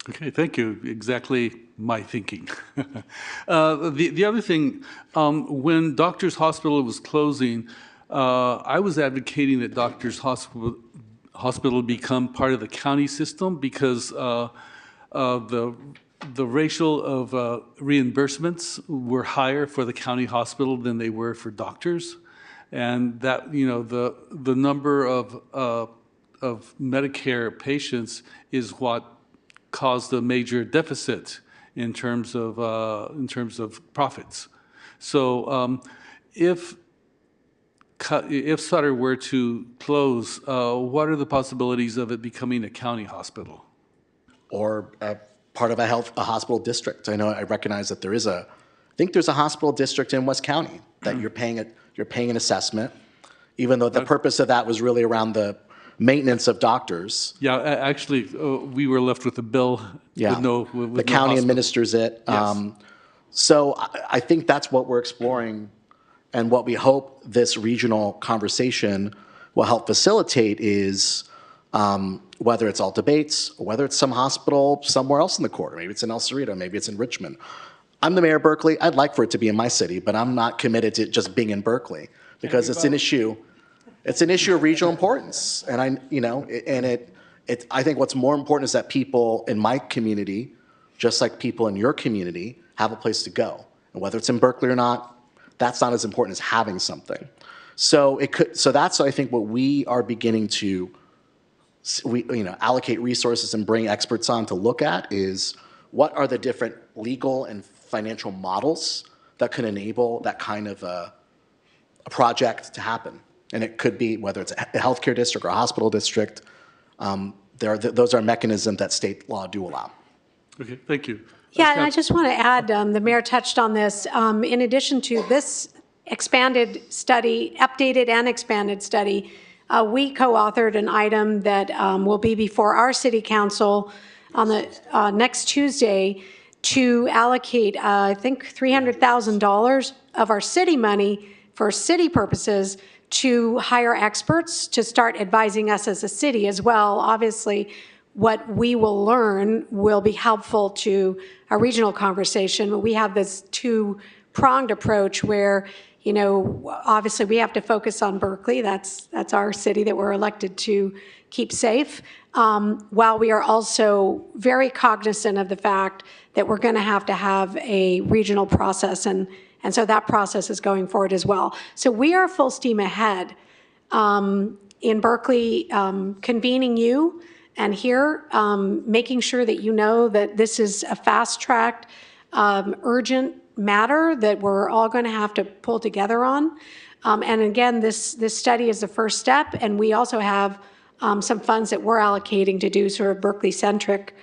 Speaker 18: Okay, thank you. Exactly my thinking. The other thing, when Doctors Hospital was closing, I was advocating that Doctors Hospital become part of the county system because the ratio of reimbursements were higher for the county hospital than they were for doctors, and that the number of Medicare patients is what caused a major deficit in terms of profits. So if Sutter were to close, what are the possibilities of it becoming a county hospital?
Speaker 20: Or part of a hospital district. I recognize that I think there's a hospital district in West County that you're paying an assessment, even though the purpose of that was really around the maintenance of doctors.
Speaker 18: Yeah, actually, we were left with a bill.
Speaker 20: Yeah,
Speaker 18: with
Speaker 20: the county
Speaker 18: hospital.
Speaker 20: administers it.
Speaker 18: Yes.
Speaker 20: So I think that's what we're exploring, and what we hope this regional conversation will help facilitate is whether it's Alta Bates, or whether it's some hospital somewhere else in the corridor. Maybe it's in El Cerrito, maybe it's in Richmond. I'm the mayor of Berkeley. I'd like for it to be in my city, but I'm not committed to just being in Berkeley because it's an issue. It's an issue of regional importance, and I think what's more important is that people in my community, just like people in your community, have a place to go. And whether it's in Berkeley or not, that's not as important as having something. So that's, I think, what we are beginning to allocate resources and bring experts on to look at is what are the different legal and financial models that could enable that kind of a project to happen. And it could be whether it's a healthcare district or a hospital district. Those are mechanisms that state law do allow.
Speaker 18: Okay, thank you.
Speaker 4: Yeah, and I just want to add, the mayor touched on this. In addition to this expanded study, updated and expanded study, we co-authored an item that will be before our city council on the next Tuesday to allocate, I think, $300,000 of our city money for city purposes to hire experts to start advising us as a city as well. Obviously, what we will learn will be helpful to a regional conversation, but we have this two-pronged approach where, you know, obviously we have to focus on Berkeley. That's our city that we're elected to keep safe, while we are also very cognizant of the fact that we're going to have a regional process, and so that process is going forward as well. So we are full steam ahead in Berkeley, convening you and here, making sure that you know that this is a fast-tracked, urgent matter that we're all going to have to pull together on. And again, this study is the first step, and we also have some funds that we're allocating to do sort of Berkeley-centric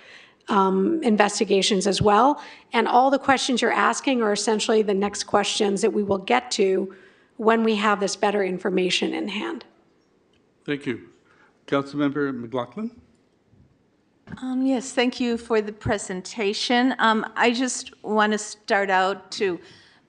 Speaker 4: investigations as well. And all the questions you're asking are essentially the next questions that we will get to when we have this better information in hand.
Speaker 18: Thank you. Councilmember McLaughlin?
Speaker 5: Yes, thank you for the presentation. I just want to start out to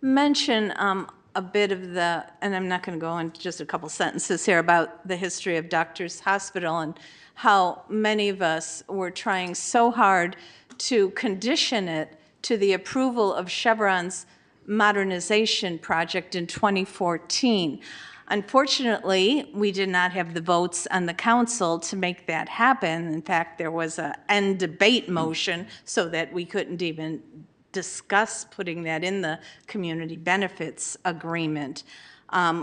Speaker 5: mention a bit of the, and I'm not going to go into just a couple sentences here about the history of Doctors Hospital and how many of us were trying so hard to condition it to the approval of Chevron's modernization project in 2014. Unfortunately, we did not have the votes on the council to make that happen. In fact, there was an end debate motion so that we couldn't even discuss putting that in the community benefits agreement,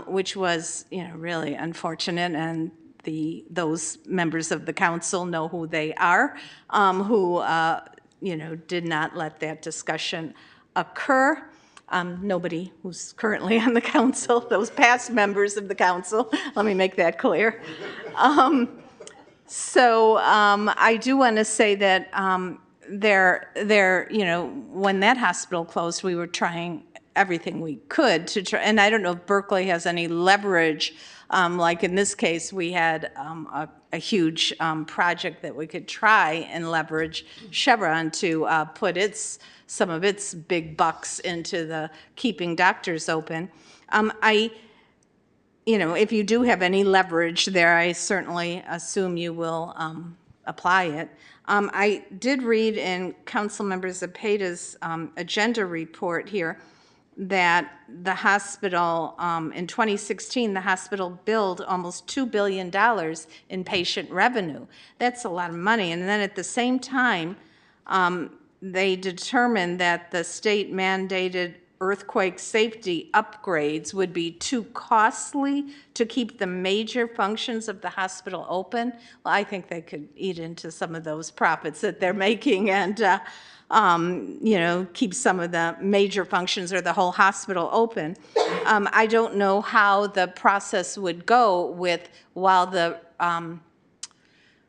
Speaker 5: which was, you know, really unfortunate. And those members of the council know who they are, who you know, did not let that discussion occur. Nobody who's currently on the council, those past members of the council, let me make that clear. So I do want to say that you know, when that hospital closed, we were trying everything we could to try, and I don't know if Berkeley has any leverage. Like in this case, we had a huge project that we could try and leverage Chevron to put some of its big bucks into the keeping doctors open. You know, if you do have any leverage there, I certainly assume you will apply it. I did read in Councilmember Zepeda's agenda report here that the hospital, in 2016, the hospital billed almost $2 billion in patient revenue. That's a lot of money. And then at the same time, they determined that the state-mandated earthquake safety upgrades would be too costly to keep the major functions of the hospital open. Well, I think they could eat into some of those profits that they're making and, you know, keep some of the major functions or the whole hospital open. I don't know how the process would go with while the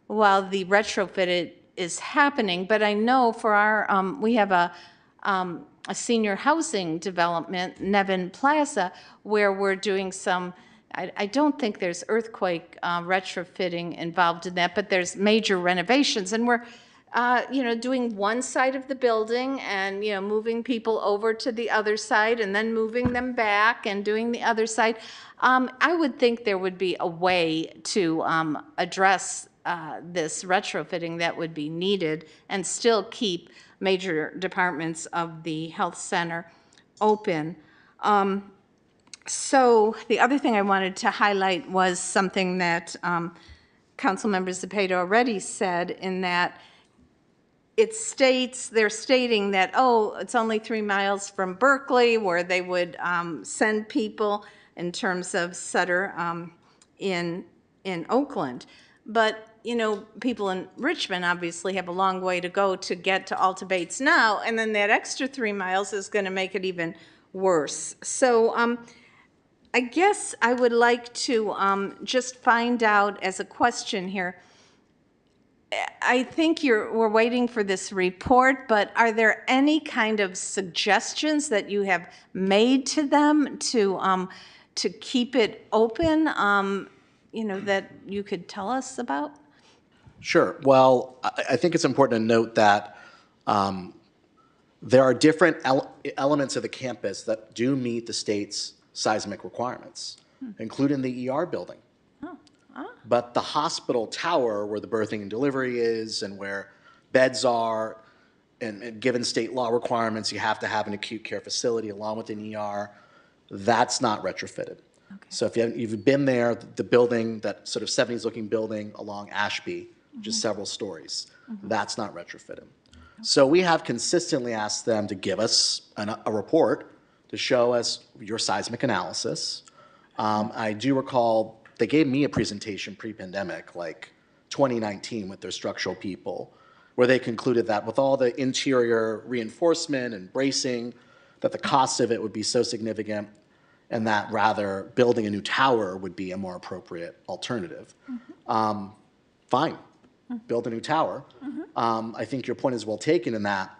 Speaker 5: retrofit is happening, but I know for our, we have a senior housing development, Nevin Plaza, where we're doing some, I don't think there's earthquake retrofitting involved in that, but there's major renovations, and we're, you know, doing one side of the building and, you know, moving people over to the other side and then moving them back and doing the other side. I would think there would be a way to address this retrofitting that would be needed and still keep major departments of the health center open. So the other thing I wanted to highlight was something that Councilmember Zepeda already said, in that it states, they're stating that, oh, it's only 3 miles from Berkeley, where they would send people in terms of Sutter in Oakland. But, you know, people in Richmond obviously have a long way to go to get to Alta Bates now, and then that extra 3 miles is going to make it even worse. So I guess I would like to just find out, as a question here, I think we're waiting for this report, but are there any kind of suggestions that you have made to them to keep it open, you know, that you could tell us about?
Speaker 20: Sure. Well, I think it's important to note that there are different elements of the campus that do meet the state's seismic requirements. including the ER building. But the hospital tower where the birthing and delivery is and where beds are, and given state law requirements, you have to have an acute care facility along with an ER, that's not retrofitted. So if you've been there, the building, that sort of 70s looking building along Ashby, which is several stories, that's not retrofitted. So we have consistently asked them to give us a report to show us your seismic analysis. I do recall they gave me a presentation pre-pandemic, like 2019 with their structural people, where they concluded that with all the interior reinforcement and bracing, that the cost of it would be so significant and that rather building a new tower would be a more appropriate alternative. Fine, build a new tower. I think your point is well taken in that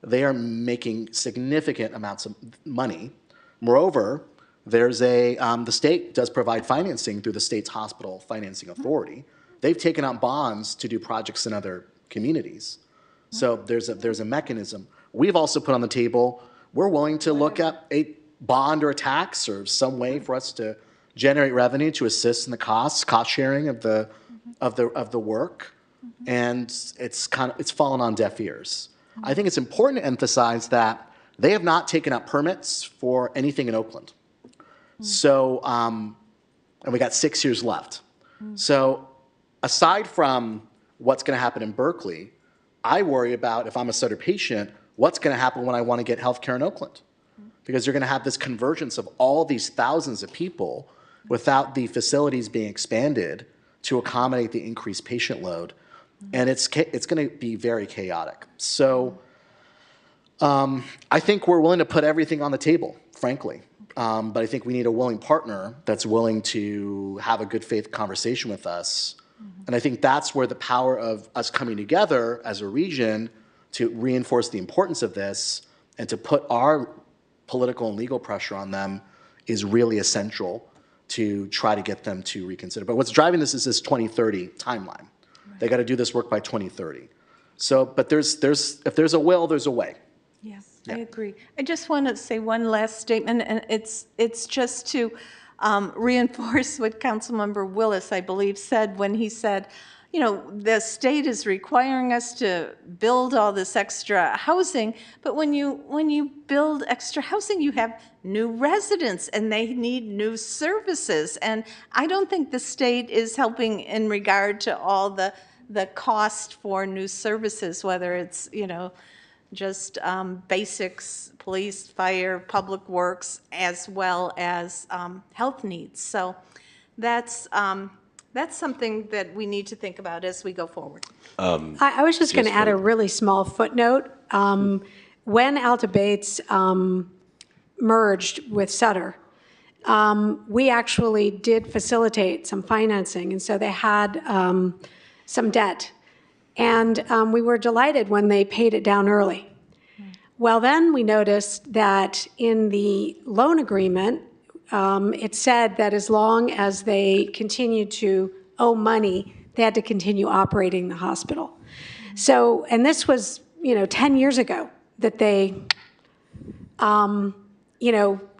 Speaker 20: they are making significant amounts of money. Moreover, there's the state does provide financing through the state's hospital financing authority. They've taken out bonds to do projects in other communities. So there's a mechanism. We've also put on the table, we're willing to look at a bond or a tax or some way for us to generate revenue to assist in the cost sharing of the work. And it's fallen on deaf ears. I think it's important to emphasize that they have not taken out permits for anything in Oakland. So, and we got 6 years left. So aside from what's going to happen in Berkeley, I worry about, if I'm a Sutter patient, what's going to happen when I want to get healthcare in Oakland. Because you're going to have this convergence of all these thousands of people without the facilities being expanded to accommodate the increased patient load. And it's going to be very chaotic. So I think we're willing to put everything on the table, frankly. But I think we need a willing partner that's willing to have a good faith conversation with us. And I think that's where the power of us coming together as a region to reinforce the importance of this and to put our political and legal pressure on them is really essential to try to get them to reconsider. But what's driving this is this 2030 timeline. Right. They got to do this work by 2030. So, but if there's a will, there's a way.
Speaker 5: Yes, I agree. I just want to say one last statement, and it's just to reinforce what Councilmember Willis, I believe, said when he said, you know, the state is requiring us to build all this extra housing, but when you build extra housing, you have new residents and they need new services. And I don't think the state is helping in regard to all the cost for new services, whether it's, you know, just basics, police, fire, public works, as well as health needs. So that's something that we need to think about as we go forward.
Speaker 4: I was just going to add a really small footnote. When Alta Bates merged with Sutter, we actually did facilitate some financing, and so they had some debt. And we were delighted when they paid it down early. Well, then we noticed that in the loan agreement, it said that as long as they continued to owe money, they had to continue operating the hospital. So, and this was, 10 years ago that they,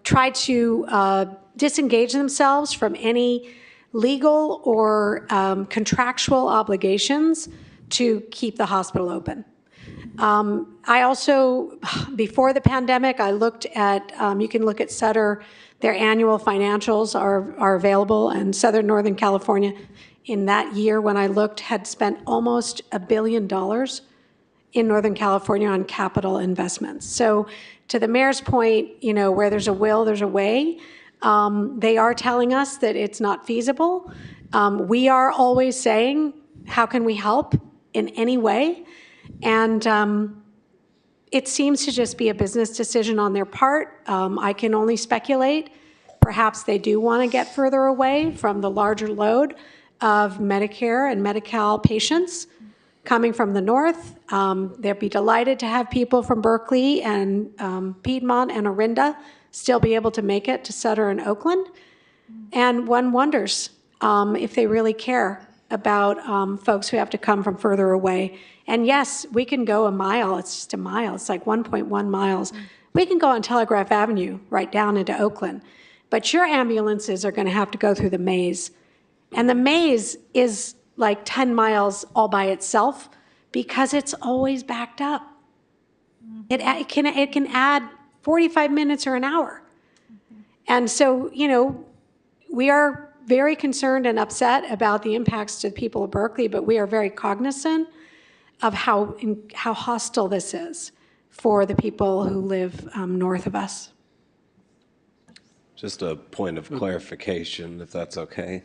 Speaker 4: tried to disengage themselves from any legal or contractual obligations to keep the hospital open. I also, before the pandemic, I looked at, you can look at Sutter, their annual financials are available, and Southern Northern California in that year when I looked had spent almost $1 billion in Northern California on capital investments. So to the mayor's point, where there's a will, there's a way. They are telling us that it's not feasible. We are always saying, how can we help in any way? And it seems to just be a business decision on their part. I can only speculate. Perhaps they do want to get further away from the larger load of Medicare and Medi-Cal patients coming from the north. They'll be delighted to have people from Berkeley and Piedmont and Orinda still be able to make it to Sutter and Oakland. And one wonders if they really care about folks who have to come from further away. And yes, we can go a mile. It's just a mile. It's like 1.1 miles. We can go on Telegraph Avenue right down into Oakland. But your ambulances are going to have to go through the maze. And the maze is like 10 miles all by itself because it's always backed up. It can add 45 minutes or an hour. And so, we are very concerned and upset about the impacts to the people of Berkeley, but we are very cognizant of how hostile this is for the people who live north of us.
Speaker 19: Just a point of clarification, if that's okay.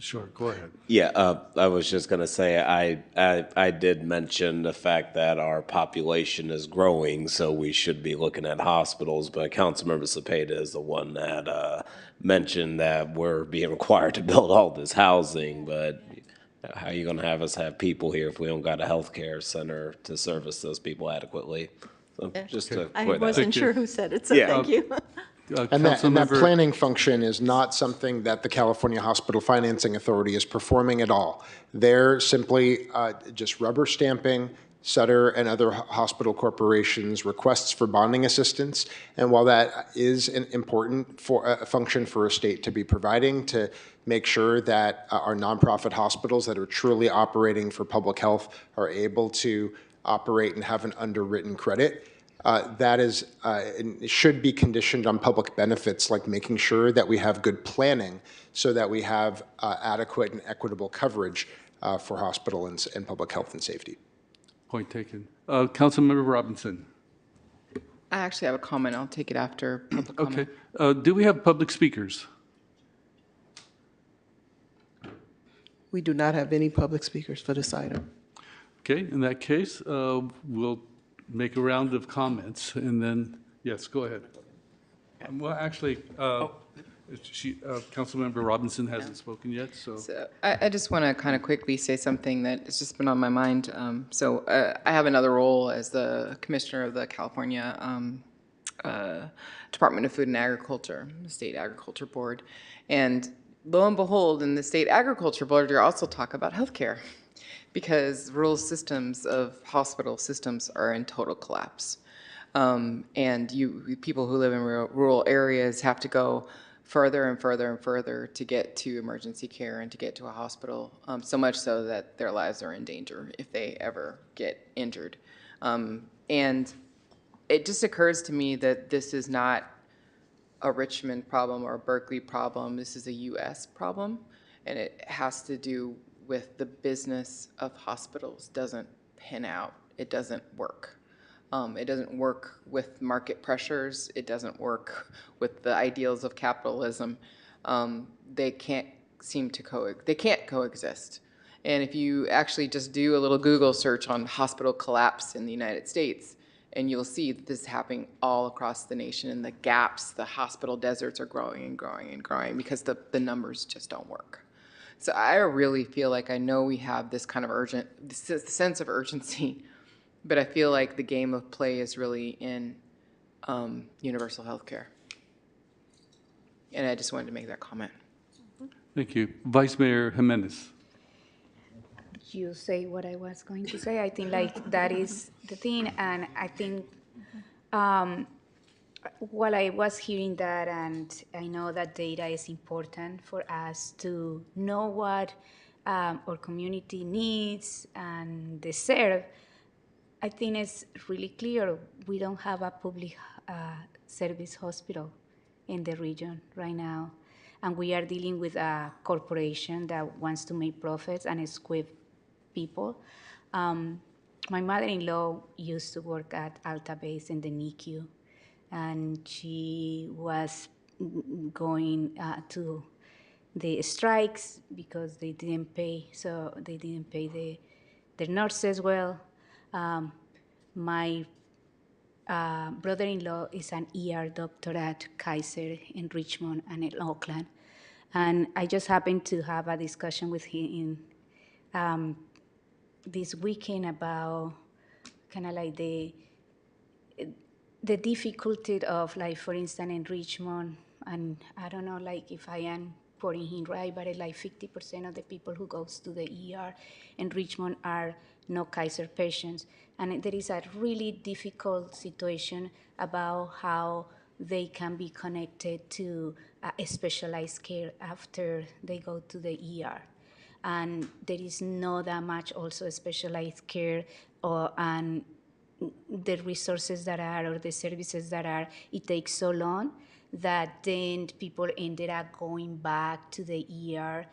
Speaker 18: Sure, go ahead.
Speaker 19: Yeah, I was just going to say, I did mention the fact that our population is growing, so we should be looking at hospitals, but Councilmember Cepeda is the one that mentioned that we're being required to build all this housing, but how are you going to have us have people here if we don't got a healthcare center to service those people adequately? So just to
Speaker 13: I
Speaker 19: clear that up.
Speaker 13: wasn't sure who said it, so
Speaker 19: Yeah.
Speaker 13: thank you.
Speaker 6: And that planning function is not something that the California Hospital Financing Authority is performing at all. They're simply just rubber stamping Sutter and other hospital corporations' requests for bonding assistance. And while that is an important function for a state to be providing to make sure that our nonprofit hospitals that are truly operating for public health are able to operate and have an underwritten credit, that is, should be conditioned on public benefits, like making sure that we have good planning so that we have adequate and equitable coverage for hospital and public health and safety.
Speaker 18: Point taken. Councilmember Robinson.
Speaker 9: I actually have a comment. I'll take it after public comment.
Speaker 18: Okay. Do we have public speakers?
Speaker 2: We do not have any public speakers for this item.
Speaker 18: Okay, in that case, we'll make a round of comments, and then, yes, go ahead. Well, actually, Councilmember Robinson hasn't spoken yet, so.
Speaker 9: So I just want to kind of quickly say something that has just been on my mind. I have another role as the commissioner of the California Department of Food and Agriculture, the State Agriculture Board. And lo and behold, in the State Agriculture Board, you also talk about healthcare, because rural systems of hospital systems are in total collapse. And people who live in rural areas have to go further and further and further to get to emergency care and to get to a hospital, so much so that their lives are in danger if they ever get injured. And it just occurs to me that this is not a Richmond problem or a Berkeley problem. This is a U.S. problem, and it has to do with the business of hospitals. Doesn't pan out. It doesn't work. It doesn't work with market pressures. It doesn't work with the ideals of capitalism. They can't coexist. And if you actually just do a little Google search on hospital collapse in the United States, and you'll see that this is happening all across the nation, and the gaps, the hospital deserts are growing and growing and growing because the numbers just don't work. So I really feel like I know we have this kind of sense of urgency, but I feel like the game of play is really in universal health care. And I just wanted to make that comment.
Speaker 18: Thank you. Vice Mayor Jimenez.
Speaker 21: You say what I was going to say. I think that is the thing, and I think while I was hearing that, and I know that data is important for us to know what our community needs and deserve, I think it's really clear we don't have a public service hospital in the region right now. And we are dealing with a corporation that wants to make profits and squeeze people. My mother-in-law used to work at Alta Base in the NICU, and she was going to the strikes because they didn't pay, so they didn't pay the nurses well. My brother-in-law is an ER doctor at Kaiser in Richmond and in Oakland, and I just happened to have a discussion with him this weekend about kind of like the difficulty of, like, for instance, in Richmond, and I don't know, like, if I am quoting him right, but like 50% of the people who goes to the ER in Richmond are no Kaiser patients. And there is a really difficult situation about how they can be connected to specialized care after they go to the ER. And there is not that much also specialized care and the resources that are or the services that are, it takes so long that then people ended up going back to the ER,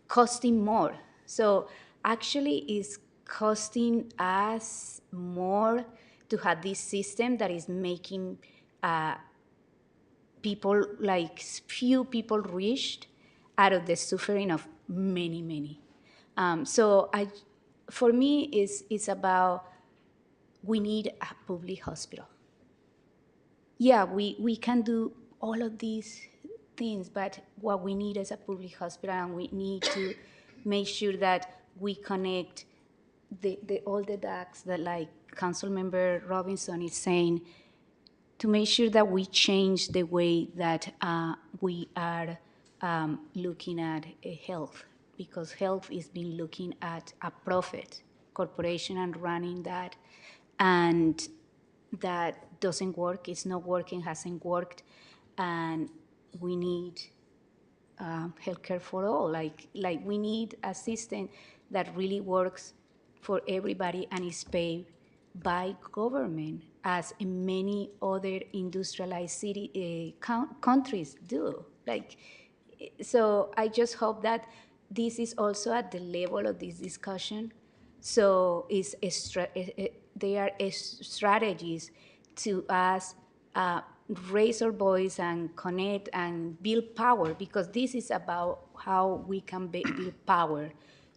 Speaker 21: costing more. So actually it's costing us more to have this system that is making people, like few people reached out of the suffering of many, many. For me, it's about we need a public hospital. Yeah, we can do all of these things, but what we need is a public hospital, and we need to make sure that we connect all the dots that, like Councilmember Robinson is saying, to make sure that we change the way that we are looking at health, because health is being looking at a profit corporation and running that, and that doesn't work. It's not working, hasn't worked, and we need healthcare for all. Like we need a system that really works for everybody and is paid by government, as in many other industrialized countries do. So I just hope that this is also at the level of this discussion. So there are strategies to us raise our voice and connect and build power, because this is about how we can build power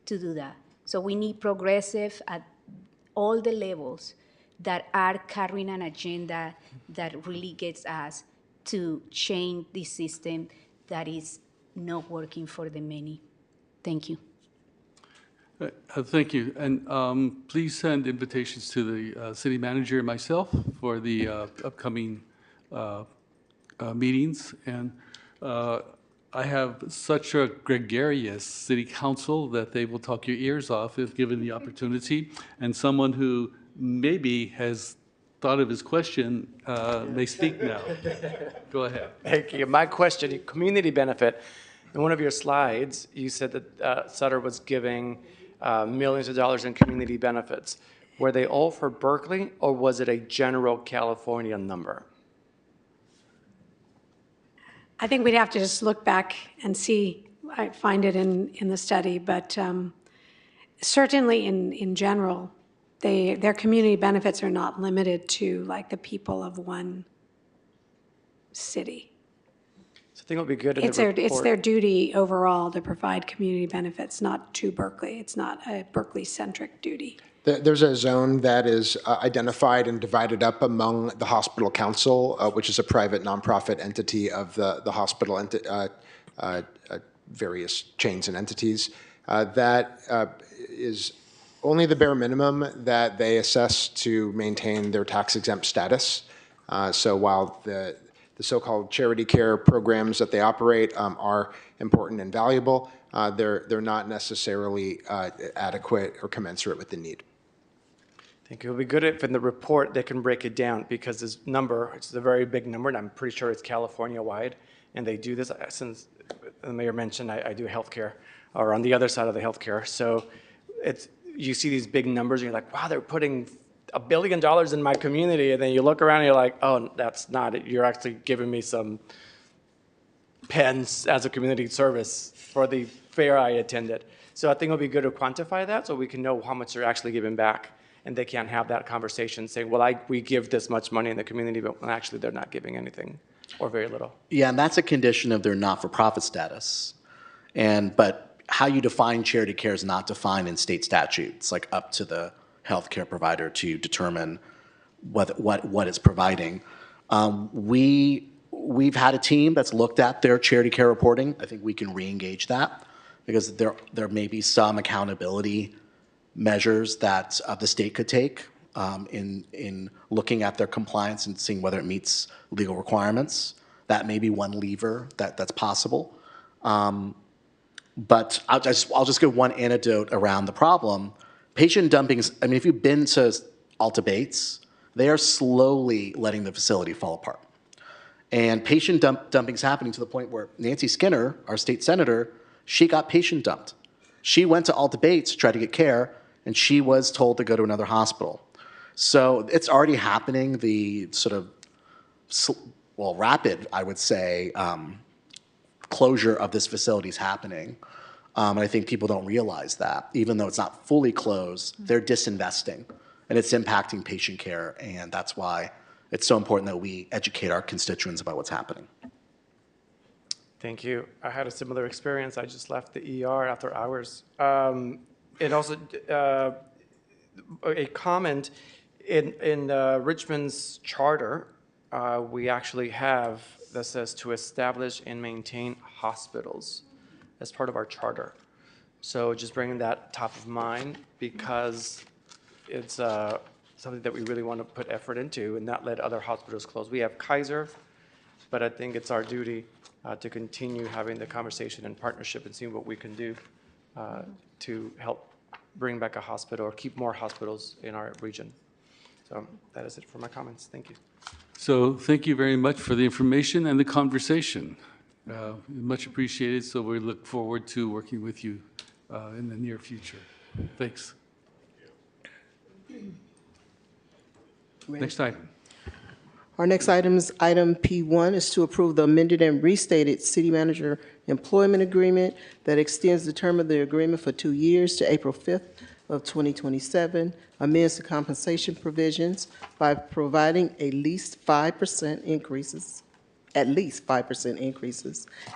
Speaker 21: to do that. So we need progressive at all the levels that are carrying an agenda that really gets us to change this system that is not working for the many. Thank you.
Speaker 18: Thank you. And please send invitations to the city manager and myself for the upcoming meetings. And I have such a gregarious city council that they will talk your ears off if given the opportunity. And someone who maybe has thought of his question may speak now. Go ahead.
Speaker 7: Thank you. My question, community benefit. In one of your slides, you said that Sutter was giving millions of dollars in community benefits. Were they all for Berkeley, or was it a general California number?
Speaker 4: I think we'd have to just look back and see. I find it in the study, but certainly in general, their community benefits are not limited to like the people of one city.
Speaker 7: So I think it would be good in
Speaker 4: It's
Speaker 7: the report.
Speaker 4: it's their duty overall to provide community benefits, not to Berkeley. It's not a Berkeley-centric duty.
Speaker 6: There's a zone that is identified and divided up among the hospital council, which is a private nonprofit entity of the hospital various chains and entities. That is only the bare minimum that they assess to maintain their tax-exempt status. So while the so-called charity care programs that they operate are important and valuable, they're not necessarily adequate or commensurate with the need.
Speaker 7: I think it would be good if in the report they can break it down, because this number, it's a very big number, and I'm pretty sure it's California-wide, and they do this, since the mayor mentioned I do healthcare, or on the other side of the healthcare. So you see these big numbers, and you're like, wow, they're putting $1 billion in my community, and then you look around and you're like, oh, that's not it. You're actually giving me some pens as a community service for the fair I attended. So I think it would be good to quantify that so we can know how much they're actually giving back. And they can't have that conversation saying, well, we give this much money in the community, but actually they're not giving anything or very little.
Speaker 20: Yeah, and that's a condition of their not-for-profit status. But how you define charity care is not defined in state statute. It's like up to the healthcare provider to determine what it's providing. We've had a team that's looked at their charity care reporting. I think we can re-engage that, because there may be some accountability measures that the state could take in looking at their compliance and seeing whether it meets legal requirements. That may be one lever that's possible. But I'll just give one anecdote around the problem. Patient dumping is, I mean, if you've been to Alta Bates, they are slowly letting the facility fall apart. And patient dumping is happening to the point where Nancy Skinner, our state senator, she got patient dumped. She went to Alta Bates to try to get care, and she was told to go to another hospital. So it's already happening, the sort of, rapid, I would say, closure of this facility is happening. And I think people don't realize that. Even though it's not fully closed, they're disinvesting, and it's impacting patient care, and that's why it's so important that we educate our constituents about what's happening.
Speaker 7: Thank you. I had a similar experience. I just left the ER after hours. And also, a comment, in Richmond's charter, we actually have that says to establish and maintain hospitals as part of our charter. So just bringing that top of mind, because it's something that we really want to put effort into and not let other hospitals close. We have Kaiser, but I think it's our duty to continue having the conversation and partnership and seeing what we can do to help bring back a hospital or keep more hospitals in our region. So that is it for my comments. Thank you.
Speaker 18: So thank you very much for the information and the conversation. Much appreciated. So we look forward to working with you in the near future. Thanks. Next item.
Speaker 2: Our next item is item P1, is to approve the amended and restated city manager employment agreement that extends the term of the agreement for 2 years to April 5th of 2027, amends the compensation provisions by providing at least 5% increases,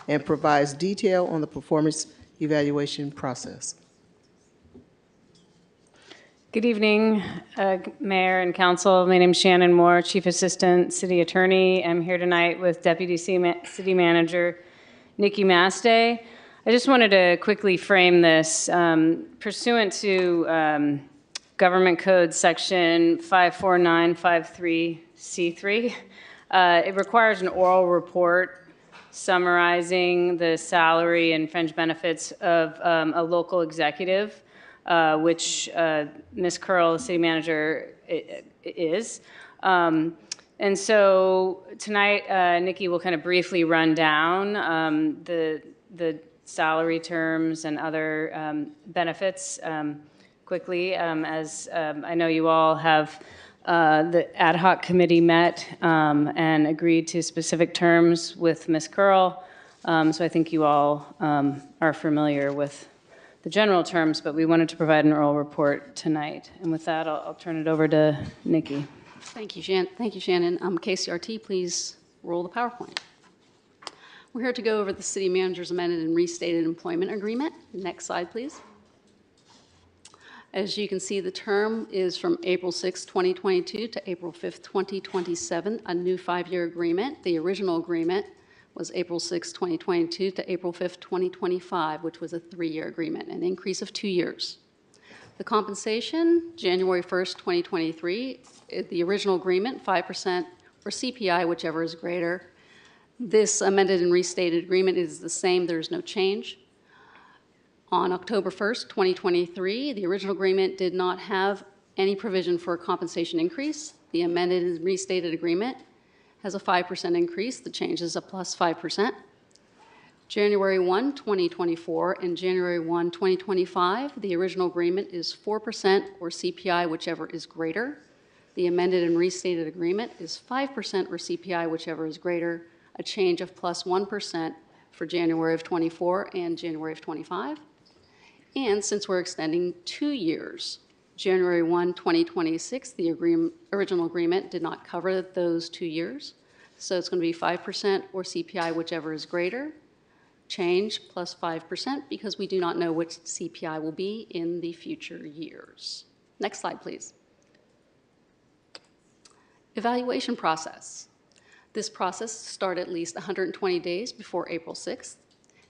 Speaker 2: and provides detail on the performance evaluation process.
Speaker 3: Good evening, Mayor and Council. My name is Shannon Moore, Chief Assistant City Attorney. I'm here tonight with Deputy City Manager Nikki Mastay. I just wanted to quickly frame this. Pursuant to Government Code Section 54953C3, it requires an oral report summarizing the salary and fringe benefits of a local executive, which Ms. Curl, the city manager, is. And so tonight, Nikki will kind of briefly run down the salary terms and other benefits quickly, as I know you all have the ad hoc committee met and agreed to specific terms with Ms. Curl. So I think you all are familiar with the general terms, but we wanted to provide an oral report tonight. And with that, I'll turn it over to Nikki.
Speaker 10: Thank you, Shannon. KCRT, please roll the PowerPoint. We're here to go over the city manager's amended and restated employment agreement. Next slide, please. As you can see, the term is from April 6, 2022 to April 5, 2027, a new 5-year agreement. The original agreement was April 6, 2022 to April 5, 2025, which was a 3-year agreement, an increase of 2 years. The compensation, January 1st, 2023, the original agreement, 5% or CPI, whichever is greater. This amended and restated agreement is the same, there's no change. On October 1st, 2023, the original agreement did not have any provision for a compensation increase. The amended and restated agreement has a 5% increase. The change is a plus 5%. January 1, 2024 and January 1, 2025, the original agreement is 4% or CPI, whichever is greater. The amended and restated agreement is 5% or CPI, whichever is greater, a change of plus 1% for January of 24 and January of 25. And since we're extending 2 years, January 1, 2026, the original agreement did not cover those 2 years. So it's going to be 5% or CPI, whichever is greater. Change plus 5% because we do not know which CPI will be in the future years. Next slide, please. Evaluation process. This process started at least 120 days before April 6th.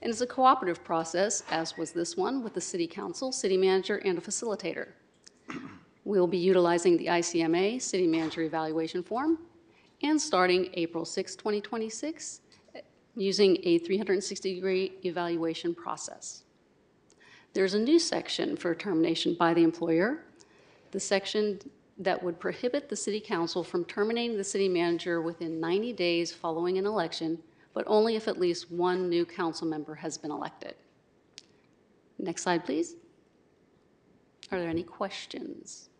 Speaker 10: And it's a cooperative process, as was this one, with the City Council, City Manager, and a facilitator. We'll be utilizing the ICMA City Manager Evaluation Form, and starting April 6, 2026, using a 360-degree evaluation process. There's a new section for termination by the employer. The section that would prohibit the city council from terminating the city manager within 90 days following an election, but only if at least one new council member has been elected. Next slide, please. Are there any questions?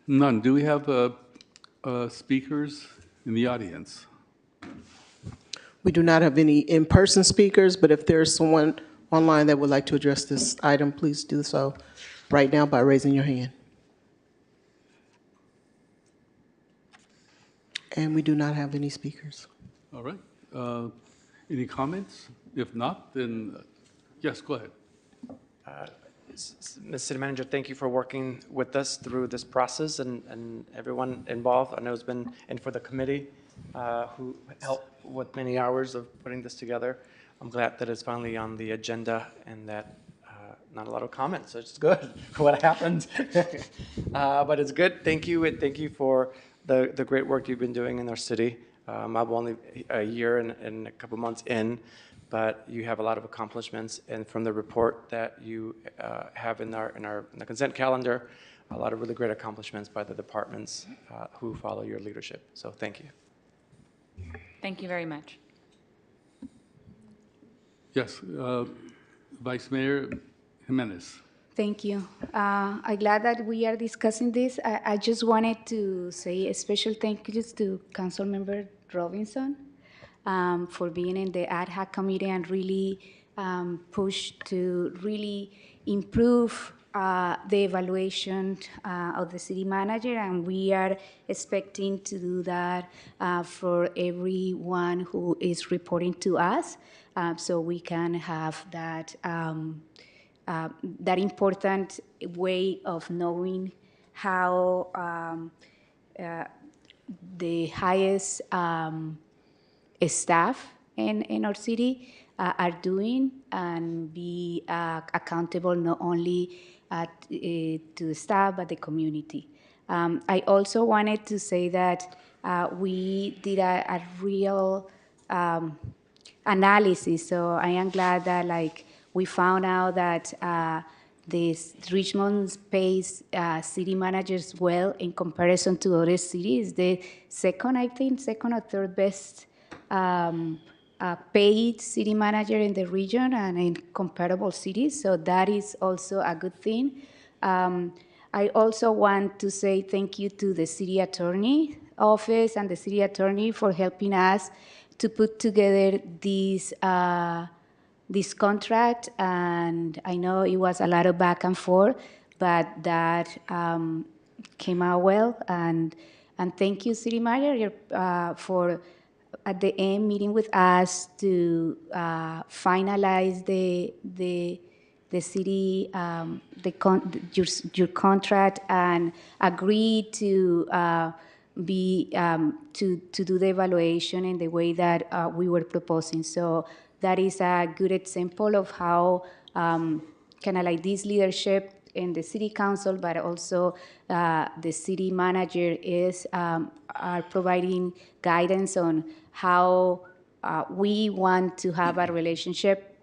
Speaker 18: None. Do we have speakers in the audience?
Speaker 2: We do not have any in-person speakers, but if there's someone online that would like to address this item, please do so right now by raising your hand. And we do not have any speakers.
Speaker 18: All right. Any comments? If not, then yes, go ahead.
Speaker 7: Ms. City Manager, thank you for working with us through this process and everyone involved. I know it's been, and for the committee who helped with many hours of putting this together. I'm glad that it's finally on the agenda and that not a lot of comments, so it's good for what happened. But it's good. Thank you, and thank you for the great work you've been doing in our city. I'm only a year and a couple months in, but you have a lot of accomplishments, and from the report that you have in the consent calendar, a lot of really great accomplishments by the departments who follow your leadership. So thank you.
Speaker 15: Thank you very much.
Speaker 18: Yes, Vice Mayor Jimenez.
Speaker 21: Thank you. I'm glad that we are discussing this. I just wanted to say a special thank you to Councilmember Robinson for being in the ad hoc committee and really push to really improve the evaluation of the city manager, and we are expecting to do that for everyone who is reporting to us, so we can have that that important way of knowing how the highest staff in our city are doing, and be accountable not only to the staff but the community. I also wanted to say that we did a real analysis, so I am glad that we found out that this Richmond pays city managers well in comparison to other cities. The second or third best paid city manager in the region and in comparable cities, so that is also a good thing. I also want to say thank you to the city attorney office and the city attorney for helping us to put together this contract, and I know it was a lot of back and forth, but that came out well, and thank you, City Manager, for at the end meeting with us to finalize the city your contract and agree to to do the evaluation in the way that we were proposing. So that is a good example of how kind of like this leadership in the city council, but also the city manager are providing guidance on how we want to have a relationship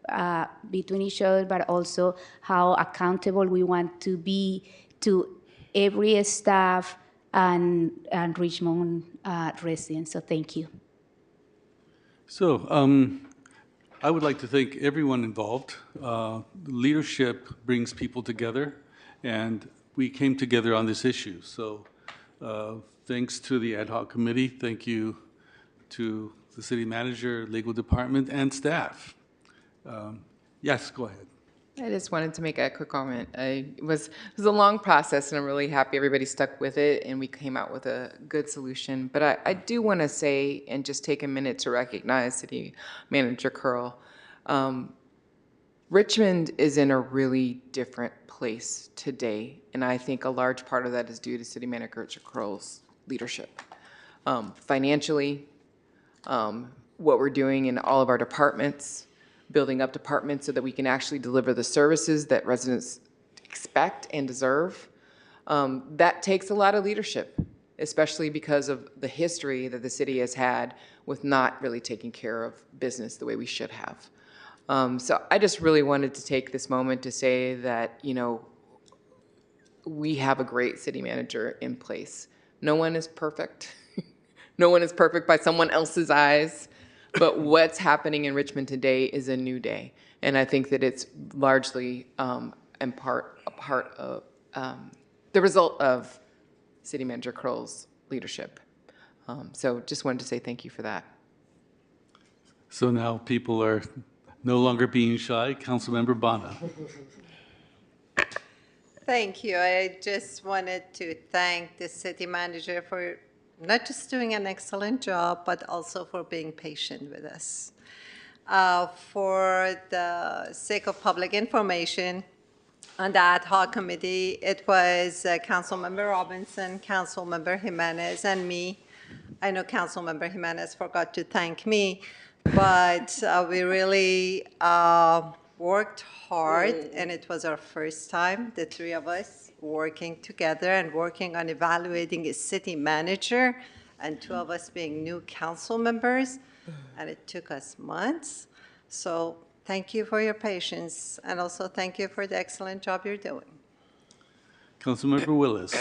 Speaker 21: between each other, but also how accountable we want to be to every staff and Richmond residents. So thank you.
Speaker 18: So I would like to thank everyone involved. Leadership brings people together, and we came together on this issue. So thanks to the ad hoc committee. Thank you to the city manager, legal department, and staff. Yes, go ahead.
Speaker 9: I just wanted to make a quick comment. It was a long process, and I'm really happy everybody stuck with it, and we came out with a good solution. But I do want to say, and just take a minute to recognize City Manager Curl. Richmond is in a really different place today, and I think a large part of that is due to City Manager Curl's leadership. Financially, what we're doing in all of our departments, building up departments so that we can actually deliver the services that residents expect and deserve. That takes a lot of leadership, especially because of the history that the city has had with not really taking care of business the way we should have. So I just really wanted to take this moment to say that, we have a great city manager in place. No one is perfect. No one is perfect by someone else's eyes. But what's happening in Richmond today is a new day. And I think that it's largely a part of the result of City Manager Kroll's leadership. So just wanted to say thank you for that.
Speaker 18: So now people are no longer being shy. Councilmember Bana.
Speaker 13: Thank you. I just wanted to thank the city manager for not just doing an excellent job, but also for being patient with us. For the sake of public information, on the ad hoc committee, it was Councilmember Robinson, Councilmember Jimenez, and me. I know Councilmember Jimenez forgot to thank me, but we really worked hard, and it was our first time, the three of us, working together and working on evaluating a city manager, and two of us being new council members, and it took us months. So thank you for your patience, and also thank you for the excellent job you're doing.
Speaker 18: Councilmember Willis.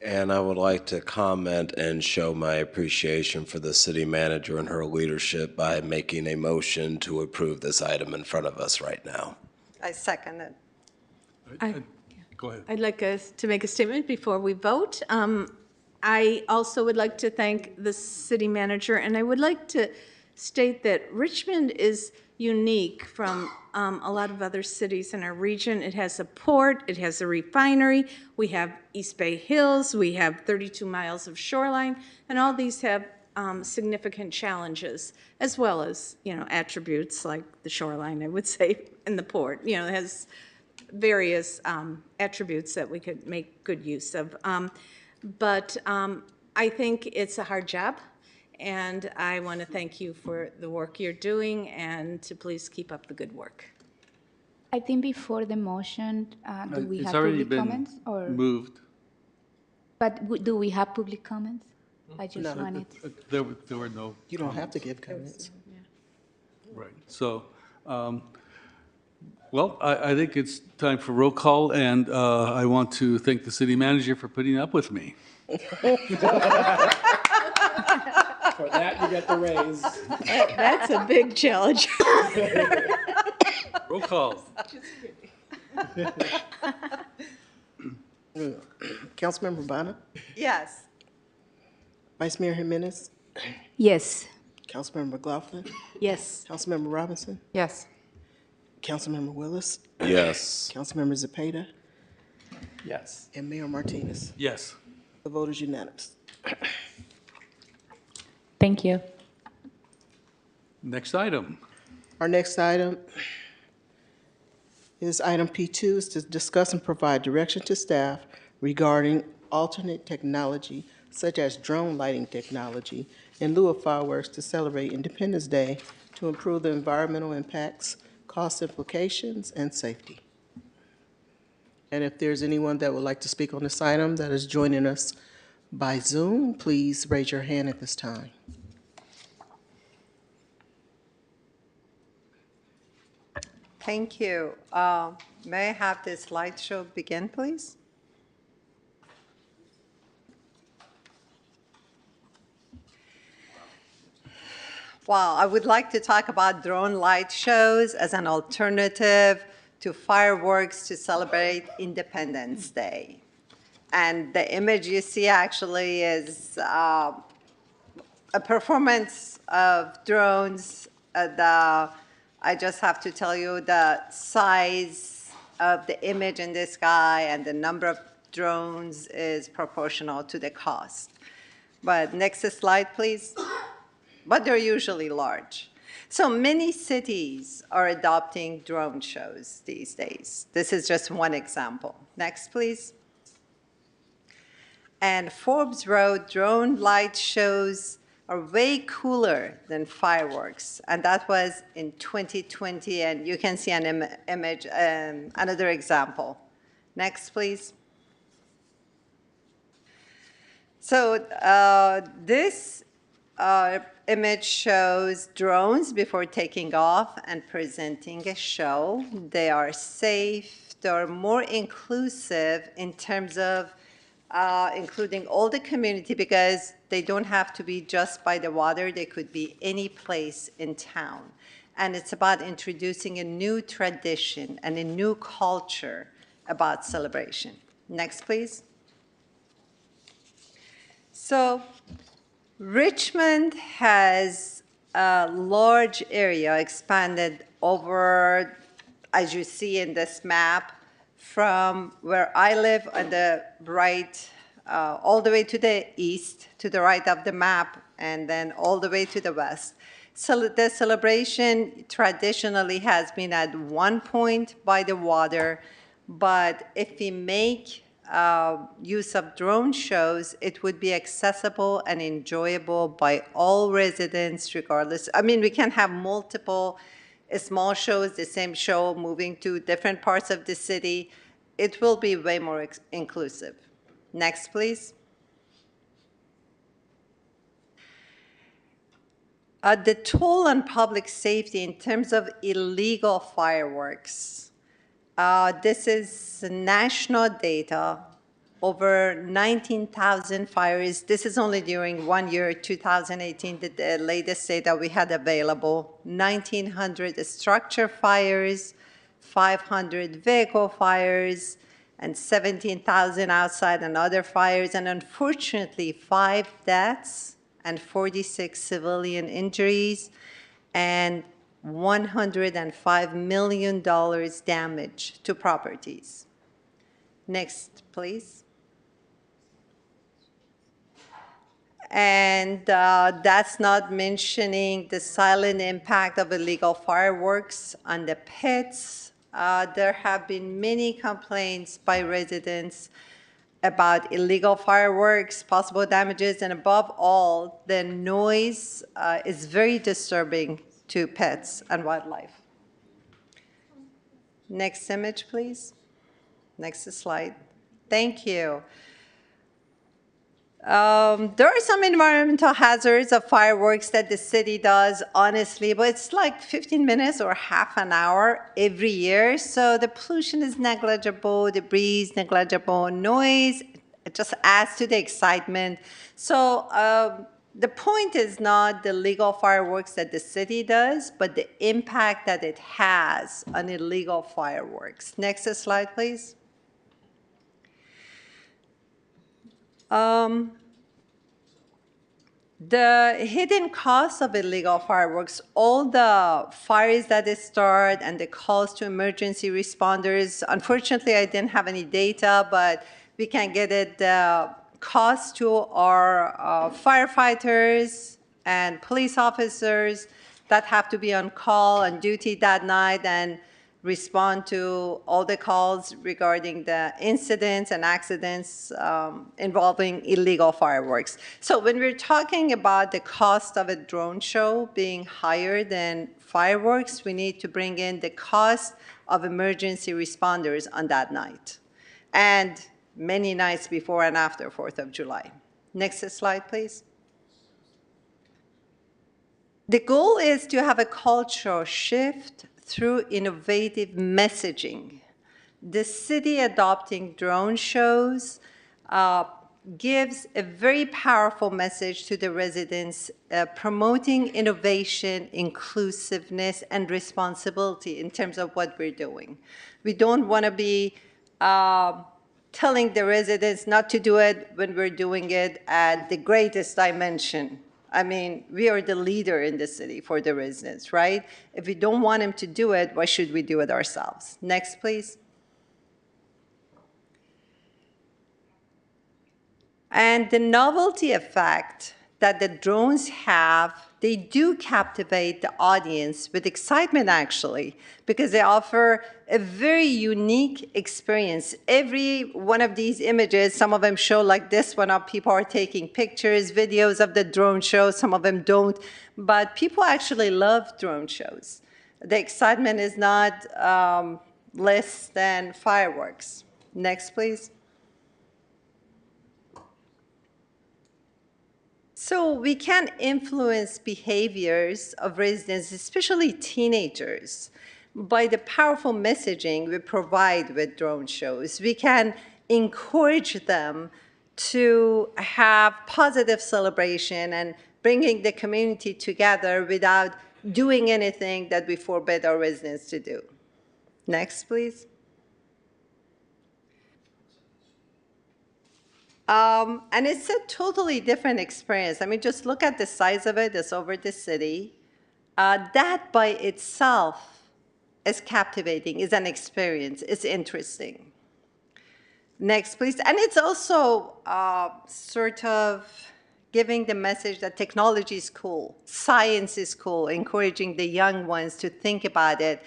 Speaker 19: And I would like to comment and show my appreciation for the city manager and her leadership by making a motion to approve this item in front of us right now.
Speaker 13: I second it.
Speaker 18: Go ahead.
Speaker 5: I'd like us to make a statement before we vote. I also would like to thank the city manager, and I would like to state that Richmond is unique from a lot of other cities in our region. It has a port, it has a refinery, we have East Bay Hills, we have 32 miles of shoreline, and all these have significant challenges, as well as, attributes like the shoreline, I would say, and the port. It has various attributes that we could make good use of. But I think it's a hard job, and I want to thank you for the work you're doing, and to please keep up the good work.
Speaker 21: I think before the motion, do we
Speaker 18: It's
Speaker 21: have
Speaker 18: already
Speaker 21: public
Speaker 18: been
Speaker 21: comments? Or
Speaker 18: moved.
Speaker 21: But do we have public comments? I just
Speaker 2: No.
Speaker 21: wanted.
Speaker 18: There were no.
Speaker 2: You don't have to give comments.
Speaker 18: Right. So, well, I think it's time for roll call, and I want to thank the city manager for putting up with me.
Speaker 7: For that, you get the raise.
Speaker 5: That's a big challenge.
Speaker 18: Roll call.
Speaker 2: Councilmember Bonner,
Speaker 13: Yes.
Speaker 2: Vice Mayor Jimenez,
Speaker 21: Yes.
Speaker 2: Councilmember McLaughlin,
Speaker 21: Yes.
Speaker 2: Councilmember Robinson,
Speaker 9: Yes.
Speaker 2: Councilmember Willis,
Speaker 19: Yes.
Speaker 2: Councilmember Zepeda,
Speaker 7: Yes.
Speaker 2: and Mayor Martinez.
Speaker 18: Yes.
Speaker 2: The vote is unanimous.
Speaker 21: Thank you.
Speaker 18: Next item.
Speaker 2: Our next item is item P2, is to discuss and provide direction to staff regarding alternate technology such as drone lighting technology in lieu of fireworks to celebrate Independence Day to improve the environmental impacts, cost implications, and safety. And if there's anyone that would like to speak on this item that is joining us by Zoom, please raise your hand at this time.
Speaker 13: Thank you. May I have this slideshow begin, please? Well, I would like to talk about drone light shows as an alternative to fireworks to celebrate Independence Day. And the image you see actually is a performance of drones. I just have to tell you the size of the image in the sky and the number of drones is proportional to the cost. But next slide, please. But they're usually large. So many cities are adopting drone shows these days. This is just one example. Next, please. And Forbes wrote, drone light shows are way cooler than fireworks. And that was in 2020, and you can see an image, another example. Next, please. So this image shows drones before taking off and presenting a show. They are safe. They're more inclusive in terms of including all the community because they don't have to be just by the water. They could be any place in town. And it's about introducing a new tradition and a new culture about celebration. Next, please. So Richmond has a large area expanded over, as you see in this map, from where I live on the right, all the way to the east, to the right of the map, and then all the way to the west. So the celebration traditionally has been at one point by the water, but if we make use of drone shows, it would be accessible and enjoyable by all residents regardless. I mean, we can have multiple small shows, the same show moving to different parts of the city. It will be way more inclusive. Next, please. The toll on public safety in terms of illegal fireworks. This is national data, over 19,000 fires. This is only during 1 year, 2018, the latest data we had available. 1,900 structure fires, 500 vehicle fires, and 17,000 outside and other fires. And unfortunately, 5 deaths and 46 civilian injuries, and $105 million damage to properties. Next, please. And that's not mentioning the silent impact of illegal fireworks on the pets. There have been many complaints by residents about illegal fireworks, possible damages, and above all, the noise is very disturbing to pets and wildlife. Next image, please. Next slide. Thank you. There are some environmental hazards of fireworks that the city does, honestly, but it's like 15 minutes or half an hour every year. So the pollution is negligible, the breeze negligible, noise, it just adds to the excitement. So the point is not the legal fireworks that the city does, but the impact that it has on illegal fireworks. Next slide, please. The hidden costs of illegal fireworks, all the fires that start and the calls to emergency responders, unfortunately, I didn't have any data, but we can get it, the cost to our firefighters and police officers that have to be on call, on duty that night, and respond to all the calls regarding the incidents and accidents involving illegal fireworks. So when we're talking about the cost of a drone show being higher than fireworks, we need to bring in the cost of emergency responders on that night and many nights before and after 4th of July. Next slide, please. The goal is to have a cultural shift through innovative messaging. The city adopting drone shows gives a very powerful message to the residents, promoting innovation, inclusiveness, and responsibility in terms of what we're doing. We don't want to be telling the residents not to do it when we're doing it at the greatest dimension. I mean, we are the leader in the city for the residents, right? If we don't want them to do it, why should we do it ourselves? Next, please. And the novelty effect that the drones have, they do captivate the audience with excitement, actually, because they offer a very unique experience. Every one of these images, some of them show like this one up, people are taking pictures, videos of the drone show, some of them don't, but people actually love drone shows. The excitement is not less than fireworks. Next, please. So we can influence behaviors of residents, especially teenagers, by the powerful messaging we provide with drone shows. We can encourage them to have positive celebration and bringing the community together without doing anything that we forbid our residents to do. Next, please. And it's a totally different experience. I mean, just look at the size of it. It's over the city. That by itself is captivating, is an experience. It's interesting. Next, please. And it's also sort of giving the message that technology is cool, science is cool, encouraging the young ones to think about it.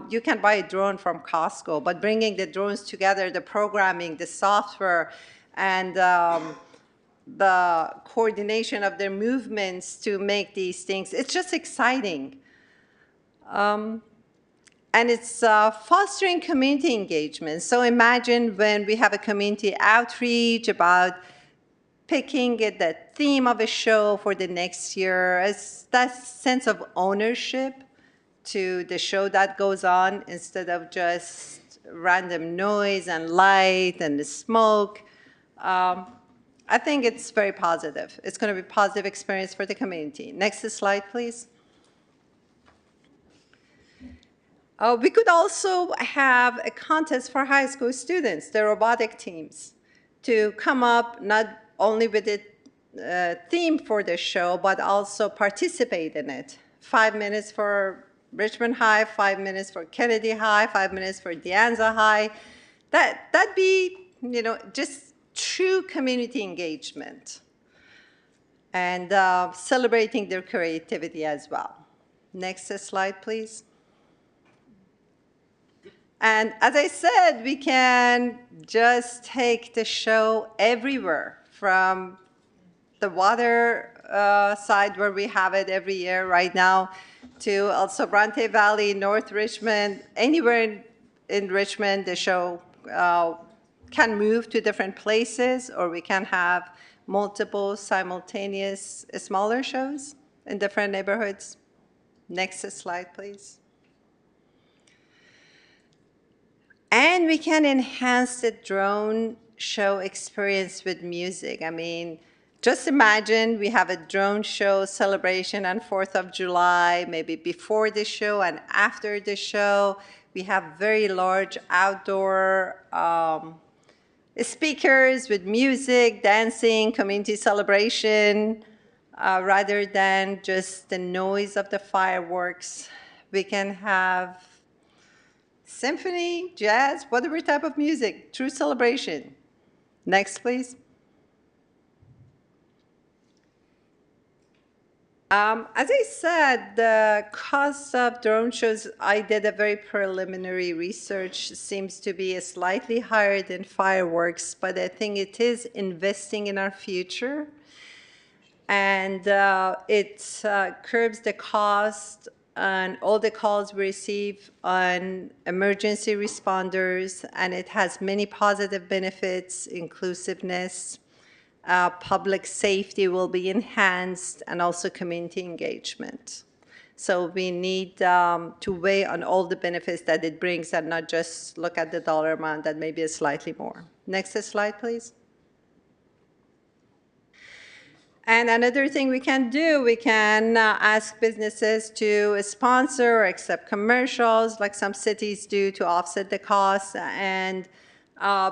Speaker 13: You can buy a drone from Costco, but bringing the drones together, the programming, the software, and the coordination of their movements to make these things, it's just exciting. And it's fostering community engagement. So imagine when we have a community outreach about picking the theme of a show for the next year. It's that sense of ownership to the show that goes on instead of just random noise and light and the smoke. I think it's very positive. It's going to be a positive experience for the community. Next slide, please. We could also have a contest for high school students, the robotic teams, to come up not only with a theme for the show, but also participate in it. 5 minutes for Richmond High, 5 minutes for Kennedy High, 5 minutes for De Anza High. That'd be, just true community engagement and celebrating their creativity as well. Next slide, please. And as I said, we can just take the show everywhere, from the water side where we have it every year right now to El Sobrante Valley, North Richmond, anywhere in Richmond, the show can move to different places, or we can have multiple simultaneous smaller shows in different neighborhoods. Next slide, please. And we can enhance the drone show experience with music. I mean, just imagine we have a drone show celebration on 4th of July, maybe before the show and after the show. We have very large outdoor speakers with music, dancing, community celebration, rather than just the noise of the fireworks. We can have symphony, jazz, whatever type of music, true celebration. Next, please. As I said, the cost of drone shows, I did a very preliminary research, seems to be slightly higher than fireworks, but I think it is investing in our future. And it curbs the cost and all the calls we receive on emergency responders, and it has many positive benefits, inclusiveness, public safety will be enhanced, and also community engagement. So we need to weigh on all the benefits that it brings and not just look at the dollar amount that maybe is slightly more. Next slide, please. And another thing we can do, we can ask businesses to sponsor or accept commercials like some cities do to offset the costs and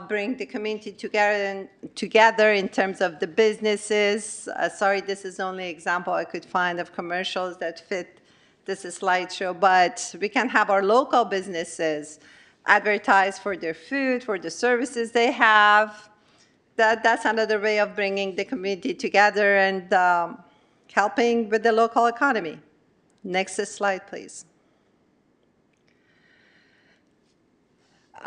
Speaker 13: bring the community together in terms of the businesses. Sorry, this is the only example I could find of commercials that fit this slideshow, but we can have our local businesses advertise for their food, for the services they have. That's another way of bringing the community together and helping with the local economy. Next slide, please.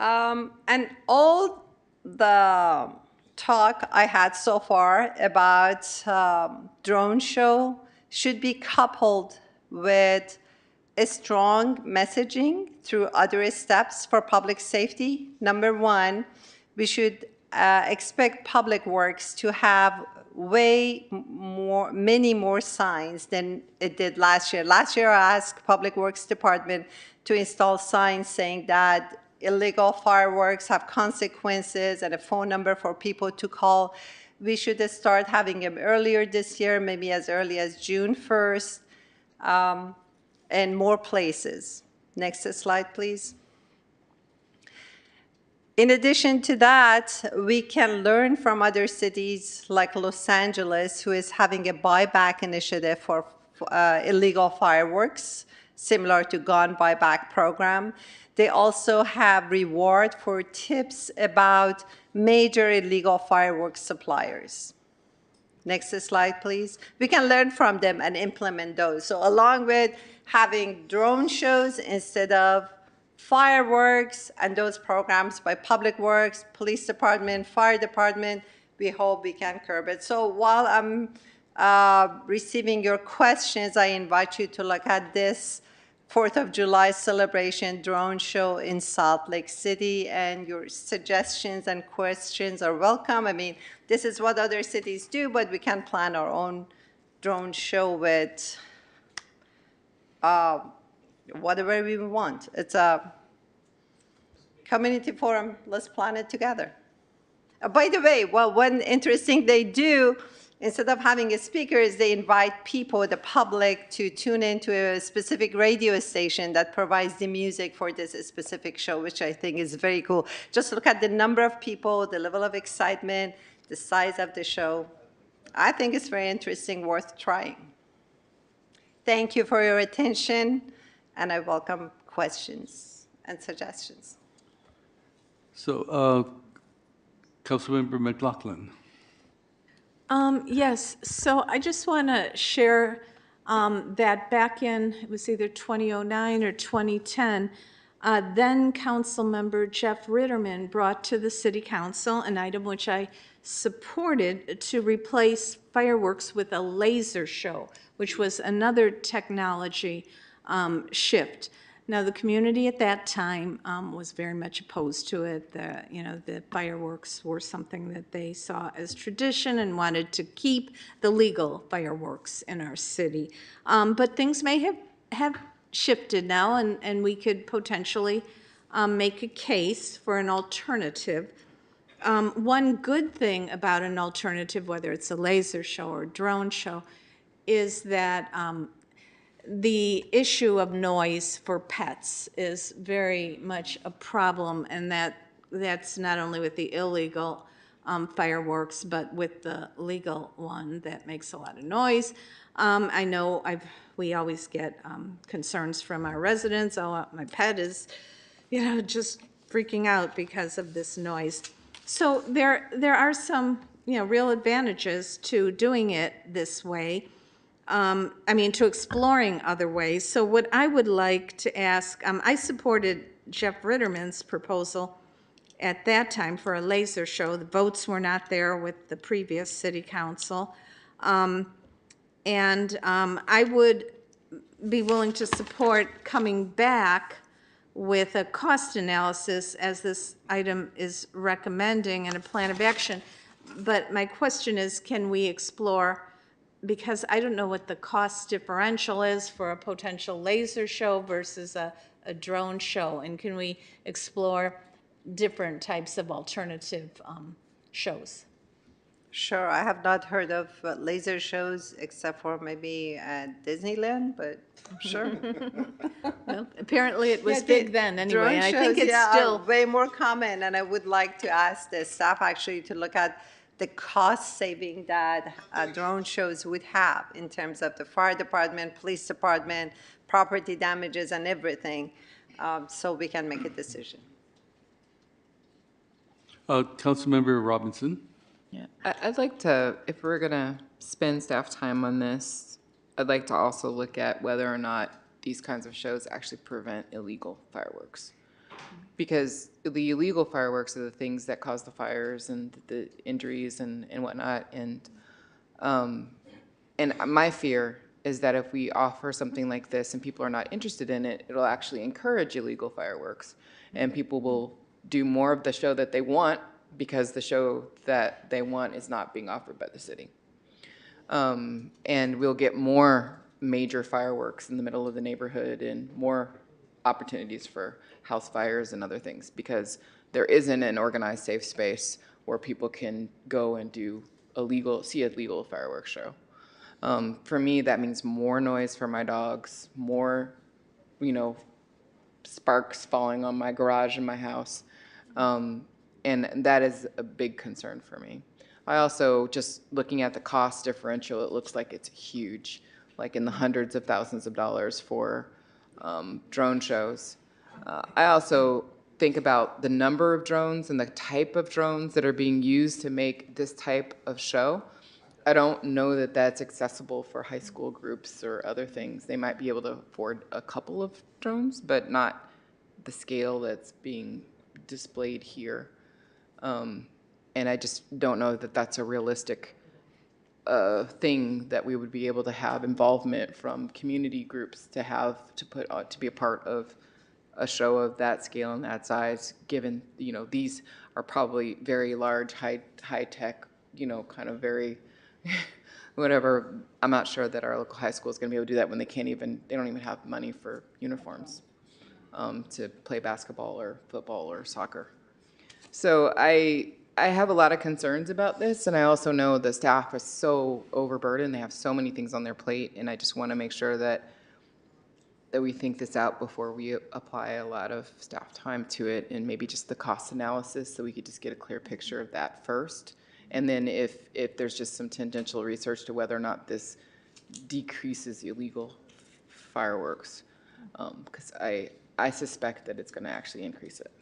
Speaker 13: And all the talk I had so far about drone show should be coupled with a strong messaging through other steps for public safety. Number one, we should expect public works to have many more signs than it did last year. Last year, I asked Public Works Department to install signs saying that illegal fireworks have consequences and a phone number for people to call. We should start having them earlier this year, maybe as early as June 1st, and more places. Next slide, please. In addition to that, we can learn from other cities like Los Angeles, who is having a buyback initiative for illegal fireworks, similar to gun buyback program. They also have reward for tips about major illegal fireworks suppliers. Next slide, please. We can learn from them and implement those. So along with having drone shows instead of fireworks and those programs by Public Works, Police Department, Fire Department, we hope we can curb it. So while I'm receiving your questions, I invite you to look at this 4th of July celebration drone show in Salt Lake City, and your suggestions and questions are welcome. I mean, this is what other cities do, but we can plan our own drone show with whatever we want. It's a community forum. Let's plan it together. By the way, well, one interesting they do, instead of having speakers, they invite people, the public, to tune into a specific radio station that provides the music for this specific show, which I think is very cool. Just look at the number of people, the level of excitement, the size of the show. I think it's very interesting, worth trying. Thank you for your attention, and I welcome questions and suggestions.
Speaker 18: So, Councilmember McLaughlin.
Speaker 5: Yes, so I just want to share that back in, it was either 2009 or 2010, then Councilmember Jeff Ritterman brought to the City Council an item which I supported to replace fireworks with a laser show, which was another technology shift. Now, the community at that time was very much opposed to it. The fireworks were something that they saw as tradition and wanted to keep the legal fireworks in our city. But things may have shifted now, and we could potentially make a case for an alternative. One good thing about an alternative, whether it's a laser show or a drone show, is that the issue of noise for pets is very much a problem, and that's not only with the illegal fireworks, but with the legal one that makes a lot of noise. I know we always get concerns from our residents. Oh, my pet is, just freaking out because of this noise. So there are some, real advantages to doing it this way. To exploring other ways. So what I would like to ask, I supported Jeff Ritterman's proposal at that time for a laser show. The votes were not there with the previous city council. I would be willing to support coming back with a cost analysis as this item is recommending and a plan of action. But my question is, can we explore, because I don't know what the cost differential is for a potential laser show versus a drone show, and can we explore different types of alternative shows?
Speaker 13: Sure, I have not heard of laser shows except for maybe at Disneyland, but sure.
Speaker 5: Well, apparently it was big then anyway,
Speaker 13: Drone
Speaker 5: and I think
Speaker 13: shows,
Speaker 5: it's
Speaker 13: are
Speaker 5: still
Speaker 13: way more common, and I would like to ask the staff actually to look at the cost saving that drone shows would have in terms of the fire department, police department, property damages and everything, so we can make a decision.
Speaker 18: Councilmember Robinson.
Speaker 9: Yeah, I'd like to, if we're gonna spend staff time on this, I'd like to also look at whether or not these kinds of shows actually prevent illegal fireworks. Because the illegal fireworks are the things that cause the fires and the injuries and whatnot. And my fear is that if we offer something like this and people are not interested in it, it'll actually encourage illegal fireworks. And people will do more of the show that they want because the show that they want is not being offered by the city. And we'll get more major fireworks in the middle of the neighborhood and more opportunities for house fires and other things, because there isn't an organized safe space where people can go and see a legal fireworks show. For me, that means more noise for my dogs, more, sparks falling on my garage in my house. And that is a big concern for me. I also, just looking at the cost differential, it looks like it's huge, like in the hundreds of thousands of dollars for drone shows. I also think about the number of drones and the type of drones that are being used to make this type of show. I don't know that that's accessible for high school groups or other things. They might be able to afford a couple of drones, but not the scale that's being displayed here. And I just don't know that that's a realistic thing that we would be able to have involvement from community groups to be a part of a show of that scale and that size, given, these are probably very large, high tech, kind of very whatever. I'm not sure that our local high school is going to be able to do that when they don't even have money for uniforms to play basketball or football or soccer. So I have a lot of concerns about this, and I also know the staff is so overburdened. They have so many things on their plate, and I just want to make sure that we think this out before we apply a lot of staff time to it, and maybe just the cost analysis, so we could just get a clear picture of that first. And then if there's just some tangential research to whether or not this decreases illegal fireworks, because I suspect that it's going to actually increase it.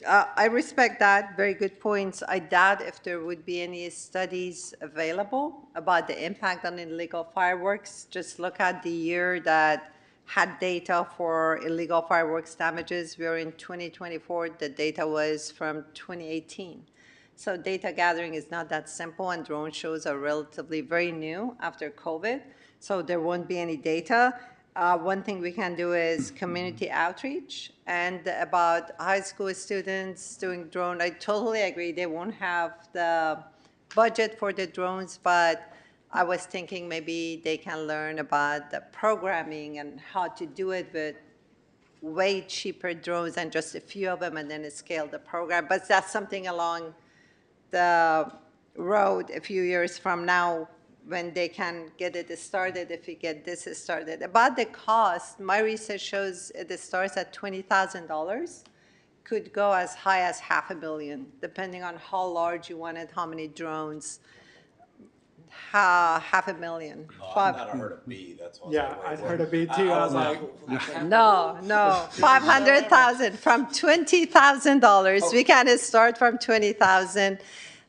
Speaker 13: I respect that. Very good points. I doubt if there would be any studies available about the impact on illegal fireworks. Just look at the year that had data for illegal fireworks damages. We are in 2024. The data was from 2018. So data gathering is not that simple, and drone shows are relatively very new after COVID. So there won't be any data. One thing we can do is community outreach. And about high school students doing drone, I totally agree. They won't have the budget for the drones, but I was thinking maybe they can learn about the programming and how to do it with way cheaper drones and just a few of them, and then scale the program. But that's something along the road a few years from now, when they can get it started, if we get this started. About the cost, my research shows it starts at $20,000, could go as high as $500,000, depending on how large you want it, how many drones. $500,000.
Speaker 19: I thought I heard a B, that's why.
Speaker 7: Yeah, I heard a B too. I was like,
Speaker 13: No, 500,000 from $20,000. We can start from 20,000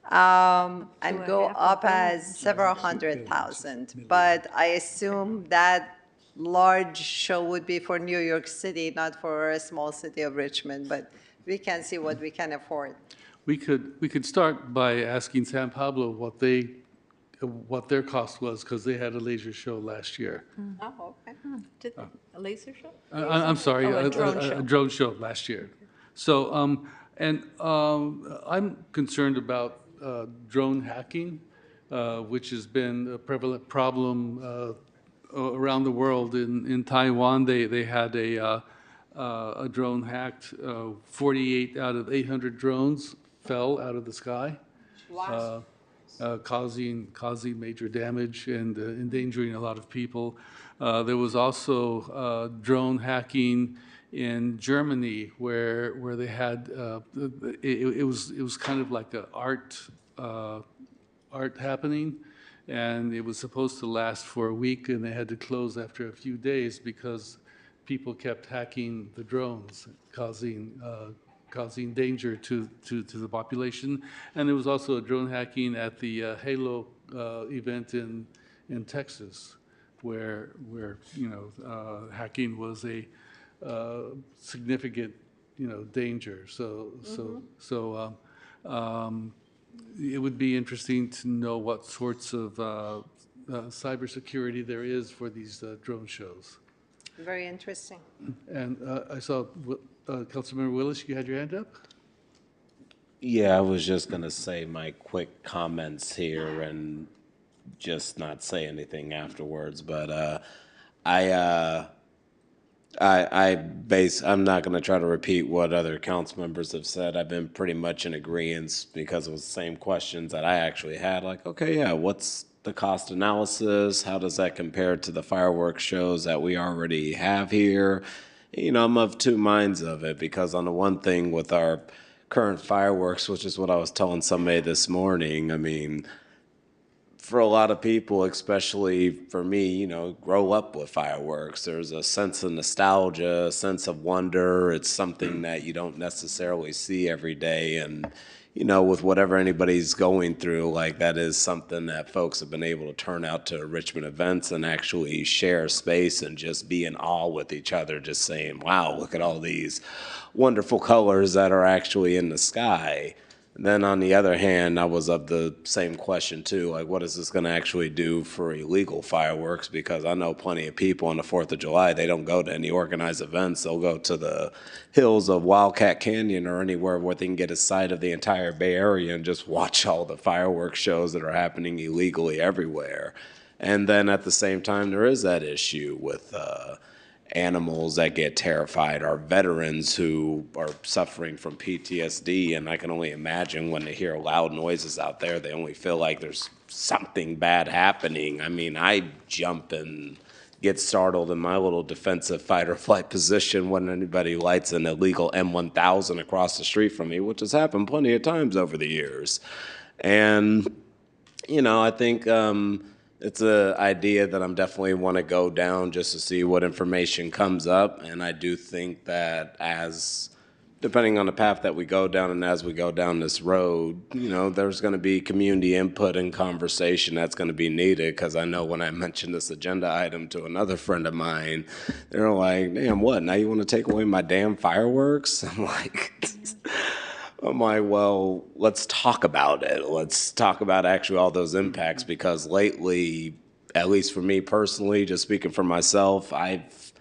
Speaker 13: and go up as several 100,000. But I assume that large show would be for New York City, not for a small city of Richmond. But we can see what we can afford.
Speaker 18: We could start by asking San Pablo what their cost was, because they had a laser show last year.
Speaker 13: Oh, okay.
Speaker 5: Did a laser show?
Speaker 18: I'm sorry,
Speaker 5: Oh, a drone show.
Speaker 18: a drone show last year. So, I'm concerned about drone hacking, which has been a prevalent problem around the world. In Taiwan, they had a drone hacked. 48 out of 800 drones fell out of the sky.
Speaker 13: Wow.
Speaker 18: Causing major damage and endangering a lot of people. There was also drone hacking in Germany, where they had it was kind of like a art happening, and it was supposed to last for a week, and they had to close after a few days because people kept hacking the drones, causing danger to the population. And there was also a drone hacking at the Halo event in Texas, where hacking was a significant danger. So it would be interesting to know what sorts of cybersecurity there is for these drone shows.
Speaker 13: Very interesting.
Speaker 18: And I saw Councilmember Willis, you had your hand up?
Speaker 19: Yeah, I was just gonna say my quick comments here and just not say anything afterwards, but I uh I'm not going to try to repeat what other council members have said. I've been pretty much in agreement because it was the same questions that I actually had. Like, okay, yeah, what's the cost analysis? How does that compare to the fireworks shows that we already have here? You know, I'm of two minds of it because on the one thing with our current fireworks, which is what I was telling somebody this morning, I mean, for a lot of people, especially for me, you know, grow up with fireworks. There's a sense of nostalgia, a sense of wonder. It's something that you don't necessarily see every day. And, you know, with whatever anybody's going through, like that is something that folks have been able to turn out to Richmond events and actually share space and just be in awe with each other, just saying, wow, look at all these wonderful colors that are actually in the sky. Then on the other hand, I was of the same question too, like what is this going to actually do for illegal fireworks? Because I know plenty of people on the 4th of July, they don't go to any organized events. They'll go to the hills of Wildcat Canyon or anywhere where they can get a sight of the entire Bay Area and just watch all the fireworks shows that are happening illegally everywhere. And then at the same time, there is that issue with animals that get terrified, our veterans who are suffering from PTSD. And I can only imagine when they hear loud noises out there, they only feel like there's something bad happening. I mean, I jump and get startled in my little defensive fight or flight position when anybody lights an illegal M1000 across the street from me, which has happened plenty of times over the years. And you know, I think it's an idea that I'm definitely want to go down just to see what information comes up. And I do think that depending on the path that we go down and as we go down this road, you know, there's going to be community input and conversation that's going to be needed. Because I know when I mentioned this agenda item to another friend of mine, they're like, damn, what? Now you want to take away my damn fireworks? I'm like, well, let's talk about it. Let's talk about actually all those impacts because lately, at least for me personally, just speaking for myself, I've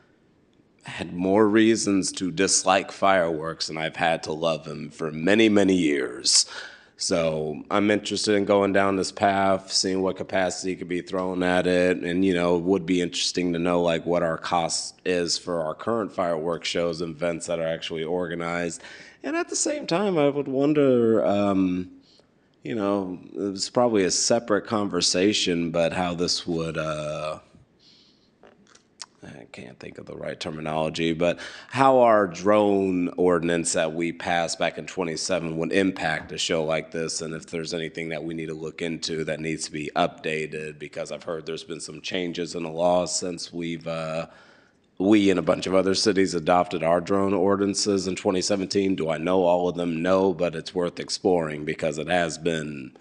Speaker 19: had more reasons to dislike fireworks than I've had to love them for many, many years. So I'm interested in going down this path, seeing what capacity could be thrown at it. And, you know, it would be interesting to know like what our cost is for our current fireworks shows and events that are actually organized. And at the same time, I would wonder, you know, it's probably a separate conversation, but how this would, I can't think of the right terminology, but how our drone ordinance that we passed back in 27 would impact a show like this, and if there's anything that we need to look into that needs to be updated, because I've heard there's been some changes in the law since we and a bunch of other cities adopted our drone ordinances in 2017. Do I know all of them? No, but it's worth exploring because it has been,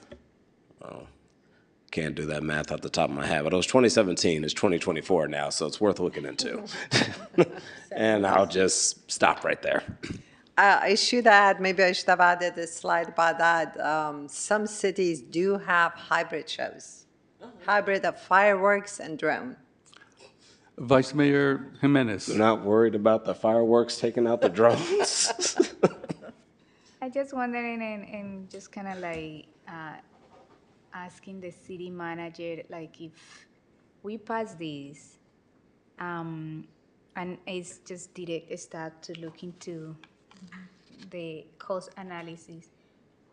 Speaker 19: can't do that math off the top of my head, but it was 2017, it's 2024 now, so it's worth looking into. And I'll just stop right there.
Speaker 13: I should add, maybe I should have added a slide about that. Some cities do have hybrid shows, hybrid of fireworks and drone.
Speaker 18: Vice Mayor Jimenez.
Speaker 19: They're not worried about the fireworks taking out the drones?
Speaker 21: I just wondering and just kind of like asking the city manager, like if we pass this, and it's just direct start to look into the cost analysis,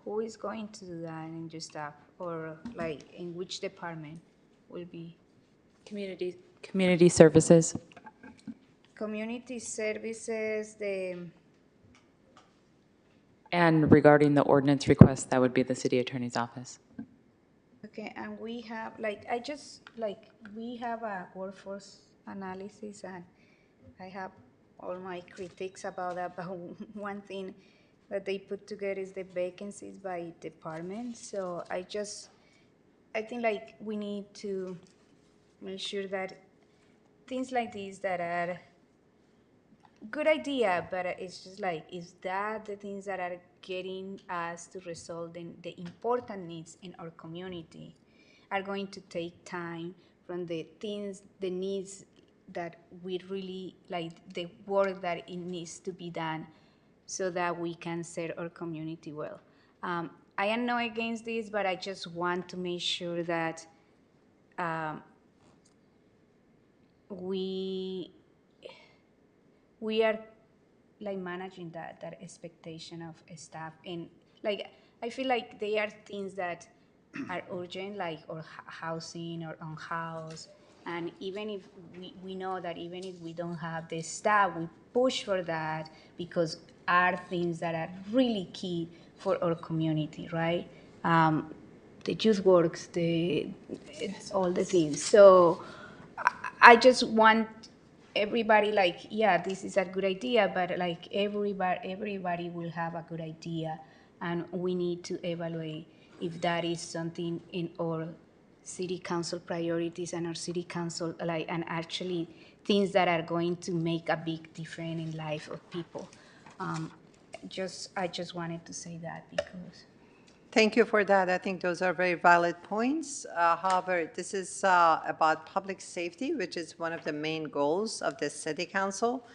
Speaker 21: who is going to do that in your staff, or like in which department will be?
Speaker 8: Community services.
Speaker 21: Community services,
Speaker 8: And regarding the ordinance request, that would be the city attorney's office.
Speaker 21: okay, and we have, we have a workforce analysis, and I have all my critiques about that, but one thing that they put together is the vacancies by department, so I think like we need to make sure that things like these that are good idea, but it's just like, is that the things that are getting us to resolve the important needs in our community are going to take time from the things, the needs that we really, like the work that it needs to be done so that we can serve our community well. I am not against this, but I just want to make sure that we are like managing that expectation of staff, and like I feel like there are things that are urgent, like or housing or on house, and even if we know that even if we don't have the staff, we push for that because are things that are really key for our community, right? The youth works, all the things. So I just want everybody like, yeah, this is a good idea, but like everybody will have a good idea, and we need to evaluate if that is something in our city council priorities and our city council like, and actually things that are going to make a big difference in life of people. I just wanted to say that because.
Speaker 13: Thank you for that. I think those are very valid points. However, this is about public safety, which is one of the main goals of the city council.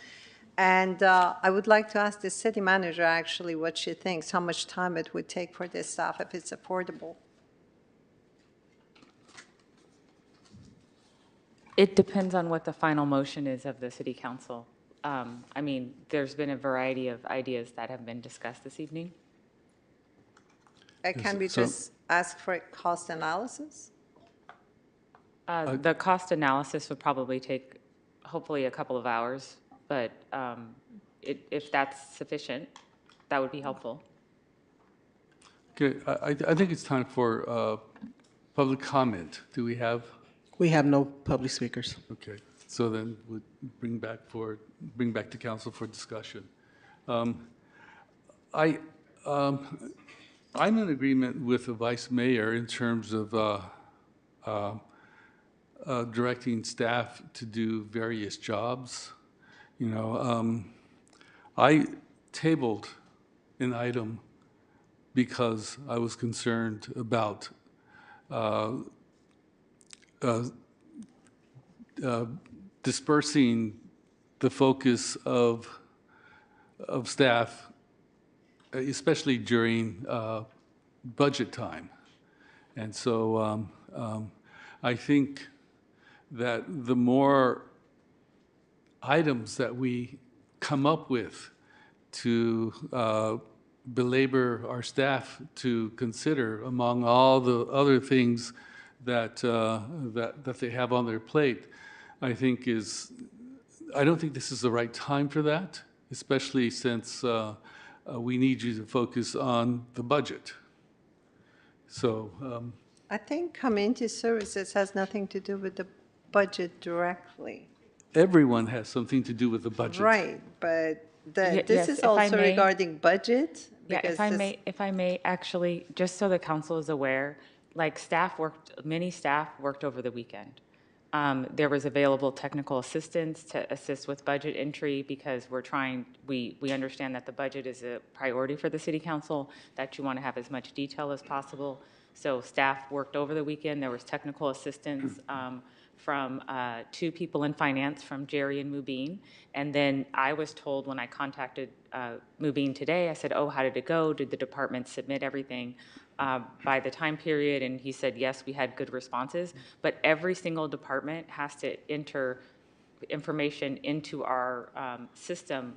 Speaker 13: And I would like to ask the city manager actually what she thinks, how much time it would take for this staff if it's affordable.
Speaker 8: It depends on what the final motion is of the city council. I mean, there's been a variety of ideas that have been discussed this evening.
Speaker 13: Can we just ask for a cost analysis?
Speaker 8: The cost analysis would probably take, hopefully, a couple of hours, but if that's sufficient, that would be helpful.
Speaker 18: Okay, I think it's time for public comment. Do we have?
Speaker 2: We have no public speakers.
Speaker 18: Okay, so then we'll bring back to council for discussion. I'm in agreement with the vice mayor in terms of directing staff to do various jobs. You know, I tabled an item because I was concerned about dispersing the focus of staff, especially during budget time. And so I think that the more items that we come up with to belabor our staff to consider among all the other things that they have on their plate, I don't think this is the right time for that, especially since we need you to focus on the budget. So
Speaker 13: I think community services has nothing to do with the budget directly.
Speaker 18: everyone has something to do with the budget.
Speaker 13: Right, but this
Speaker 8: Yes,
Speaker 13: is
Speaker 8: if I
Speaker 13: also
Speaker 8: may.
Speaker 13: regarding budget.
Speaker 8: Yeah,
Speaker 13: because
Speaker 8: if I may, actually, just so the council is aware, like many staff worked over the weekend. There was available technical assistance to assist with budget entry because we understand that the budget is a priority for the city council, that you want to have as much detail as possible. So staff worked over the weekend. There was technical assistance from two people in finance, from Jerry and Mubin. And then I was told when I contacted Mubin today, I said, oh, how did it go? Did the department submit everything by the time period? And he said, yes, we had good responses. But every single department has to enter information into our system,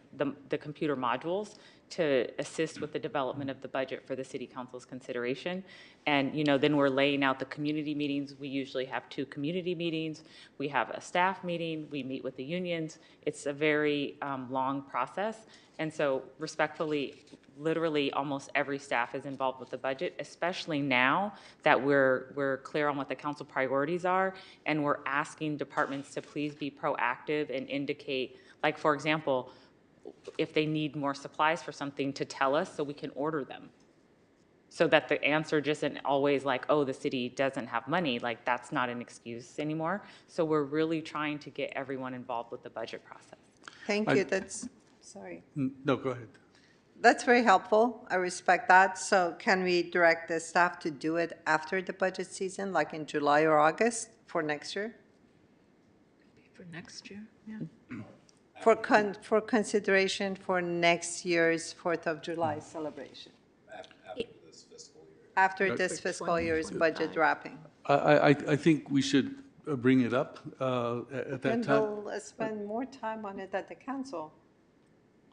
Speaker 8: the computer modules, to assist with the development of the budget for the city council's consideration. And then we're laying out the community meetings. We usually have 2 community meetings. We have a staff meeting. We meet with the unions. It's a very long process. And so respectfully, literally almost every staff is involved with the budget, especially now that we're clear on what the council priorities are, and we're asking departments to please be proactive and indicate, like, for example, if they need more supplies for something, to tell us so we can order them. So that the answer just isn't always like, oh, the city doesn't have money. Like, that's not an excuse anymore. So we're really trying to get everyone involved with the budget process.
Speaker 13: Thank you, sorry.
Speaker 18: No, go ahead.
Speaker 13: That's very helpful. I respect that. So can we direct the staff to do it after the budget season, like in July or August for next year?
Speaker 9: For next year, yeah.
Speaker 13: For consideration for next year's 4th of July celebration.
Speaker 1: After this
Speaker 13: after this fiscal year's budget wrapping.
Speaker 18: I think we should bring it up at that
Speaker 13: Then
Speaker 18: time.
Speaker 13: we'll spend more time on it at the council.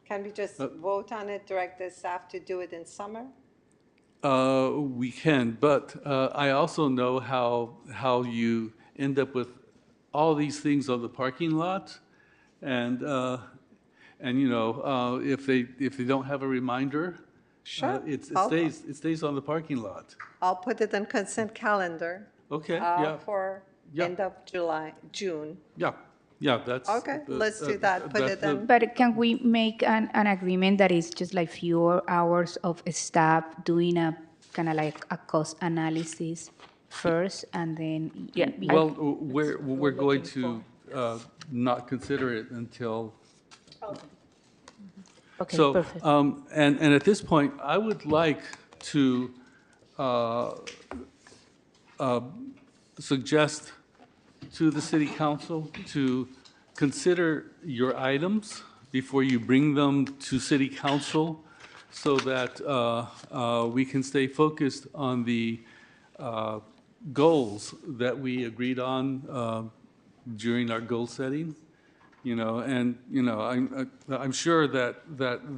Speaker 13: Can we just vote on it, direct the staff to do it in summer?
Speaker 18: We can, but I also know how you end up with all these things on the parking lot, and you know, if they don't have a reminder,
Speaker 13: Sure.
Speaker 18: it stays on the parking lot.
Speaker 13: I'll put it on consent calendar.
Speaker 18: Okay, yeah.
Speaker 13: For
Speaker 18: Yeah.
Speaker 13: end of June.
Speaker 18: Yeah, that's.
Speaker 13: Okay, let's do that. Put it in.
Speaker 21: But can we make an agreement that is just like fewer hours of staff doing a kind of like a cost analysis first and then?
Speaker 8: Yeah.
Speaker 18: Well, we're going to not consider it until.
Speaker 21: Okay,
Speaker 18: So,
Speaker 21: perfect.
Speaker 18: and at this point, I would like to suggest to the city council to consider your items before you bring them to city council so that we can stay focused on the goals that we agreed on during our goal setting. You know, and, you know, I'm sure that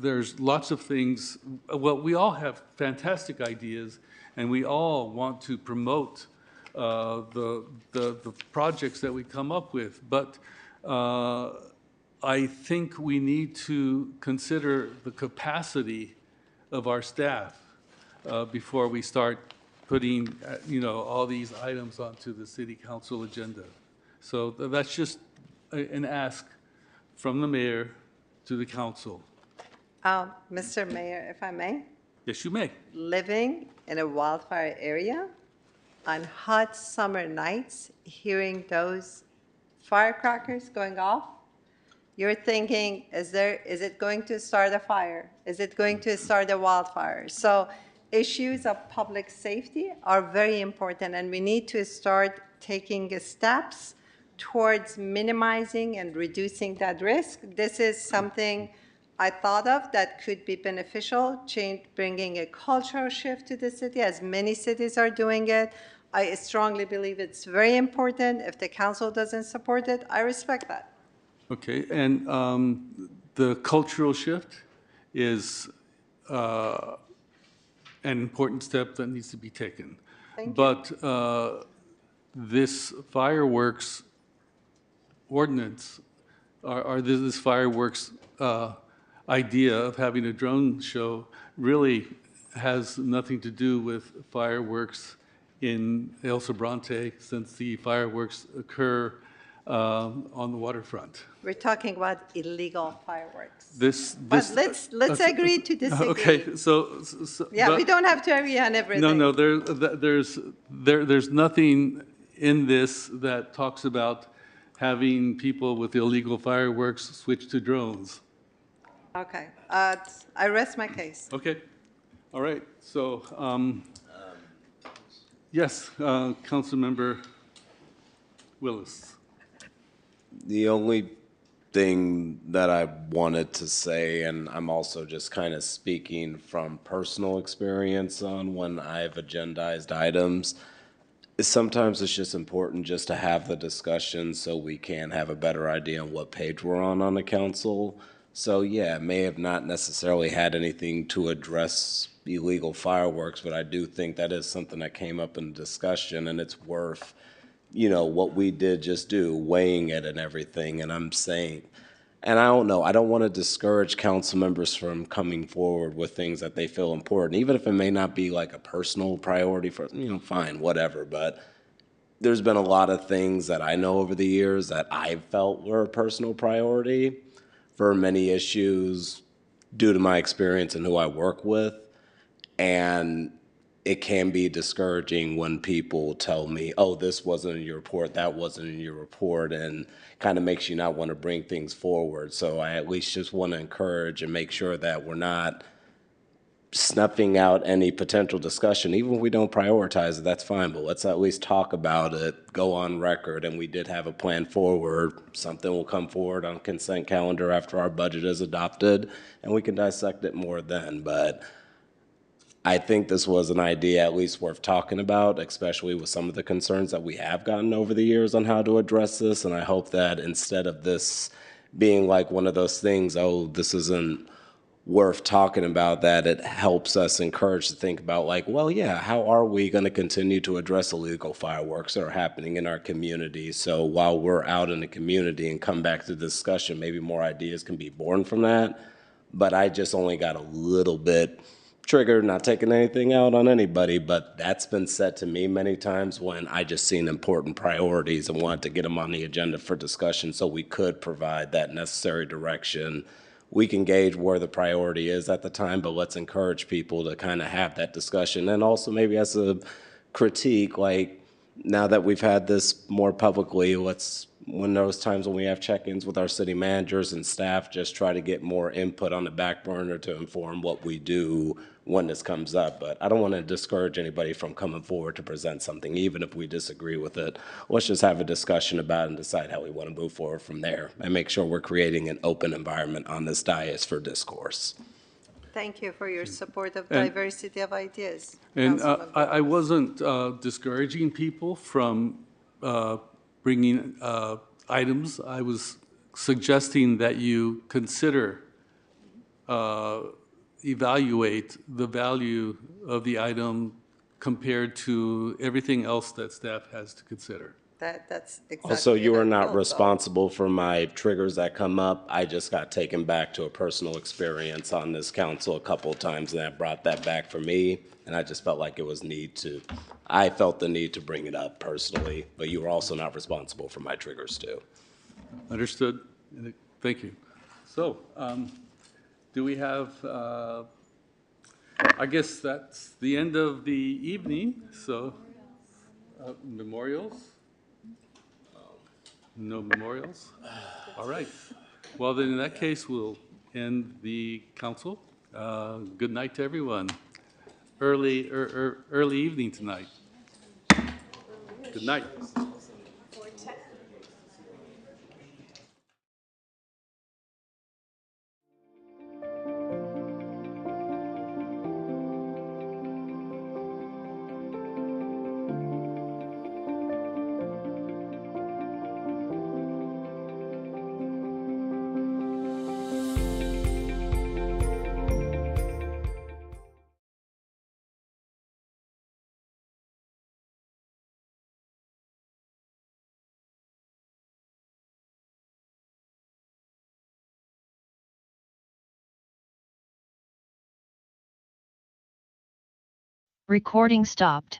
Speaker 18: there's lots of things, well, we all have fantastic ideas, and we all want to promote the projects that we come up with, but I think we need to consider the capacity of our staff before we start putting, you know, all these items onto the city council agenda. So that's just an ask from the mayor to the council.
Speaker 13: Mr. Mayor, if I may,
Speaker 18: Yes, you may.
Speaker 13: living in a wildfire area on hot summer nights, hearing those firecrackers going off, you're thinking, is it going to start a fire? Is it going to start a wildfire? So issues of public safety are very important, and we need to start taking steps towards minimizing and reducing that risk. This is something I thought of that could be beneficial, bringing a cultural shift to the city, as many cities are doing it. I strongly believe it's very important. If the council doesn't support it, I respect that.
Speaker 18: Okay, and the cultural shift is an important step that needs to be taken.
Speaker 13: Thank you.
Speaker 18: But this fireworks ordinance, or this fireworks idea of having a drone show really has nothing to do with fireworks in El Sobrante, since the fireworks occur on the waterfront.
Speaker 13: We're talking about illegal fireworks.
Speaker 18: But
Speaker 13: let's agree to disagree.
Speaker 18: Okay, so
Speaker 13: Yeah, we don't have to agree on everything.
Speaker 18: No, there's nothing in this that talks about having people with illegal fireworks switch to drones.
Speaker 13: Okay, I rest my case.
Speaker 18: Okay, all right, so, yes, Councilmember Willis.
Speaker 19: The only thing that I wanted to say, and I'm also just kind of speaking from personal experience on when I've agendized items, is sometimes it's just important just to have the discussion so we can have a better idea on what page we're on the council. So yeah, it may have not necessarily had anything to address illegal fireworks, but I do think that is something that came up in discussion, and it's worth, you know, what we did just do, weighing it and everything. And I'm saying, and I don't know, I don't want to discourage council members from coming forward with things that they feel important, even if it may not be like a personal priority for, you know, fine, whatever. But there's been a lot of things that I know over the years that I felt were a personal priority for many issues due to my experience and who I work with. And it can be discouraging when people tell me, oh, this wasn't in your report, that wasn't in your report, and kind of makes you not want to bring things forward. So I at least just want to encourage and make sure that we're not snuffing out any potential discussion. Even if we don't prioritize it, that's fine, but let's at least talk about it, go on record, and we did have a plan forward. Something will come forward on consent calendar after our budget is adopted, and we can dissect it more then. But I think this was an idea at least worth talking about, especially with some of the concerns that we have gotten over the years on how to address this. And I hope that instead of this being like one of those things, oh, this isn't worth talking about, that it helps us encourage to think about like, well, yeah, how are we going to continue to address illegal fireworks that are happening in our community? So while we're out in the community and come back to the discussion, maybe more ideas can be born from that. But I just only got a little bit triggered, not taking anything out on anybody, but that's been said to me many times when I just seen important priorities and wanted to get them on the agenda for discussion so we could provide that necessary direction. We can gauge where the priority is at the time, but let's encourage people to kind of have that discussion. And also maybe as a critique, like now that we've had this more publicly, let's, when those times when we have check-ins with our city managers and staff, just try to get more input on the back burner to inform what we do when this comes up. But I don't want to discourage anybody from coming forward to present something, even if we disagree with it. Let's just have a discussion about it and decide how we want to move forward from there and make sure we're creating an open environment on this dais for discourse.
Speaker 13: Thank you for your support of
Speaker 18: And-
Speaker 13: diversity of ideas.
Speaker 18: And
Speaker 13: Councilmember
Speaker 18: I
Speaker 13: Lopez.
Speaker 18: wasn't discouraging people from bringing items. I was suggesting that you consider, evaluate the value of the item compared to everything else that staff has to consider.
Speaker 13: That's exactly.
Speaker 19: Also, you
Speaker 13: how
Speaker 19: are
Speaker 13: I
Speaker 19: not
Speaker 13: feel, though.
Speaker 19: responsible for my triggers that come up. I just got taken back to a personal experience on this council a couple of times, and that brought that back for me. And I just felt like it was I felt the need to bring it up personally, but you are also not responsible for my triggers too.
Speaker 18: Understood? Thank you. So, do we have, I guess that's the end of the evening, so, memorials? No memorials? All right. Well, then in that case, we'll end the council. Good night to everyone. Early evening tonight. Good night.
Speaker 1: Recording stopped.